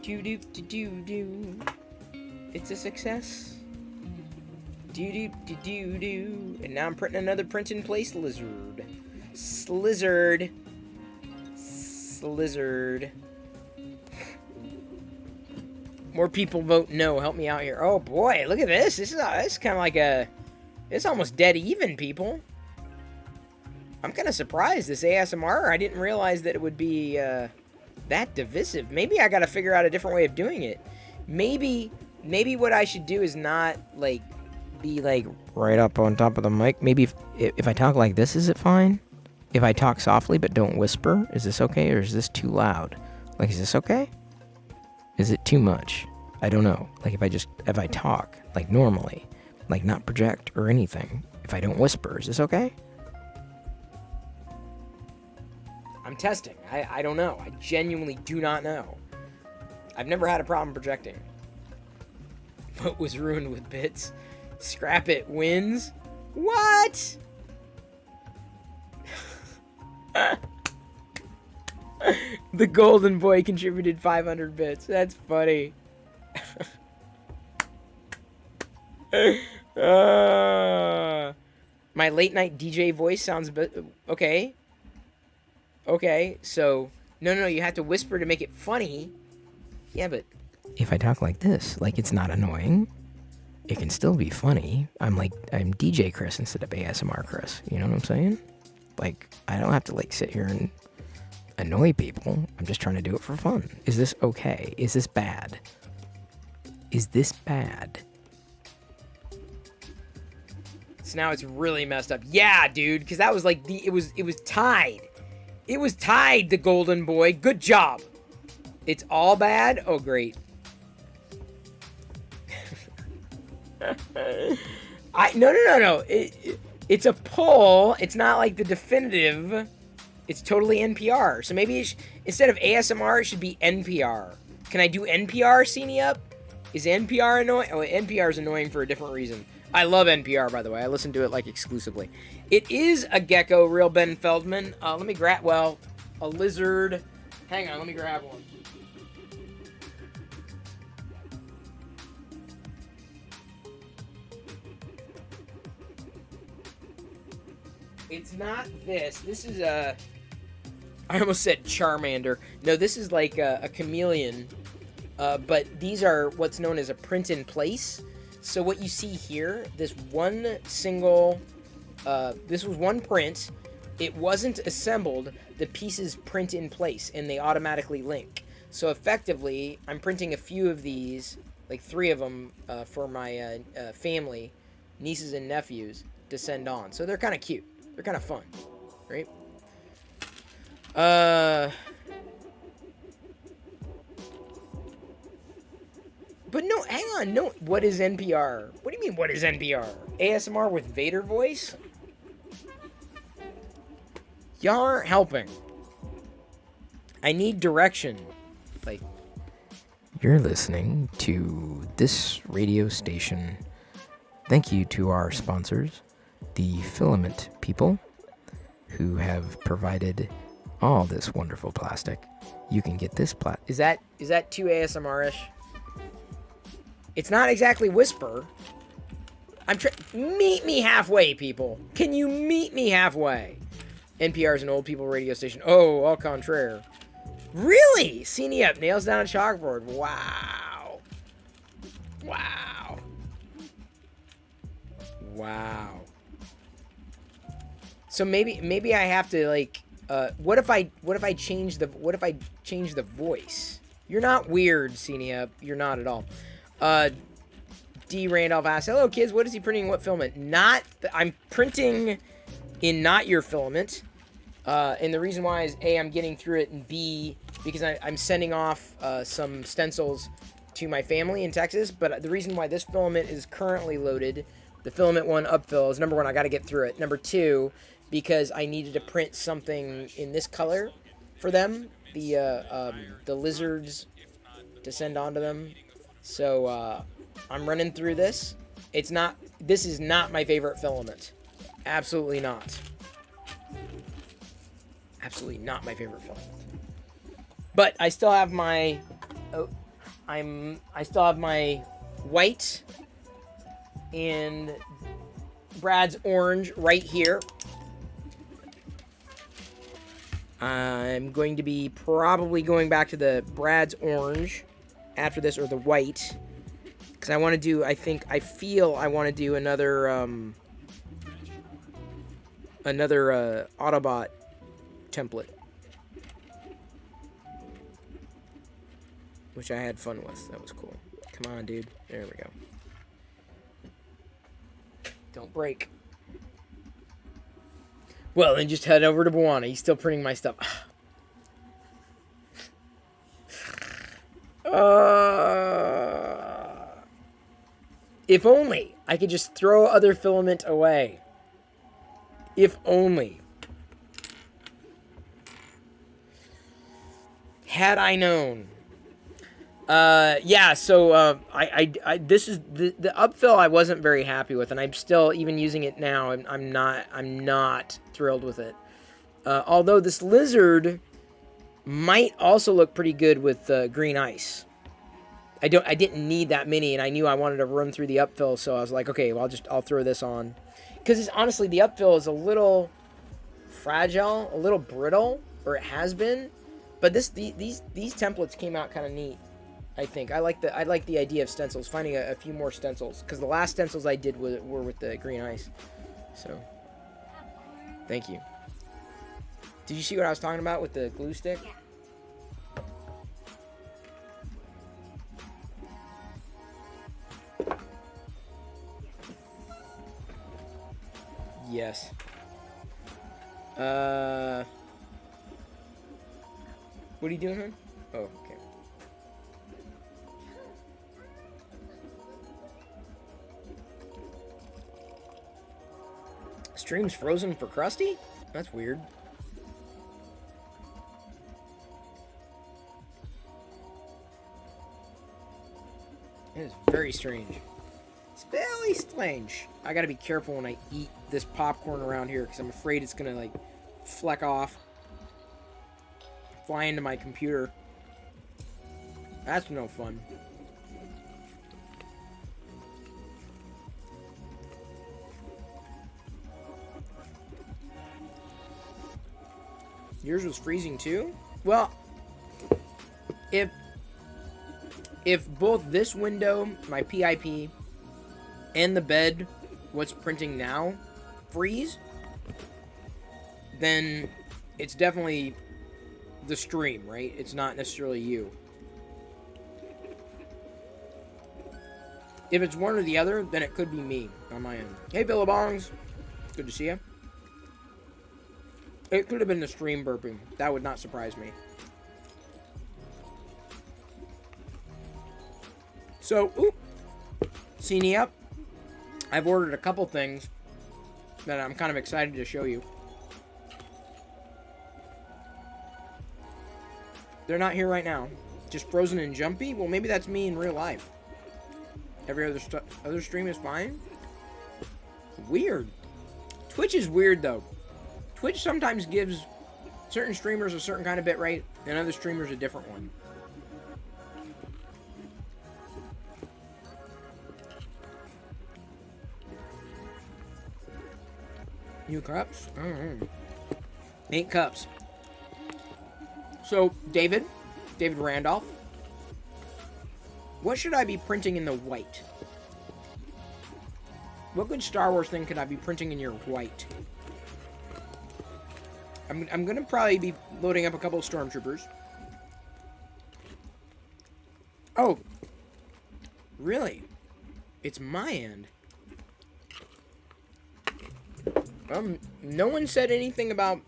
Do-do-do-do-do. It's a success. Do-do-do-do-do. And now I'm printing another print-in-place lizard. Slizzard. Slizzard. More people vote no. Help me out here. Oh boy, look at this. This is kind of like a... It's almost dead even, people. I'm kind of surprised, this ASMR. I didn't realize that it would be that divisive. Maybe I got to figure out a different way of doing it. Maybe what I should do is not, like, be, like, right up on top of the mic. Maybe if I talk like this, is it fine? If I talk softly but don't whisper, is this okay, or is this too loud? Like, is this okay? Is it too much? I don't know. Like, if I talk, like, normally, like, not project or anything, if I don't whisper, is this okay? I'm testing. I don't know. I genuinely do not know. I've never had a problem projecting. What was ruined with bits? Scrap it wins? What? The golden boy contributed 500 bits. That's funny. My late night DJ voice sounds a bit... Okay. Okay, so... No, you have to whisper to make it funny. Yeah, but... If I talk like this, like it's not annoying, it can still be funny. I'm DJ Chris instead of ASMR Chris. You know what I'm saying? Like, I don't have to, like, sit here and annoy people. I'm just trying to do it for fun. Is this okay? Is this bad? Is this bad? So now it's really messed up. Yeah, dude, because that was like it was tied. It was tied, the golden boy. Good job. It's all bad? Oh, great. No. It's a poll. It's not like the definitive. It's totally NPR. So maybe instead of ASMR, it should be NPR. Can I do NPR, Seenie Up? Is NPR annoying? Oh, NPR is annoying for a different reason. I love NPR, by the way. I listen to it, like, exclusively. It is a gecko, real Ben Feldman. Let me grab, well, a lizard. Hang on, let me grab one. It's not this. This is a... I almost said Charmander. No, this is like a chameleon. But these are what's known as a print-in-place. So what you see here, this one single, this was one print. It wasn't assembled. The pieces print in place, and they automatically link. So effectively, I'm printing a few of these, like 3 of them, for my family, nieces and nephews, to send on. So they're kind of cute. They're kind of fun, right? But no, hang on, no, what is NPR? What do you mean, what is NPR? ASMR with Vader voice? Y'all aren't helping. I need direction. Like, you're listening to this radio station. Thank you to our sponsors, the Filament people, who have provided all this wonderful plastic. You can get this Is that too ASMR-ish? It's not exactly whisper. Meet me halfway, people. Can you meet me halfway? NPR is an old people radio station. Oh, au contraire. Really? Seenie Up, nails down a chalkboard. Wow. Wow. Wow. So maybe I have to, like, what if I change the voice? You're not weird, Seenie Up. You're not at all. D. Randolph asks, hello kids, what is he printing? What filament? I'm printing in not your filament. And the reason why is A, I'm getting through it, and B, because I'm sending off some stencils to my family in Texas. But the reason why this filament is currently loaded, the filament 1 upfill, is number 1, I got to get through it. Number 2, because I needed to print something in this color for them. the lizards descend onto them. So I'm running through this. This is not my favorite filament. Absolutely not. Absolutely not my favorite filament. But I still have my I still have my white and Brad's orange right here. I'm going to be probably going back to the Brad's orange after this, or the white, because I want to do, I feel I want to do another Autobot template, which I had fun with. That was cool. Come on, dude. There we go. Don't break. Well, then just head over to Bwana. He's still printing my stuff. If only I could just throw other filament away. If only. Had I known. Yeah, so this is the upfill I wasn't very happy with, and I'm still even using it now. I'm not thrilled with it. Although this lizard might also look pretty good with green ice. I didn't need that many, and I knew I wanted to run through the upfill, so I was like, okay, well I'll throw this on, because honestly the upfill is a little fragile, a little brittle, or it has been, but these templates came out kind of neat. I think I like the idea of stencils, finding a few more stencils, because the last stencils I did were with the green ice. So, thank you. Did you see what I was talking about with the glue stick? Yes. What are you doing, hon? Oh, okay. Stream's frozen for Krusty? That's weird. It is very strange. It's very strange. I gotta be careful when I eat this popcorn around here, because I'm afraid it's gonna, like, fleck off. Fly into my computer. That's no fun. Yours was freezing too? Well, if both this window, my PIP, and the bed, what's printing now, freeze, then it's definitely the stream, right? It's not necessarily you. If it's one or the other, then it could be me on my end. Hey, Billabongs. Good to see you. It could have been the stream burping. That would not surprise me. So, Cine up. I've ordered a couple things that I'm kind of excited to show you. They're not here right now. Just frozen and jumpy? Well, maybe that's me in real life. Every other stream is fine? Weird. Twitch is weird, though. Twitch sometimes gives certain streamers a certain kind of bitrate, and other streamers a different one. New cups? Oh, 8 cups. So, David Randolph, what should I be printing in the white? What good Star Wars thing could I be printing in your white? I'm gonna probably be loading up a couple of stormtroopers. Oh, really? It's my end. No one said anything about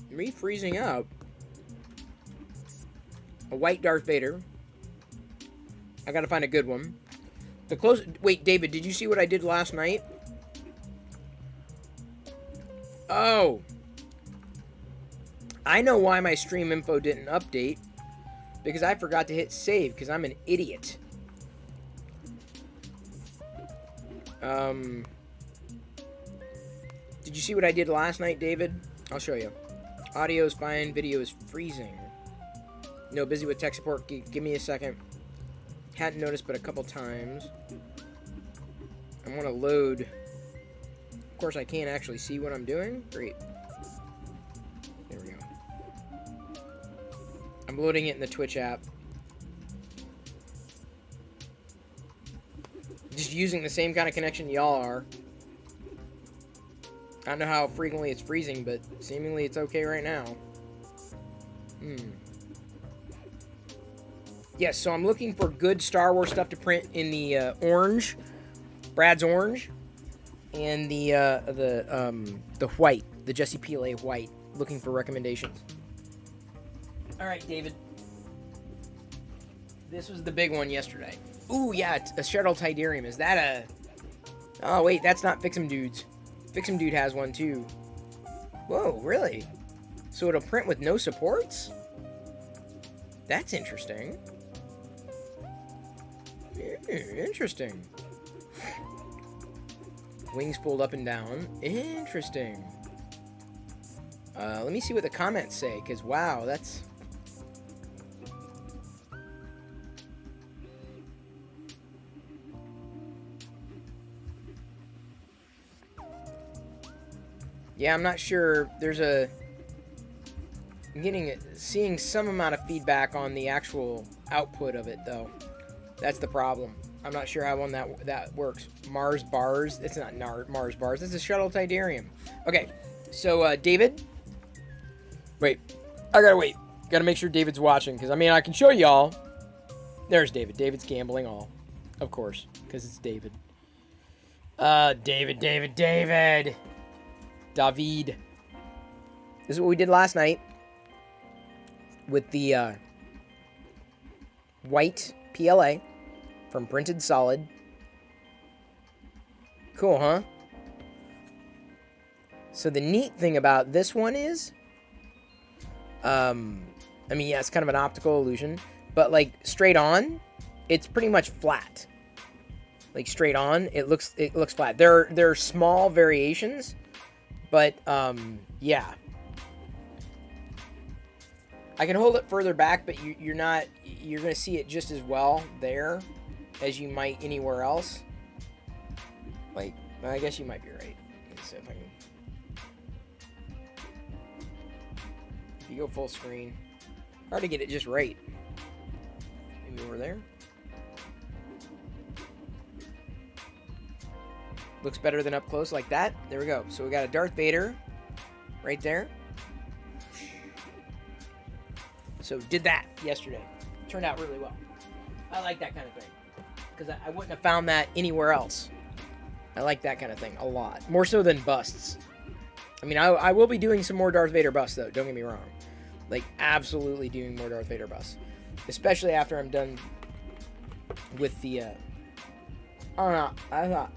me freezing up. A white Darth Vader. I gotta find a good one. Wait, David, did you see what I did last night? Oh. I know why my stream info didn't update. Because I forgot to hit save, because I'm an idiot. Did you see what I did last night, David? I'll show you. Audio is fine, video is freezing. No, busy with tech support. Give me a second. Hadn't noticed but a couple times. I want to load. Of course, I can't actually see what I'm doing. Great. There we go. I'm loading it in the Twitch app. Just using the same kind of connection y'all are. I don't know how frequently it's freezing, but seemingly it's okay right now. Yes, so I'm looking for good Star Wars stuff to print in the orange, Brad's orange, and the white, the Jesse PLA white. Looking for recommendations. All right, David. This was the big one yesterday. Ooh, yeah, it's a Shuttle Tidarium. Is that a... Oh, wait, that's not Fix'em Dude's. Fix'em Dude has one, too. Whoa, really? So it'll print with no supports? That's interesting. Interesting. Wings fold up and down. Interesting. Let me see what the comments say, because, wow, that's... Yeah, I'm not sure. There's a... I'm seeing some amount of feedback on the actual output of it, though. That's the problem. I'm not sure how that works. Mars bars. It's not Mars bars. It's a Shuttle Tidarium. Okay, so David. Wait, I gotta wait. Gotta make sure David's watching, because I mean I can show y'all. There's David. David's gambling all, of course, because it's David. David. David. This is what we did last night with the white PLA from Printed Solid. Cool, huh? So the neat thing about this one is, I mean, yeah, it's kind of an optical illusion, but like straight on, it's pretty much flat. Like straight on, it looks flat. There are small variations, but yeah. I can hold it further back, but you're going to see it just as well there as you might anywhere else. Like, I guess you might be right. Let's see if I can... If you go full screen, hard to get it just right. Maybe over there. Looks better than up close like that. There we go. So we got a Darth Vader right there. So did that yesterday. Turned out really well. I like that kind of thing. Because I wouldn't have found that anywhere else. I like that kind of thing a lot. More so than busts. I mean, I will be doing some more Darth Vader busts, though. Don't get me wrong. Like, absolutely doing more Darth Vader busts. Especially after I'm done with the... Oh, no. I thought...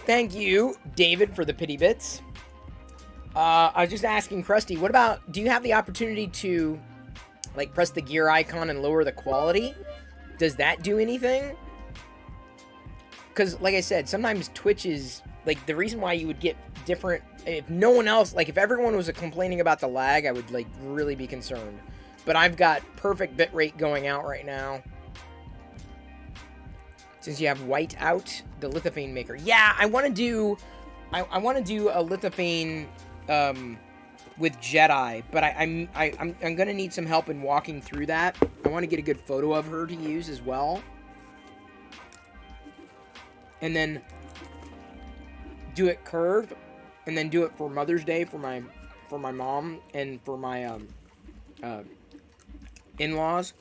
Thank you, David, for the pity bits. I was just asking Krusty, what about, do you have the opportunity to, like, press the gear icon and lower the quality? Does that do anything? Because, like I said, sometimes Twitch is, like, the reason why you would get different, if no one else, like, if everyone was complaining about the lag, I would, like, really be concerned. But I've got perfect bitrate going out right now. Since you have white out, the lithophane maker. Yeah, I want to do a lithophane with Jedi, but I'm gonna need some help in walking through that. I want to get a good photo of her to use as well, and then do it curved, and then do it for Mother's Day for my mom and for my in-laws.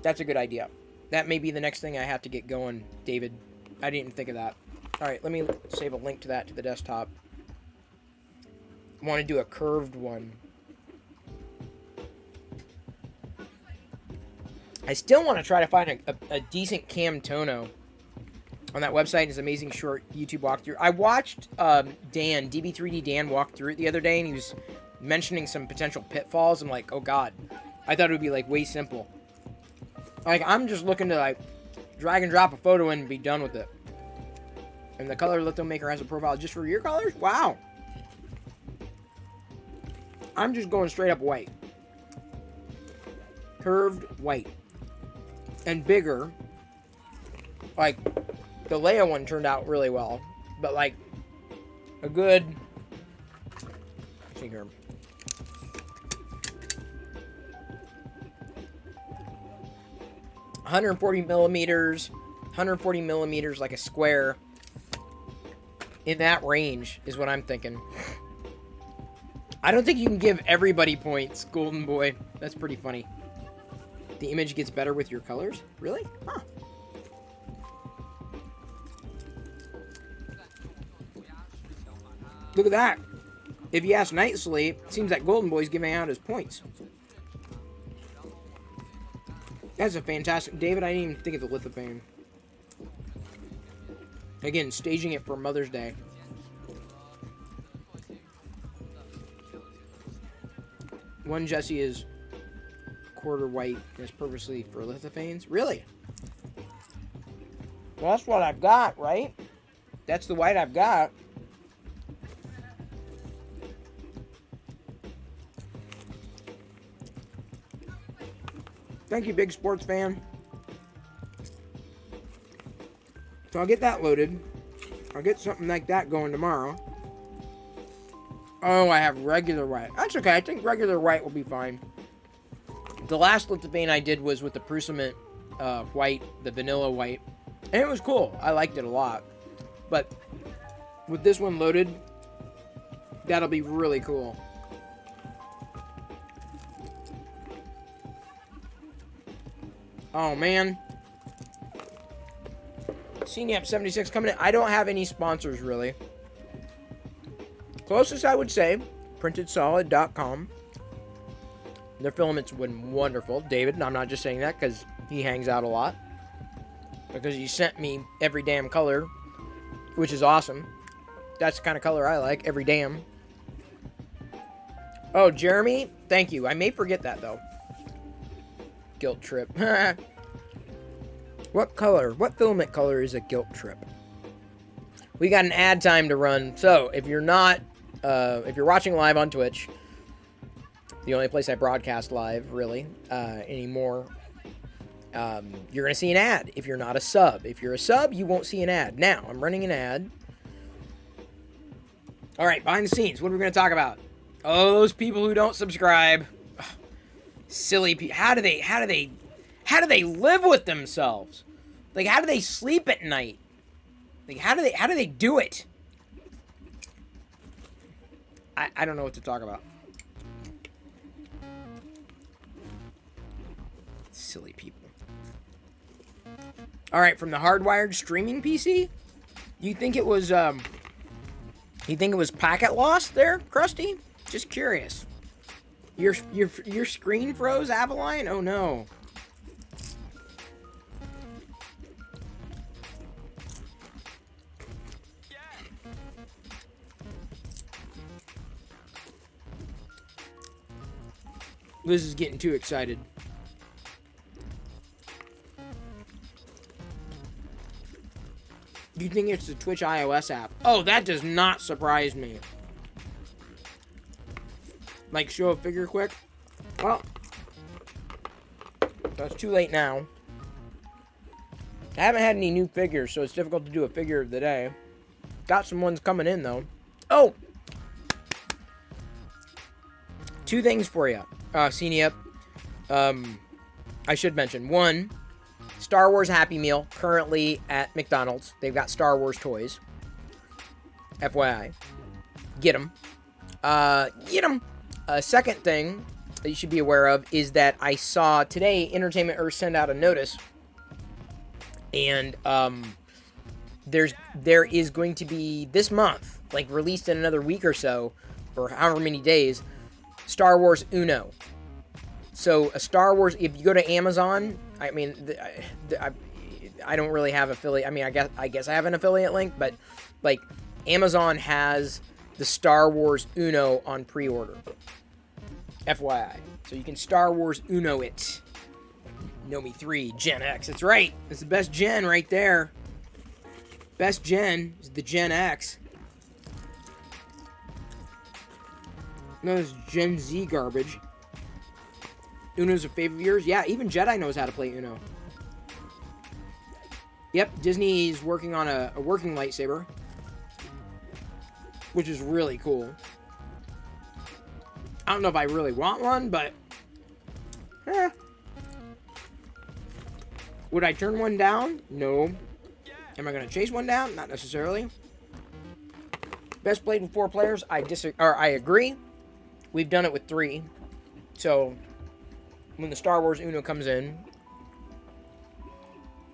That's a good idea. That may be the next thing I have to get going, David. I didn't think of that. All right, let me save a link to that to the desktop. I want to do a curved one. I still want to try to find a decent Cam Tono on that website. His amazing short YouTube walkthrough. I watched Dan, DB3D Dan, walk through it the other day, and he was mentioning some potential pitfalls. I'm like, oh god. I thought it would be like way simple. Like, I'm just looking to like drag and drop a photo in and be done with it. And the color litho maker has a profile just for your colors? Wow. I'm just going straight up white. Curved white. And bigger. Like, the Leia one turned out really well. But like, a good... Let's see here. $140 millimeters, 140 millimeters, like a square. In that range is what I'm thinking. I don't think you can give everybody points, Golden Boy. That's pretty funny. The image gets better with your colors? Really? Huh. Look at that. If you ask Night Sleep, it seems like Golden Boy's giving out his points. That's a fantastic... David, I didn't even think of the lithophane. Again, staging it for Mother's Day. One Jessie is quarter white and is purposely for lithophanes. Really? Well, that's what I've got, right? That's the white I've got. Thank you, big sports fan. So I'll get that loaded. I'll get something like that going tomorrow. Oh, I have regular white. That's okay. I think regular white will be fine. The last lithophane I did was with the Prusament white, the vanilla white. And it was cool. I liked it a lot. But with this one loaded, that'll be really cool. Oh, man. CNAP76 coming in. I don't have any sponsors, really. Closest, I would say, PrintedSolid.com. Their filaments have been wonderful. David, and I'm not just saying that because he hangs out a lot. Because he sent me every damn color, which is awesome. That's the kind of color I like, every damn. Oh, Jeremy, thank you. I may forget that, though. Guilt trip. What color? What filament color is a guilt trip? We got an ad time to run. So, if you're not, if you're watching live on Twitch, the only place I broadcast live, really, anymore, you're going to see an ad if you're not a sub. If you're a sub, you won't see an ad. Now, I'm running an ad. All right, behind the scenes, what are we going to talk about? Oh, those people who don't subscribe. Ugh, silly people. How do they live with themselves? Like, how do they sleep at night? Like, how do they do it? I don't know what to talk about. Silly people. All right, from the hardwired streaming PC? You think it was packet loss there, Krusty? Just curious. Your screen froze, Avaline? Oh no. Liz is getting too excited. You think it's the Twitch iOS app? Oh, that does not surprise me. Like, show a figure quick? Well, that's too late now. I haven't had any new figures, so it's difficult to do a figure of the day. Got some ones coming in, though. Oh! 2 things for you, Senior. I should mention. 1, Star Wars Happy Meal, currently at McDonald's. They've got Star Wars toys. FYI. Get them. Get them. Second thing that you should be aware of is that I saw today Entertainment Earth send out a notice. And, there is going to be, this month, like, released in another week or so, or however many days, Star Wars Uno. So, a Star Wars, if you go to Amazon, I mean, I don't really have affiliate, I mean, I guess I have an affiliate link, but, like, Amazon has the Star Wars Uno on pre-order. FYI. So, you can Star Wars Uno it. Nomi 3, Gen X. That's right. It's the best gen right there. Best gen is the Gen X. No, it's Gen Z garbage. Uno's a favorite of yours? Yeah, even Jedi knows how to play Uno. Yep, Disney's working on a working lightsaber. Which is really cool. I don't know if I really want one, but... Would I turn one down? No. Am I going to chase one down? Not necessarily. Best played with 4 players? I agree. We've done it with 3. So, when the Star Wars Uno comes in,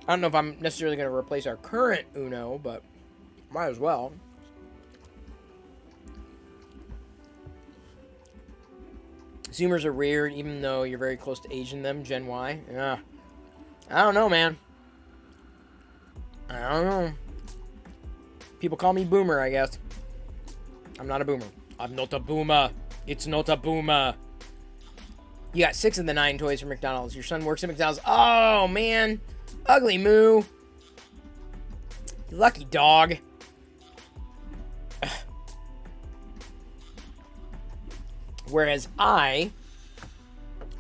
I don't know if I'm necessarily going to replace our current Uno, but might as well. Zoomers are weird, even though you're very close to aging them. Gen Y. Yeah. I don't know, man. I don't know. People call me boomer, I guess. I'm not a boomer. I'm not a boomer. It's not a boomer. You got 6 of the 9 toys from McDonald's. Your son works at McDonald's. Oh, man. Ugly Moo. You lucky dog. Whereas I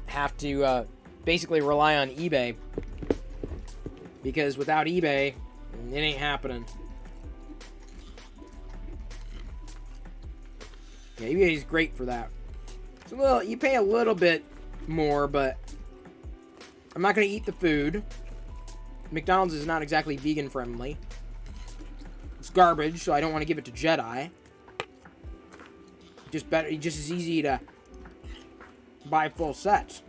have to basically rely on eBay. Because without eBay, it ain't happening. Yeah, eBay is great for that. It's a little, you pay a little bit more, but I'm not going to eat the food. McDonald's is not exactly vegan friendly. It's garbage, so I don't want to give it to Jedi. Just as easy to buy full sets.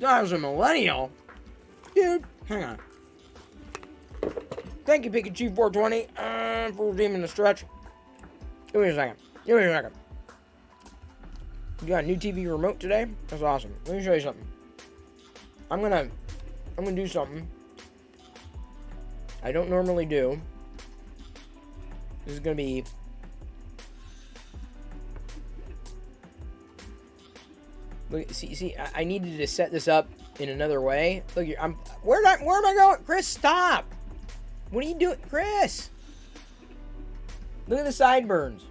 I was a millennial. Dude, hang on. Thank you, Pikachu 420, for redeeming the stretch. Give me a second. You got a new TV remote today? That's awesome. Let me show you something. I'm gonna do something I don't normally do. This is gonna be look. See. I needed to set this up in another way. Look, where am I going? Chris, stop! What are you doing, Chris? Look at the sideburns.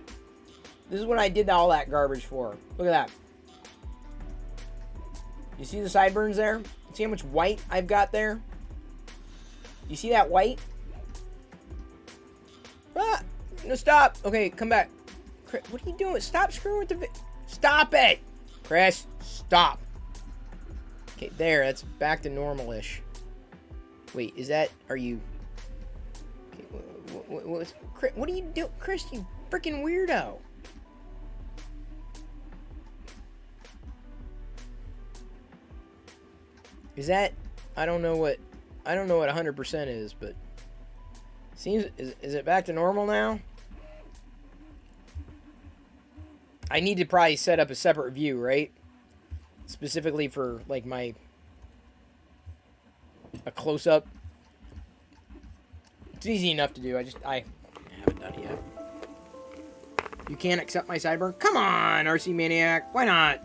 This is what I did all that garbage for. Look at that. You see the sideburns there? See how much white I've got there? You see that white? Ah, no, stop. Okay, come back. Chris, what are you doing? Stop screwing with the stop it! Chris, stop. Okay, there. That's back to normal-ish. Wait, is that... Are you... Okay, what are you doing? Chris, you freaking weirdo. Is that... I don't know what 100% is, but... Seems... Is it back to normal now? I need to probably set up a separate view, right? Specifically for, like, a close-up. It's easy enough to do. I haven't done it yet. You can't accept my sideburn? Come on, RC Maniac. Why not?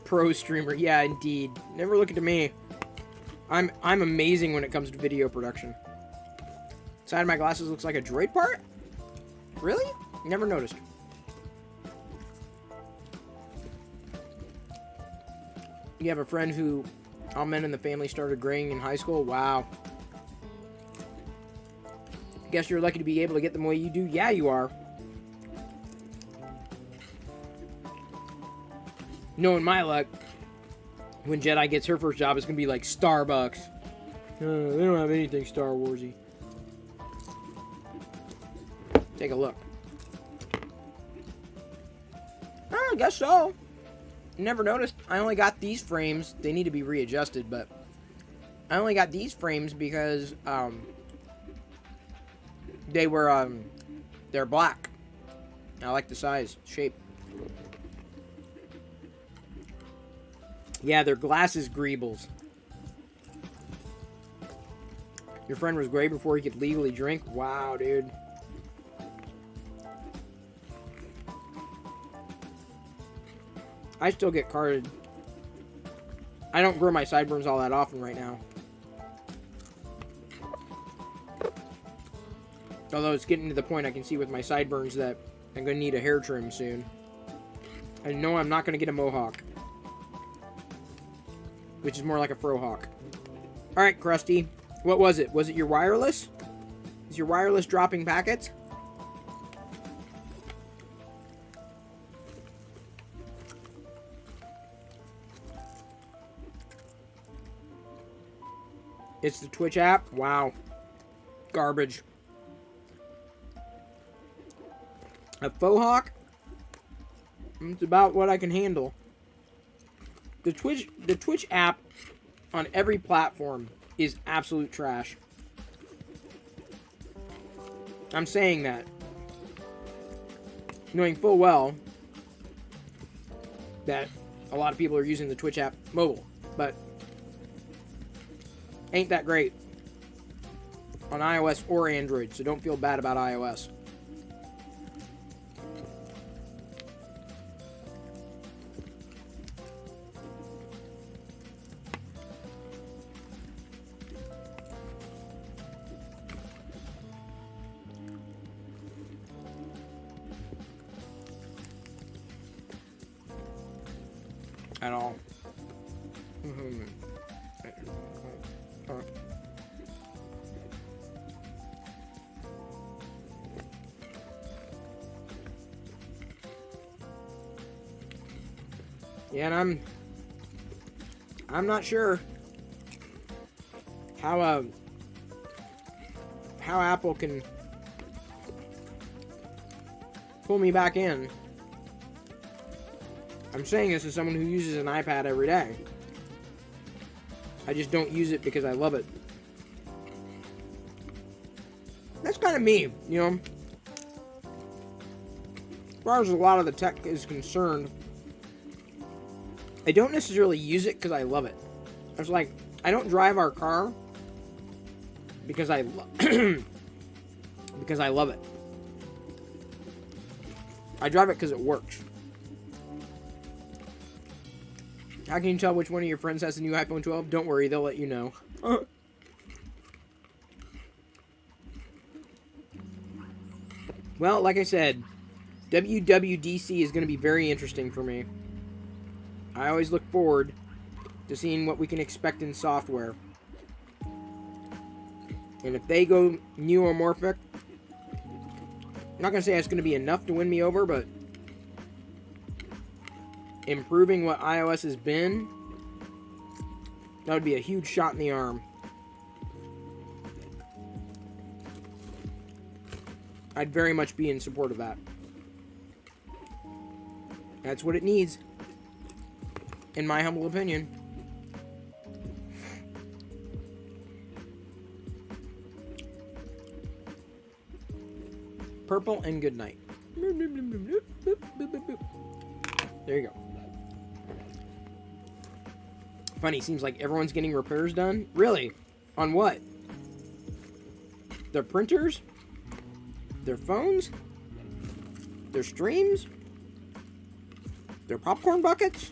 Pro streamer. Yeah, indeed. Never look at me. I'm amazing when it comes to video production. Side of my glasses looks like a droid part? Really? Never noticed. You have a friend who all men in the family started graying in high school? Wow. Guess you're lucky to be able to get them the way you do. Yeah, you are. Knowing my luck, when Jedi gets her first job, it's going to be like Starbucks. They don't have anything Star Warsy. Take a look. I guess so. Never noticed. I only got these frames. They need to be readjusted, but I only got these frames because they're black. I like the size, shape. Yeah, they're glasses greebles. Your friend was gray before he could legally drink? Wow, dude. I still get carded. I don't grow my sideburns all that often right now. Although it's getting to the point I can see with my sideburns that I'm going to need a hair trim soon. I know I'm not going to get a mohawk. Which is more like a frohawk. Alright, Krusty. What was it? Was it your wireless? Is your wireless dropping packets? It's the Twitch app? Wow. Garbage. A faux hawk? It's about what I can handle. The Twitch app on every platform is absolute trash. I'm saying that, knowing full well that a lot of people are using the Twitch app mobile, but ain't that great on iOS or Android, so don't feel bad about iOS. At all. Yeah, and I'm not sure how Apple can pull me back in. I'm saying this as someone who uses an iPad every day. I just don't use it because I love it. That's kind of me, you know. As far as a lot of the tech is concerned, I don't necessarily use it because I love it. It's like, I don't drive our car because I because I love it. I drive it because it works. How can you tell which one of your friends has a new iPhone 12? Don't worry, they'll let you know. Well, like I said, WWDC is going to be very interesting for me. I always look forward to seeing what we can expect in software. And if they go neuromorphic, I'm not going to say it's going to be enough to win me over, but improving what iOS has been, that would be a huge shot in the arm. I'd very much be in support of that. That's what it needs, in my humble opinion. Purple and good night. There you go. Funny, seems like everyone's getting repairs done. Really? On what? Their printers? Their phones? Their streams? Their popcorn buckets?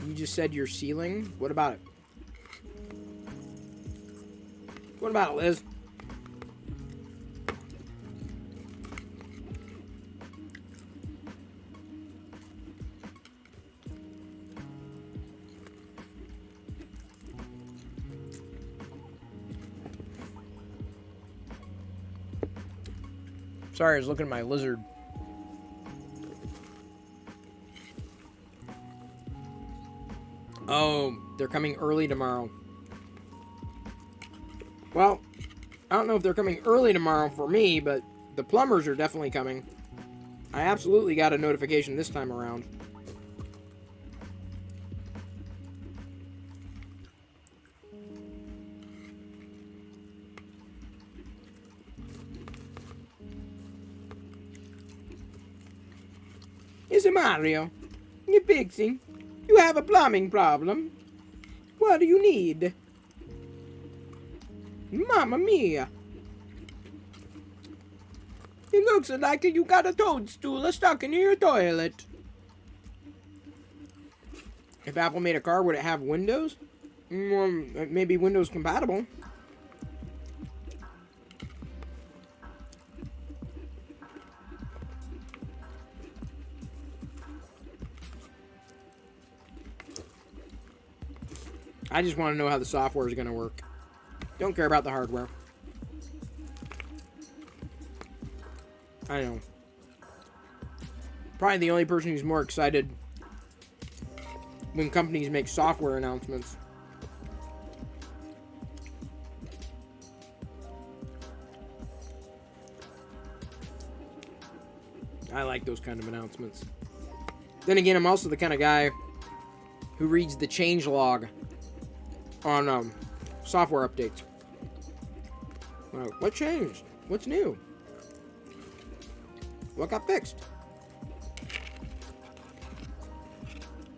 You just said your ceiling? What about it? What about it, Liz? Sorry, I was looking at my lizard. Oh, they're coming early tomorrow. Well, I don't know if they're coming early tomorrow for me, but the plumbers are definitely coming. I absolutely got a notification this time around. It's Mario. You're fixing. You have a plumbing problem. What do you need? Mamma mia. It looks like you got a toadstool stuck in your toilet. If Apple made a car, would it have windows? Maybe Windows compatible. I just want to know how the software is going to work. Don't care about the hardware. I know. Probably the only person who's more excited when companies make software announcements. I like those kind of announcements. Then again, I'm also the kind of guy who reads the changelog on software updates. What changed? What's new? What got fixed?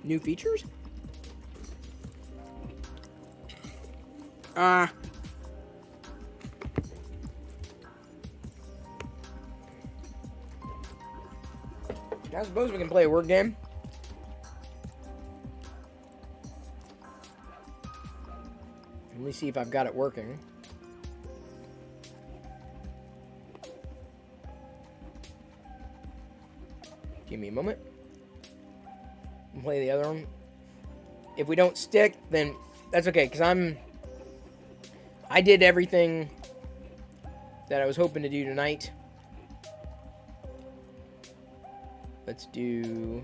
New features? I suppose we can play a word game. Let me see if I've got it working. Give me a moment. And play the other one. If we don't stick, then that's okay, because I did everything that I was hoping to do tonight. Let's do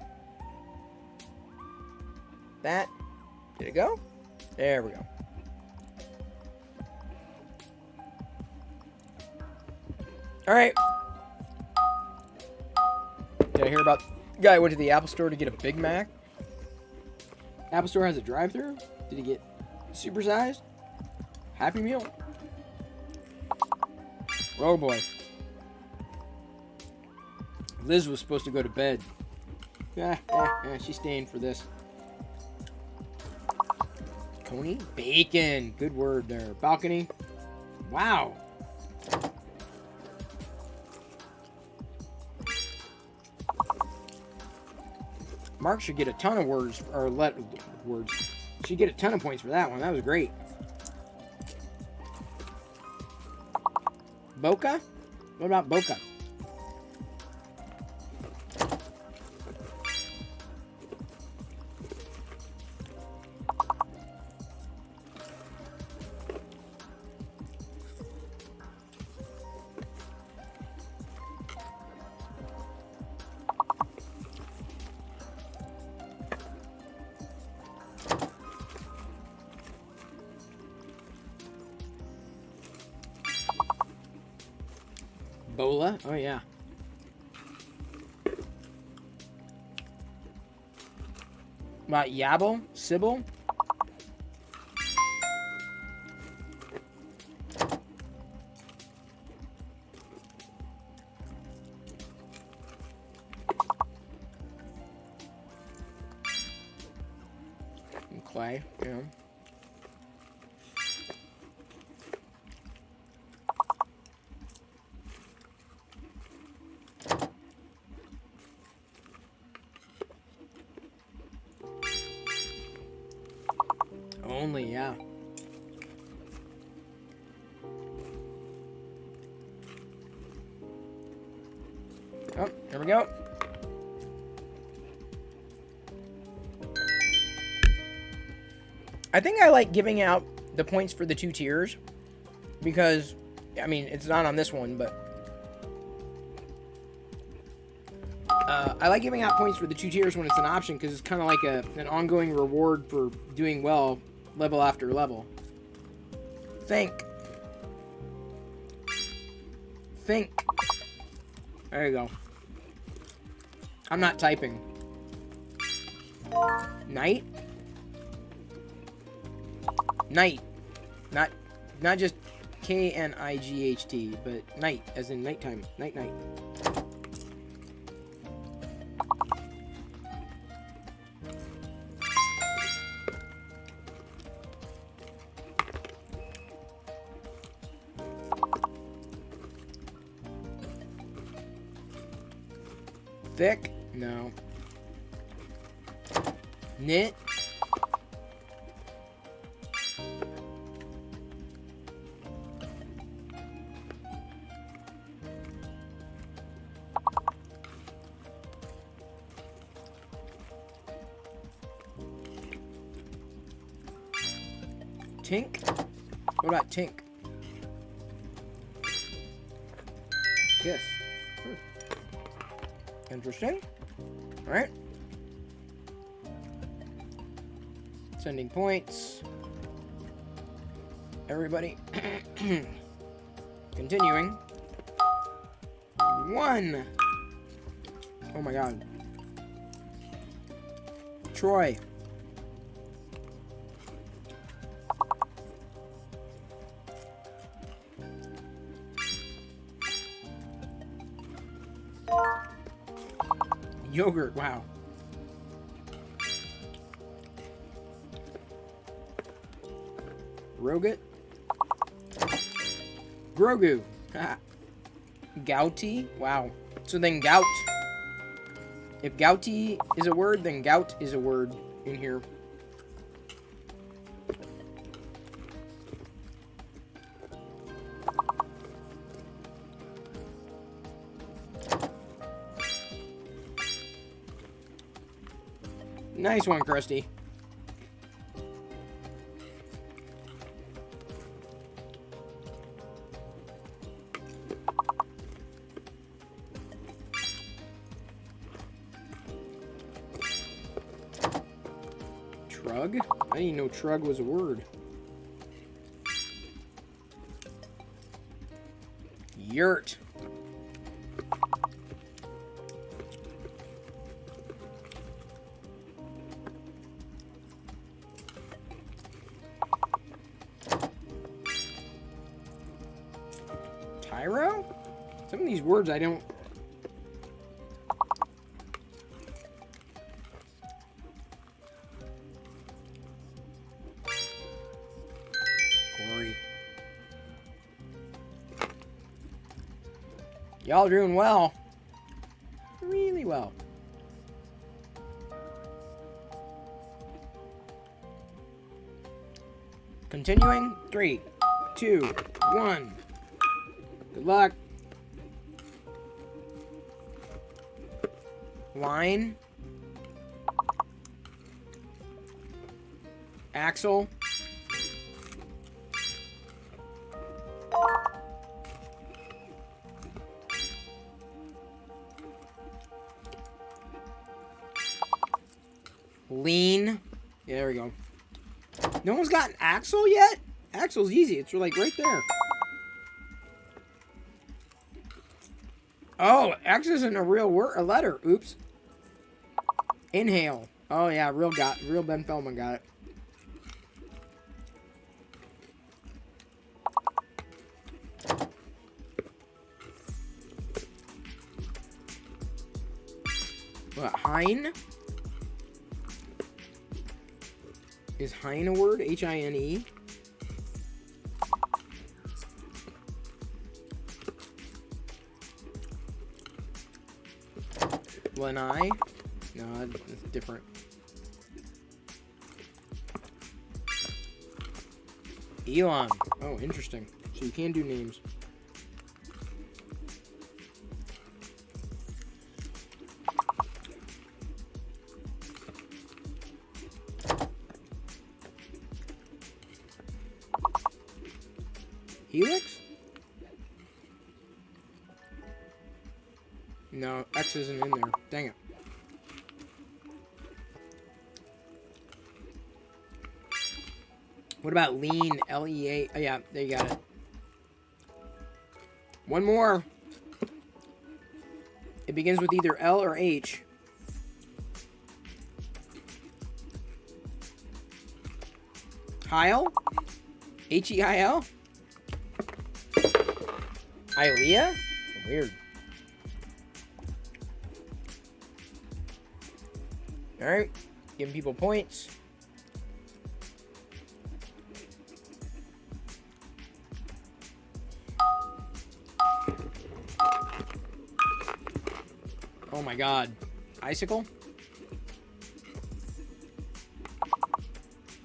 that. Did it go? There we go. Alright. Did I hear about the guy who went to the Apple Store to get a Big Mac? Apple Store has a drive-thru? Did he get supersized? Happy Meal? Oh boy. Liz was supposed to go to bed. She's staying for this. Coney? Bacon. Good word there. Balcony. Wow. Mark should get a ton of words, or words. Should get a ton of points for that one. That was great. Boca? What about Boca? Bola? Oh, yeah. About Yabble? Sybil? And Clay, yeah. Only, yeah. Oh, here we go. I think I like giving out the points for the 2 tiers because, I mean, it's not on this one, but I like giving out points for the 2 tiers when it's an option because it's kind of like an ongoing reward for doing well level after level. Think. There you go. I'm not typing. Night? Night. Not just K-N-I-G-H-T, but night, as in nighttime. Night. Thick? No. Knit? Tink? What about Tink? Yes. Interesting. Alright. Sending points. Everybody. Continuing. 1. Oh my god. Troy. Yogurt, wow. Roget. Grogu. Gouty, wow. So then gout. If gouty is a word, then gout is a word in here. Nice one, Krusty. Trug? I didn't know trug was a word. Yurt. Tyro? Some of these words I don't... Corey. Y'all doing well. Really well. Continuing. 3, 2, 1. Good luck. Line. Axle. Lean. Yeah, there we go. No one's got an axle yet? Axle's easy. It's like right there. Oh, X isn't a real word, a letter. Oops. Inhale. Oh yeah, real Ben Feldman got it. What, Hein? Is Hein a word? H-I-N-E? Lanai? No, that's different. Elon. Oh, interesting. So you can do names. Helix? No, X isn't in there. Dang it. What about lean? L-E-A. Oh, yeah, there you got it. One more. It begins with either L or H. Heil? H-E-I-L? Ilea? Weird. Alright. Giving people points. Oh my god. Icicle?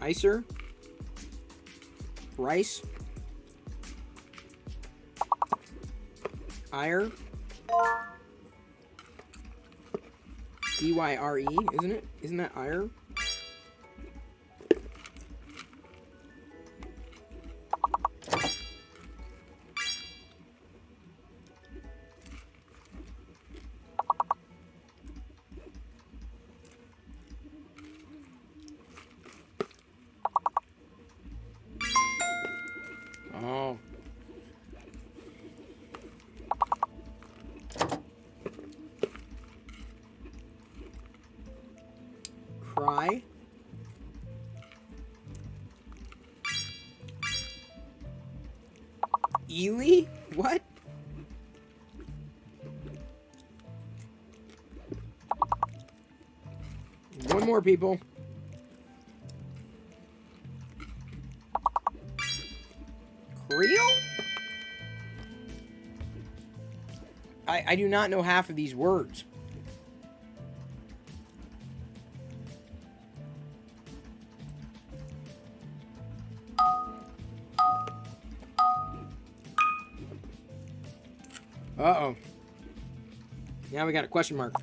Icer? Rice? Ire? E-Y-R-E, isn't it? Isn't that ire? Oh. Cry. Ely? What? One more, people. Creel? I do not know half of these words. Uh-oh. Now we got a question mark.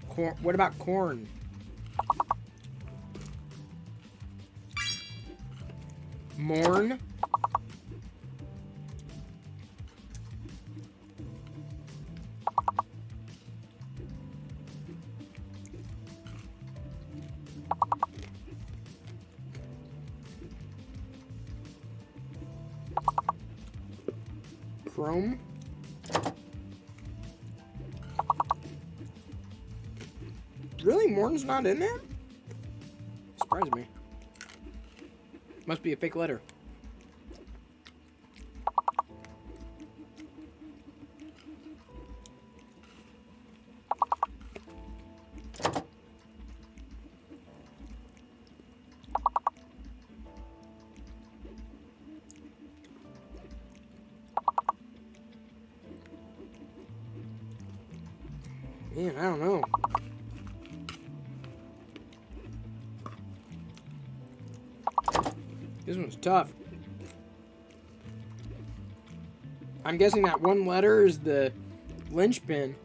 Corn. What about corn? Morn? Chrome? Really? Morton's not in there? Surprised me. Must be a fake letter. Man, I don't know. This one's tough. I'm guessing that one letter is the linchpin.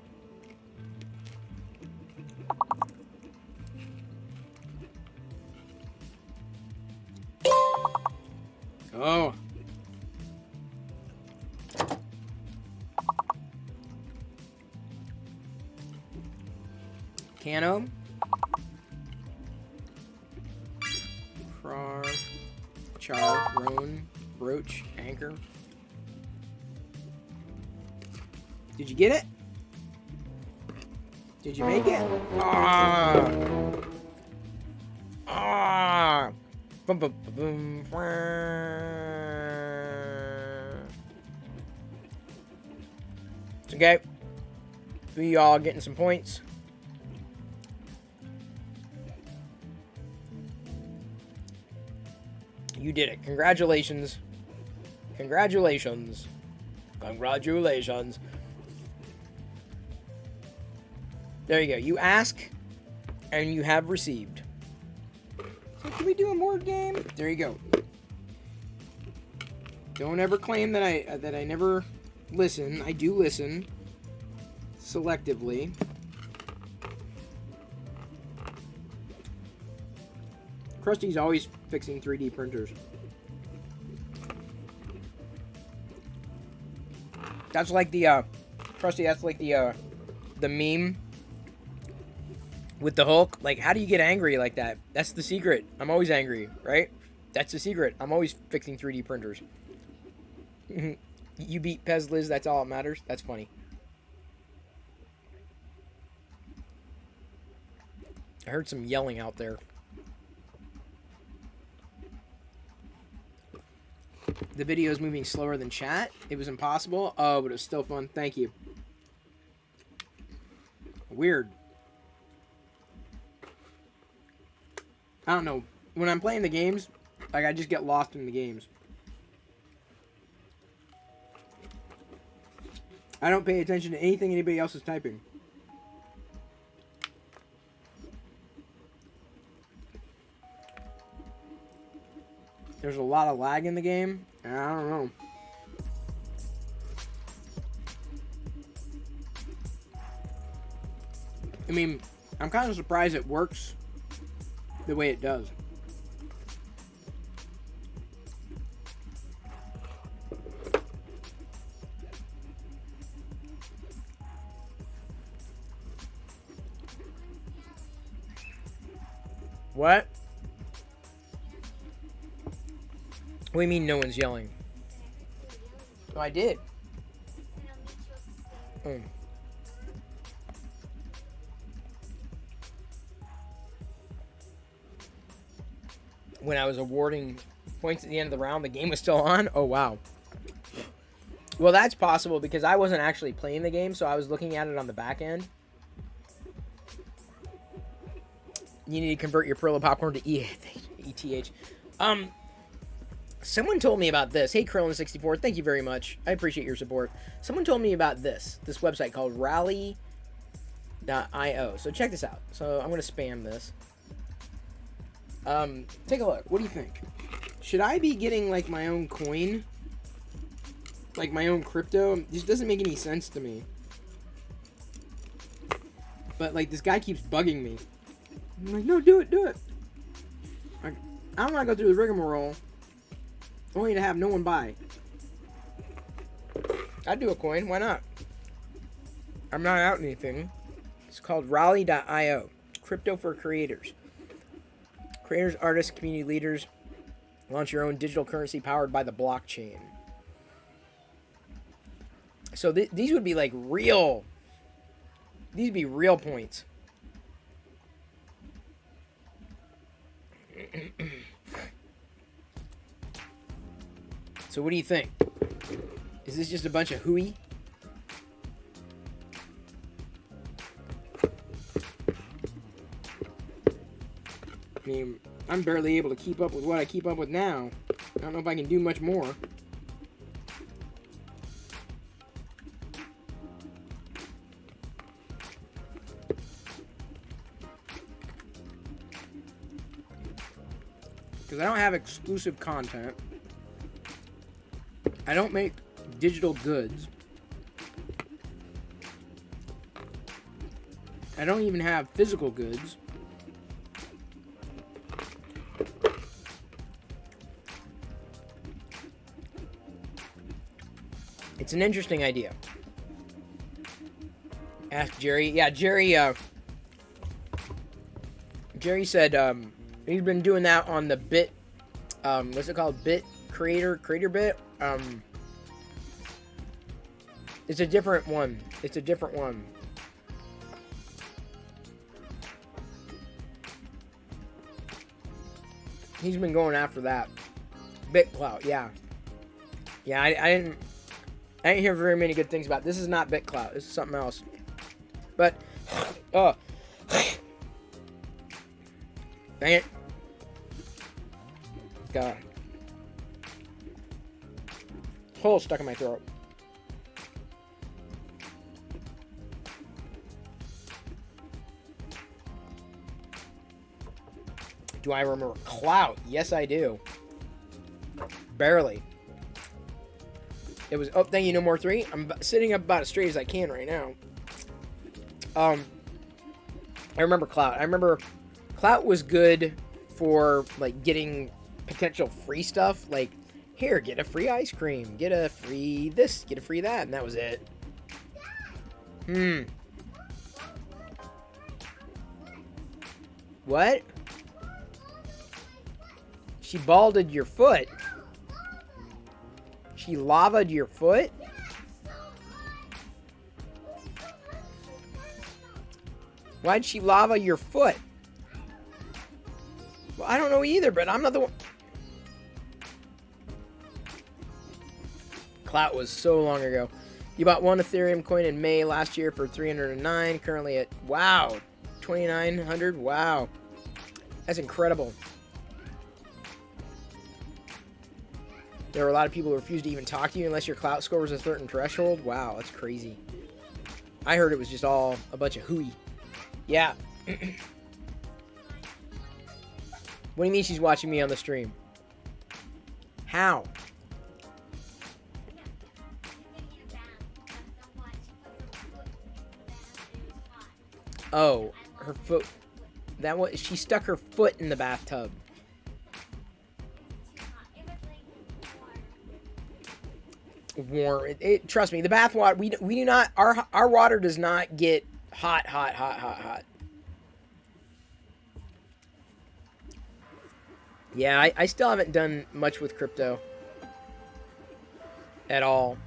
Oh. Cano. Crar. Char. Roan. Roach. Anchor. Did you get it? Did you make it? Ah! Ah! Boom, boom, boom, boom. It's okay. We all getting some points. You did it. Congratulations. Congratulations. Congratulations. There you go. You ask, and you have received. So can we do a more game? There you go. Don't ever claim that I never listen. I do listen selectively. Krusty's always fixing 3D printers. That's like the Krusty. That's like the meme with the Hulk. Like, how do you get angry like that? That's the secret. I'm always angry, right? That's the secret. I'm always fixing 3D printers. You beat Pez Liz. That's all that matters. That's funny. I heard some yelling out there. The video is moving slower than chat. It was impossible. Oh, but it was still fun. Thank you. Weird. I don't know. When I'm playing the games, like, I just get lost in the games. I don't pay attention to anything anybody else is typing. There's a lot of lag in the game. I don't know. I mean, I'm kind of surprised it works the way it does. What? What do you mean no one's yelling? Oh, I did. When I was awarding points at the end of the round, the game was still on? Oh, wow. Well, that's possible because I wasn't actually playing the game, so I was looking at it on the back end. You need to convert your Perla popcorn to ETH. Someone told me about this. Hey, Krillin64, thank you very much. I appreciate your support. Someone told me about this website called Rally.io. So check this out. So I'm going to spam this. Take a look. What do you think? Should I be getting, like, my own coin? Like, my own crypto? This doesn't make any sense to me. But, like, this guy keeps bugging me. I'm like, no, do it. I don't want to go through the rigmarole only to have no one buy. I'd do a coin. Why not? I'm not out anything. It's called Rally.io. Crypto for creators. Creators, artists, community leaders. Launch your own digital currency powered by the blockchain. So these would be like real. These would be real points. So what do you think? Is this just a bunch of hooey? I mean, I'm barely able to keep up with what I keep up with now. I don't know if I can do much more. Because I don't have exclusive content. I don't make digital goods. I don't even have physical goods. It's an interesting idea. Ask Jerry. Yeah, Jerry said he's been doing that on the Bit what's it called? Bit Creator Bit. It's a different one. He's been going after that. BitClout, yeah. Yeah, I didn't hear very many good things about it. This is not BitClout. This is something else. But, oh. Dang it. God. Hole stuck in my throat. Do I remember Clout? Yes, I do. Barely. It was, oh, thank you, No More 3. I'm sitting up about as straight as I can right now. I remember Clout. I remember Clout was good for like getting potential free stuff. Like, here, get a free ice cream, get a free this, get a free that, and that was it. What? She balded your foot. She lava'd your foot? Why'd she lava your foot? Well, I don't know either, but I'm not the one. Clout was so long ago. You bought one Ethereum coin in May last year for 309, currently at, wow, 2,900. Wow. That's incredible. There were a lot of people who refused to even talk to you unless your clout score was a certain threshold. Wow, that's crazy. I heard it was just all a bunch of hooey. Yeah. What do you mean she's watching me on the stream? How? Oh, her foot. That was, she stuck her foot in the bathtub. Warm. Trust me, the bath water. We do not. Our water does not get hot. Yeah, I still haven't done much with crypto at all.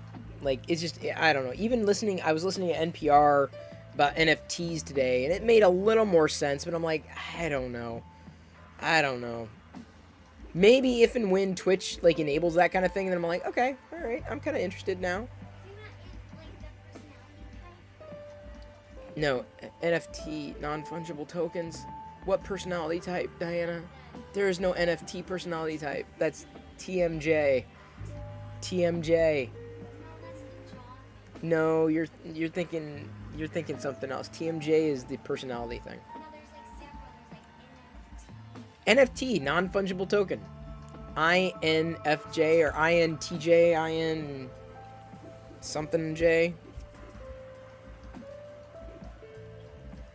Like, it's just, I don't know. Even listening, I was listening to NPR about NFTs today, and it made a little more sense, but I'm like, I don't know. Maybe if and when Twitch, like, enables that kind of thing, then I'm like, okay, all right, I'm kind of interested now. No, NFT, non-fungible tokens. What personality type, Diana? There is no NFT personality type. That's TMJ. TMJ. No, you're thinking something else. TMJ is the personality thing. NFT, non-fungible token. INFJ or INTJ, IN something J.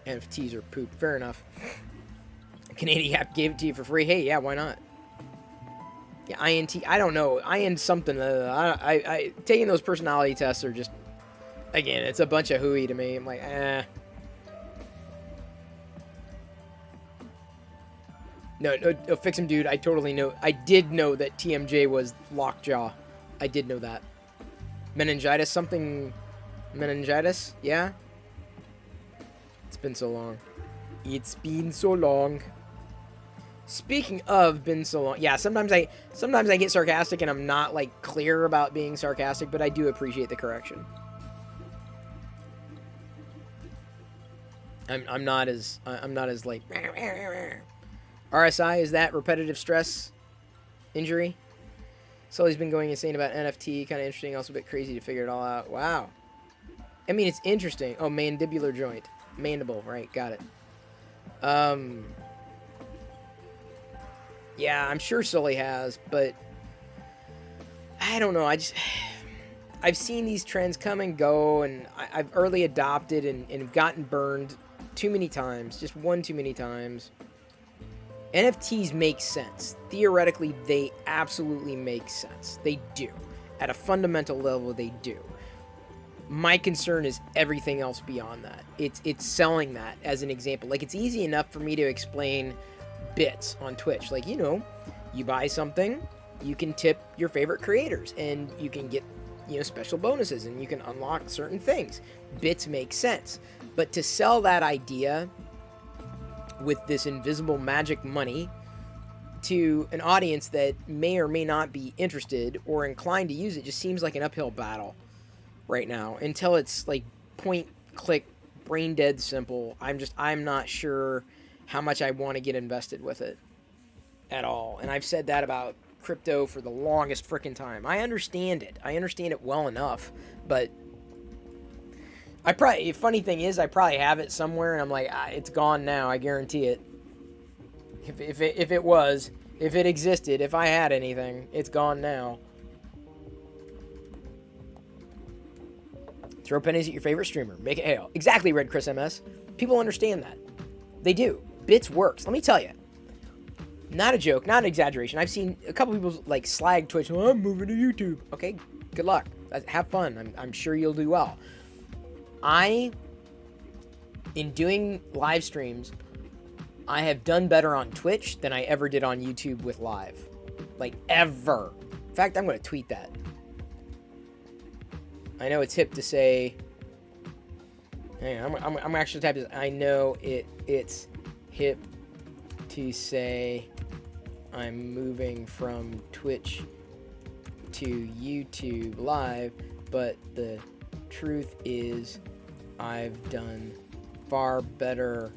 NFTs are poop. Fair enough. Canadian app gave it to you for free. Hey, yeah, why not? Yeah, INT. I don't know. IN something. I taking those personality tests are just, again, it's a bunch of hooey to me. I'm like, eh. No, fix him, dude. I totally know. I did know that TMJ was Lockjaw. I did know that. Meningitis, something. Meningitis? Yeah? It's been so long. It's been so long. Speaking of been so long. Yeah, sometimes I get sarcastic and I'm not, like, clear about being sarcastic, but I do appreciate the correction. I'm not as like RSI, is that repetitive stress injury? Sully's been going insane about NFT, kind of interesting, also a bit crazy to figure it all out. Wow. I mean, it's interesting. Oh, mandibular joint. Mandible, right, got it. Yeah, I'm sure Sully has, but I don't know. I've seen these trends come and go, and I've early adopted and gotten burned too many times, just one too many times. NFTs make sense. Theoretically, they absolutely make sense. They do. At a fundamental level, they do. My concern is everything else beyond that. It's selling that as an example. Like, it's easy enough for me to explain bits on Twitch. Like, you buy something, you can tip your favorite creators, and you can get, special bonuses, and you can unlock certain things. Bits make sense. But to sell that idea with this invisible magic money to an audience that may or may not be interested or inclined to use it just seems like an uphill battle right now until it's like point click brain dead simple. I'm not sure how much I want to get invested with it at all. And I've said that about crypto for the longest freaking time. I understand it well enough, but funny thing is, I probably have it somewhere, and I'm like, it's gone now. I guarantee it. If it existed, if I had anything, it's gone now. Throw pennies at your favorite streamer. Make it hail. Exactly, Red Chris MS. People understand that. They do. Bits works. Let me tell you. Not a joke, not an exaggeration. I've seen a couple people like slag Twitch. Oh, I'm moving to YouTube. Okay, good luck. Have fun. I'm sure you'll do well. In doing live streams, I have done better on Twitch than I ever did on YouTube with live. Like, ever. In fact, I'm going to tweet that. I know it's hip to say... Hang on, I'm actually typing this. I know it's hip to say I'm moving from Twitch to YouTube live, but the truth is I've done far better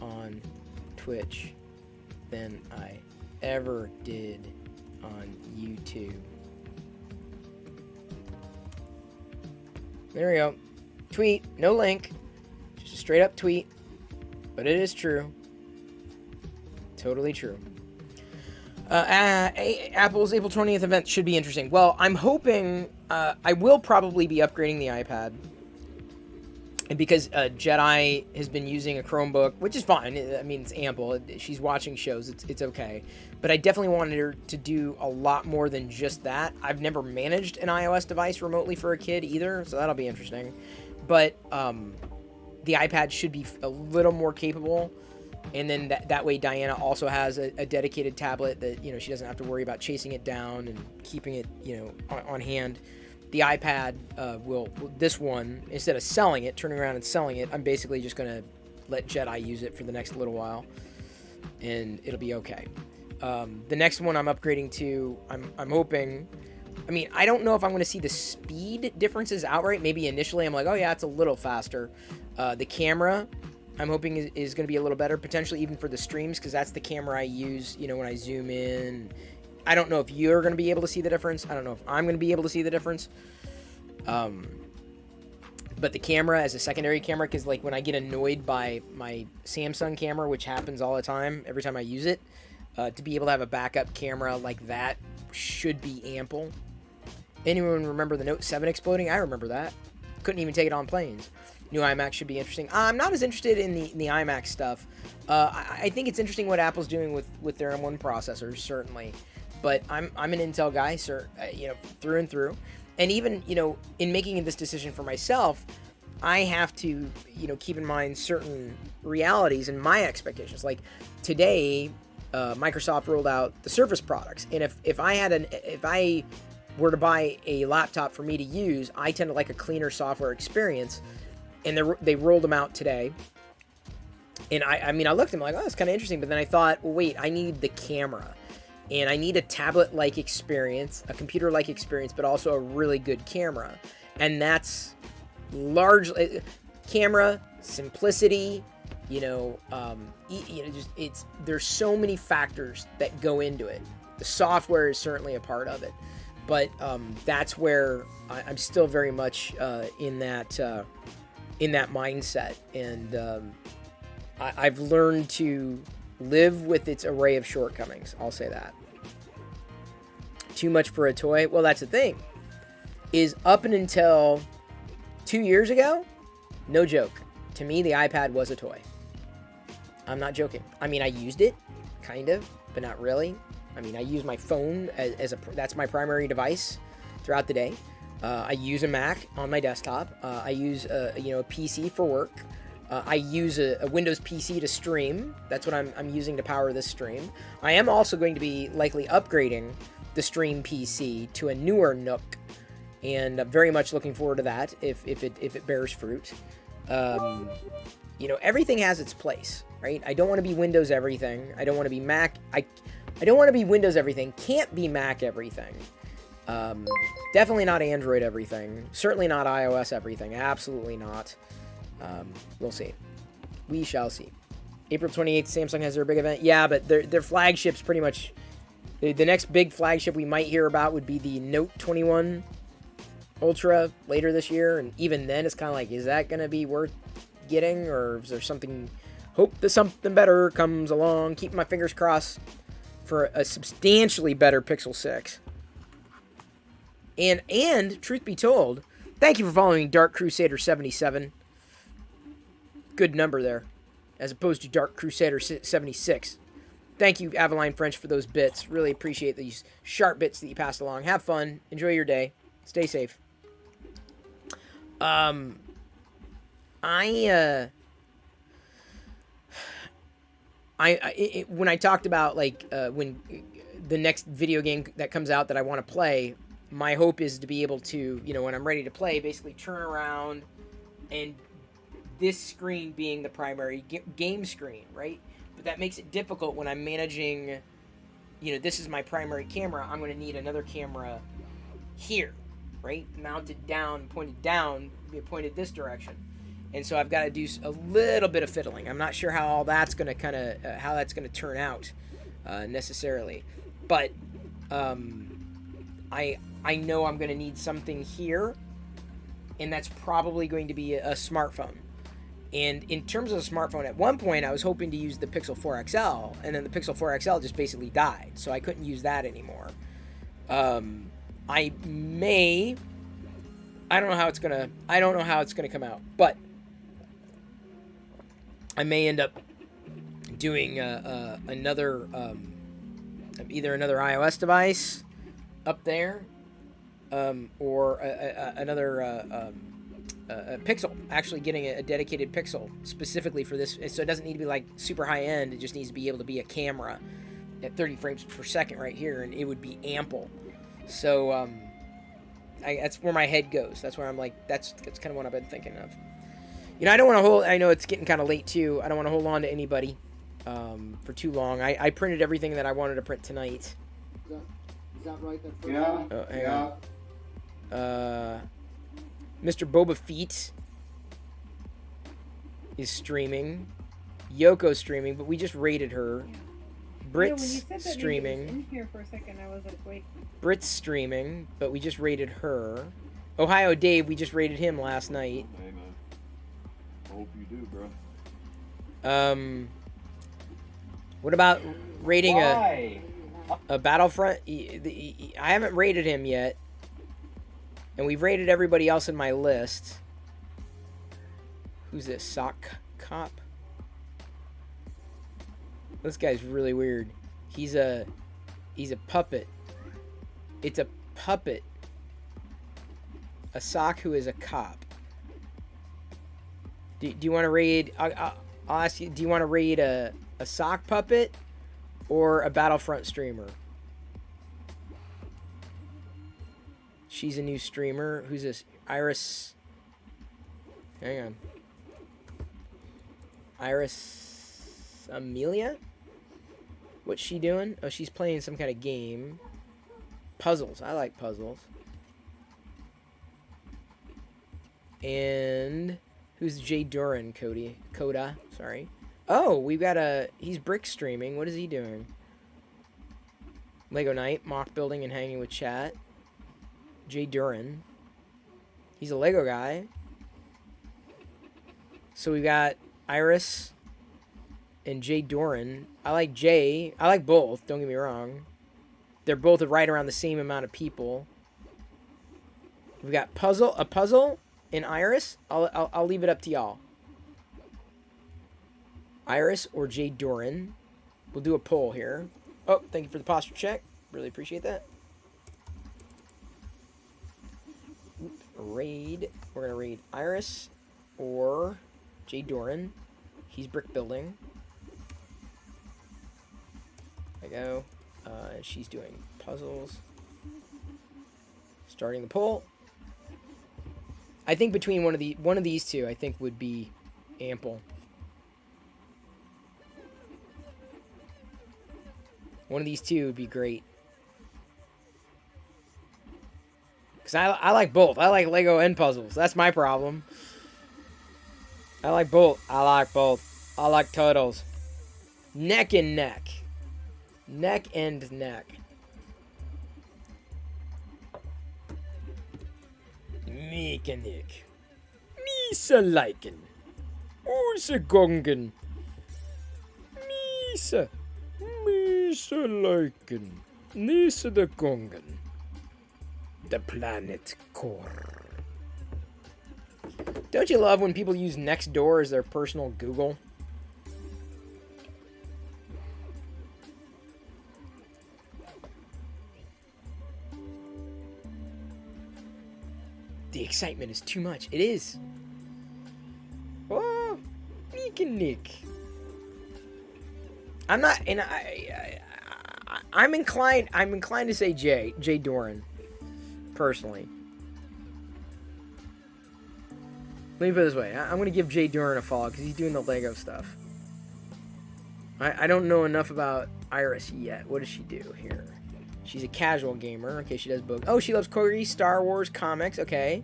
on Twitch than I ever did on YouTube. There we go. Tweet, no link, just a straight up tweet, but it is true. Totally true. Apple's April 20th event should be interesting. Well, I'm hoping I will probably be upgrading the iPad. And because Jedi has been using a Chromebook, which is fine. I mean, it's ample. She's watching shows. It's okay. But I definitely wanted her to do a lot more than just that. I've never managed an iOS device remotely for a kid either, so that'll be interesting. But the iPad should be a little more capable. And then that way Diana also has a dedicated tablet that, you know, she doesn't have to worry about chasing it down and keeping it, you know, on hand. The iPad this one, instead of selling it, turning around and selling it, I'm basically just going to let Jedi use it for the next little while, and it'll be okay. The next one I'm upgrading to, I'm hoping, I mean, I don't know if I'm going to see the speed differences outright. Maybe initially I'm like, oh yeah, it's a little faster. The camera, I'm hoping is going to be a little better, potentially even for the streams, because that's the camera I use, you know, when I zoom in. I don't know if you're going to be able to see the difference. I don't know if I'm going to be able to see the difference. But the camera as a secondary camera, because like when I get annoyed by my Samsung camera, which happens all the time, every time I use it, to be able to have a backup camera like that should be ample. Anyone remember the Note 7 exploding? I remember that. Couldn't even take it on planes. New iMac should be interesting. I'm not as interested in the iMac stuff. I think it's interesting what Apple's doing with their M1 processors, certainly. But I'm an Intel guy, sir, you know, through and through. And even, you know, in making this decision for myself, I have to, you know, keep in mind certain realities and my expectations. Like today, Microsoft rolled out the Surface products, and if I were to buy a laptop for me to use, I tend to like a cleaner software experience. And they rolled them out today. And I mean, I looked at them like, oh, that's kind of interesting. But then I thought, well, wait, I need the camera. And I need a tablet-like experience, a computer-like experience, but also a really good camera. And that's largely camera, simplicity, you know, just there's so many factors that go into it. The software is certainly a part of it. But that's where I'm still very much in that mindset. And I've learned to live with its array of shortcomings. I'll say that. Too much for a toy? Well, that's the thing. Is up and until 2 years ago, no joke. To me, the iPad was a toy. I'm not joking. I mean, I used it, kind of, but not really. I mean, I use my phone that's my primary device throughout the day. I use a Mac on my desktop. I use a PC for work. I use a Windows PC to stream. That's what I'm using to power this stream. I am also going to be likely upgrading the stream PC to a newer Nook, and I'm very much looking forward to that if it bears fruit. You know, everything has its place, right? I don't want to be Windows everything. I don't want to be Mac. I don't want to be Windows everything. Can't be Mac everything. Definitely not Android everything. Certainly not iOS everything. Absolutely not. We'll see. We shall see. April 28th, Samsung has their big event. Yeah, but their flagship's pretty much... The next big flagship we might hear about would be the Note 21 Ultra later this year. And even then, it's kind of like, is that going to be worth getting? Or is there something... Hope that something better comes along. Keep my fingers crossed for a substantially better Pixel 6. And truth be told, thank you for following Dark Crusader 77. Good number there, as opposed to Dark Crusader 76. thank you, Avaline French, for those bits. Really appreciate these sharp bits that you passed along. Have fun. Enjoy your day. Stay safe. When I talked about like when the next video game that comes out that I want to play, my hope is to be able to, you know, when I'm ready to play, basically turn around and this screen being the primary game screen, right? But that makes it difficult when I'm managing, you know, this is my primary camera. I'm going to need another camera here, right? Mounted down, pointed this direction. And so I've got to do a little bit of fiddling. I'm not sure how all that's going to how that's going to turn out necessarily. But I know I'm going to need something here, and that's probably going to be a smartphone. And in terms of a smartphone, at one point I was hoping to use the Pixel 4 XL, and then the Pixel 4 XL just basically died, so I couldn't use that anymore. I don't know how it's gonna come out, but I may end up doing another either another iOS device up there, or another Pixel. Actually, getting a dedicated Pixel specifically for this, so it doesn't need to be like super high end. It just needs to be able to be a camera at 30 frames per second right here, and it would be ample. So that's where my head goes. That's where I'm like, that's kind of what I've been thinking of. You know, I don't want to hold. I know it's getting kind of late too. I don't want to hold on to anybody for too long. I printed everything that I wanted to print tonight.
Is that right?
Hang on. Mr. Boba Fett is streaming. Yoko's streaming, but we just raided her. Brit's streaming.
In here for a second, I was like, wait.
Brit's streaming, but we just raided her. Ohio Dave, we just raided him last night.
Hey man, I hope you do, bro.
What about raiding a Battlefront? I haven't raided him yet. And we've raided everybody else in my list. Who's this? Sock Cop? This guy's really weird. He's a puppet. It's a puppet. A sock who is a cop. Do you want to raid? I'll ask you. Do you want to raid a sock puppet or a Battlefront streamer? She's a new streamer. Who's this? Iris. Hang on. Iris Amelia? What's she doing? Oh, she's playing some kind of game. Puzzles. I like puzzles. And who's Jay Duran? Coda. Sorry. Oh, we've got he's brick streaming. What is he doing? Lego Night, mock building and hanging with chat. Jay Duran. He's a Lego guy. So we got Iris and Jay Duran. I like Jay. I like both. Don't get me wrong. They're both right around the same amount of people. We've got a puzzle and Iris. I'll leave it up to y'all. Iris or Jay Duran. We'll do a poll here. Oh, thank you for the posture check. Really appreciate that. Raid. We're gonna raid Iris or Jay Duran. He's brick building. There we go. And she's doing puzzles. Starting the poll. I think between one of these two, I think would be ample. One of these two would be great. Because I like both. I like Lego and puzzles. That's my problem. I like both. I like turtles. Neck and neck. Neck and neck. Mechanic. Misa liken. Oose gongen. Misa. Misa liken. Nisa the gongen. The planet core. Don't you love when people use Nextdoor as their personal Google? excitement is too much. It is. Oh, Nick and Nick. I'm not, and I'm inclined to say Jay Doran, personally. Let me put it this way. I'm going to give Jay Doran a follow because he's doing the Lego stuff. I don't know enough about Iris yet. What does she do here? She's a casual gamer. Okay, she does both. Oh, she loves Corey, Star Wars, comics. Okay.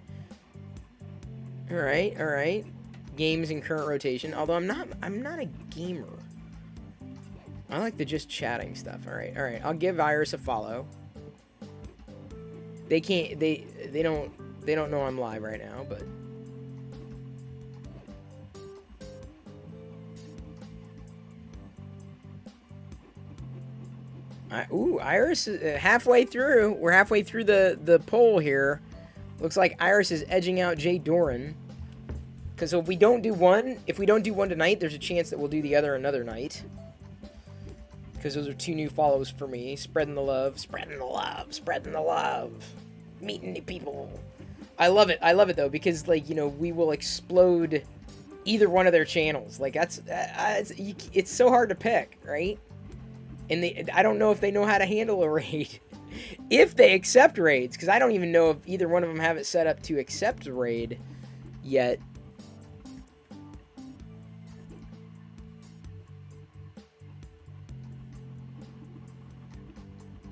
All right. Games in current rotation. Although I'm not a gamer. I like the just chatting stuff. All right. I'll give Iris a follow. They don't know I'm live right now, but Iris is halfway through. We're halfway through the poll here. Looks like Iris is edging out Jay Doran. Because if we don't do one tonight, there's a chance that we'll do the other another night. Because those are 2 new follows for me. Spreading the love. Meeting new people. I love it though, because like, you know, we will explode either one of their channels. Like it's so hard to pick, right? And I don't know if they know how to handle a raid. If they accept raids, because I don't even know if either one of them have it set up to accept a raid yet.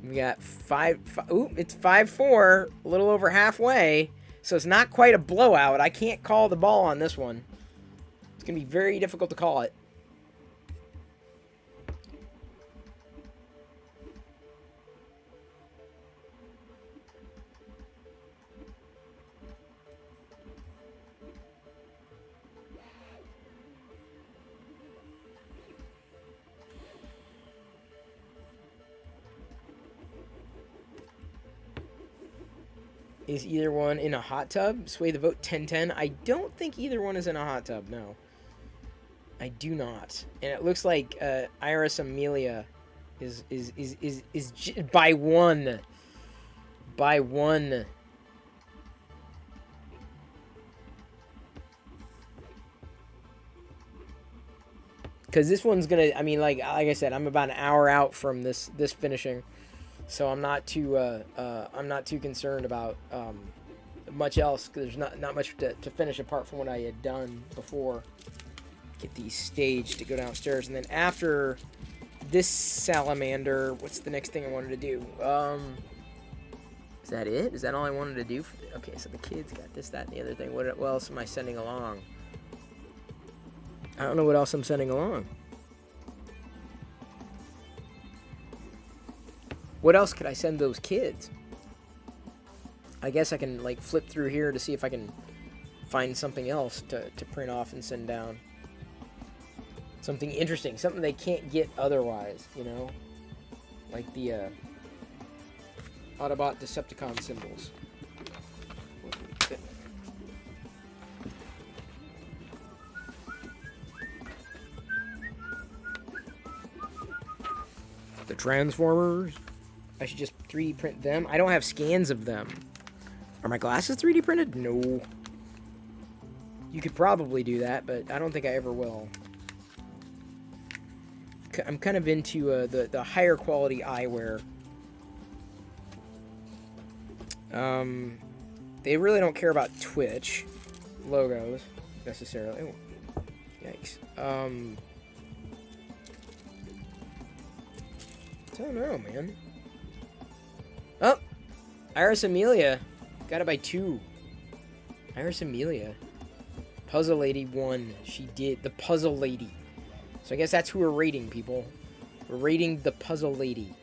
We got it's 5-4, a little over halfway. So it's not quite a blowout. I can't call the ball on this one. It's going to be very difficult to call it. Is either one in a hot tub? Sway the vote 10-10. I don't think either one is in a hot tub, no. I do not. And it looks like Iris Amelia is by one. By one. Because this one's gonna, I mean, like I said, I'm about an hour out from this finishing. So I'm not too concerned about much else, because there's not much to finish apart from what I had done before. Get these staged to go downstairs, and then after this salamander, what's the next thing I wanted to do? Is that it? Is that all I wanted to do? Okay, so the kids got this, that, and the other thing. What else am I sending along? I don't know what else I'm sending along. What else could I send those kids? I guess I can like flip through here to see if I can find something else to print off and send down. Something interesting, something they can't get otherwise, you know? Like the Autobot Decepticon symbols. The Transformers. I should just 3D print them. I don't have scans of them. Are my glasses 3D printed? No. You could probably do that, but I don't think I ever will. I'm kind of into the higher quality eyewear. They really don't care about Twitch logos necessarily. Oh, yikes. I don't know, man. Oh, Iris Amelia got it by 2. Iris Amelia, Puzzle Lady won. She did, the Puzzle Lady. So I guess that's who we're rating, people. We're rating the Puzzle Lady.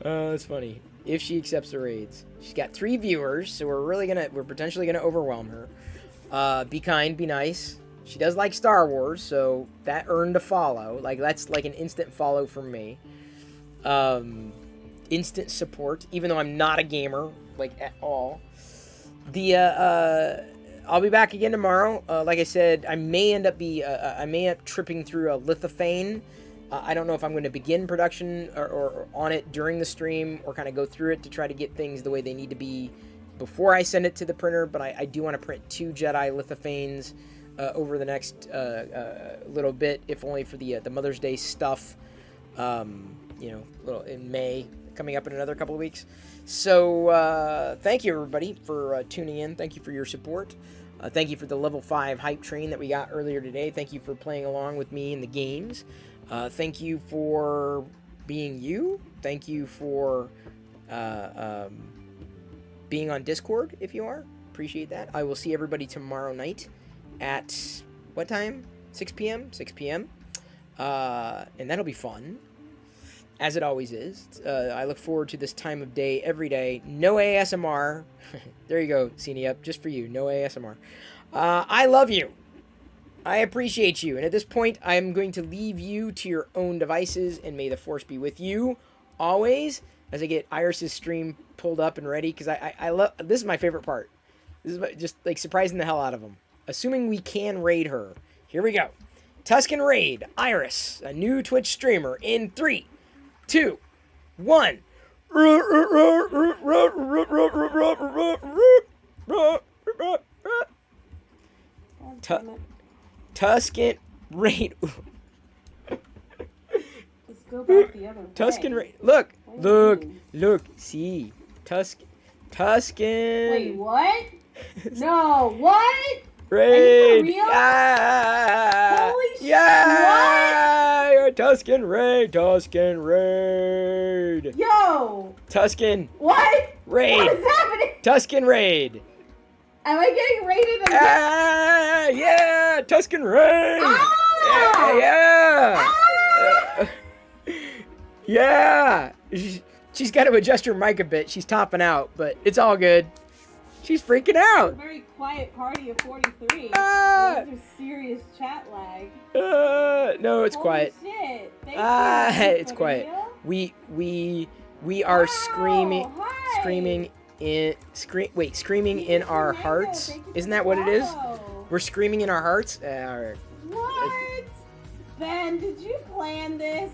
Oh, that's funny. If she accepts the raids, she's got 3 viewers, so we're potentially gonna overwhelm her. Be kind, be nice. She does like Star Wars, so that earned a follow. Like, that's like an instant follow from me. Instant support, even though I'm not a gamer, like, at all. I'll be back again tomorrow. Like I said, I may end up tripping through a lithophane. I don't know if I'm going to begin production or on it during the stream, or kind of go through it to try to get things the way they need to be before I send it to the printer, but I do want to print 2 Jedi Lithophanes over the next little bit, if only for the Mother's Day stuff. Little in May, coming up in another couple of weeks. So thank you everybody for tuning in. Thank you for your support. Thank you for the level 5 hype train that we got earlier today. Thank you for playing along with me in the games. Thank you for being you. Thank you for being on Discord if you are. Appreciate that. I will see everybody tomorrow night at what time? 6 p.m. 6 p.m. And that'll be fun, as it always is. I look forward to this time of day every day. No ASMR. There you go, Cine Up, just for you. No ASMR. I love you. I appreciate you. And at this point, I'm going to leave you to your own devices, and may the Force be with you always, as I get Iris's stream pulled up and ready, because I love, this is my favorite part. This is just like surprising the hell out of them. Assuming we can raid her. Here we go. Tuscan Raid, Iris, a new Twitch streamer, in 3, 2, 1. Tuscan Raid.
Let's go back the other way.
Tuscan Raid. Look. See. Tuscan.
Wait, what? No, what?
Raid.
Are you for real?
Yeah.
Holy shit,
Yeah. Tuscan Raid.
Yo!
Tuscan
What?
Raid.
What is happening?
Tuscan Raid.
Am I getting raided again?
Ah, yeah, Tuscan Raid.
Ah!
Yeah. Yeah. She's got to adjust her mic a bit. She's topping out, but it's all good. She's freaking out.
A very quiet party of 43.
Ah!
Those are serious chat lag.
No, it's
Holy
quiet.
Shit. Thank you
It's
for the
quiet.
video.
We are
Wow,
screaming
hi.
screaming in our
Mango,
hearts.
thank you for
Isn't
the
that what it is?
follow.
We're screaming in our hearts. All right.
What? Ben, did you plan this?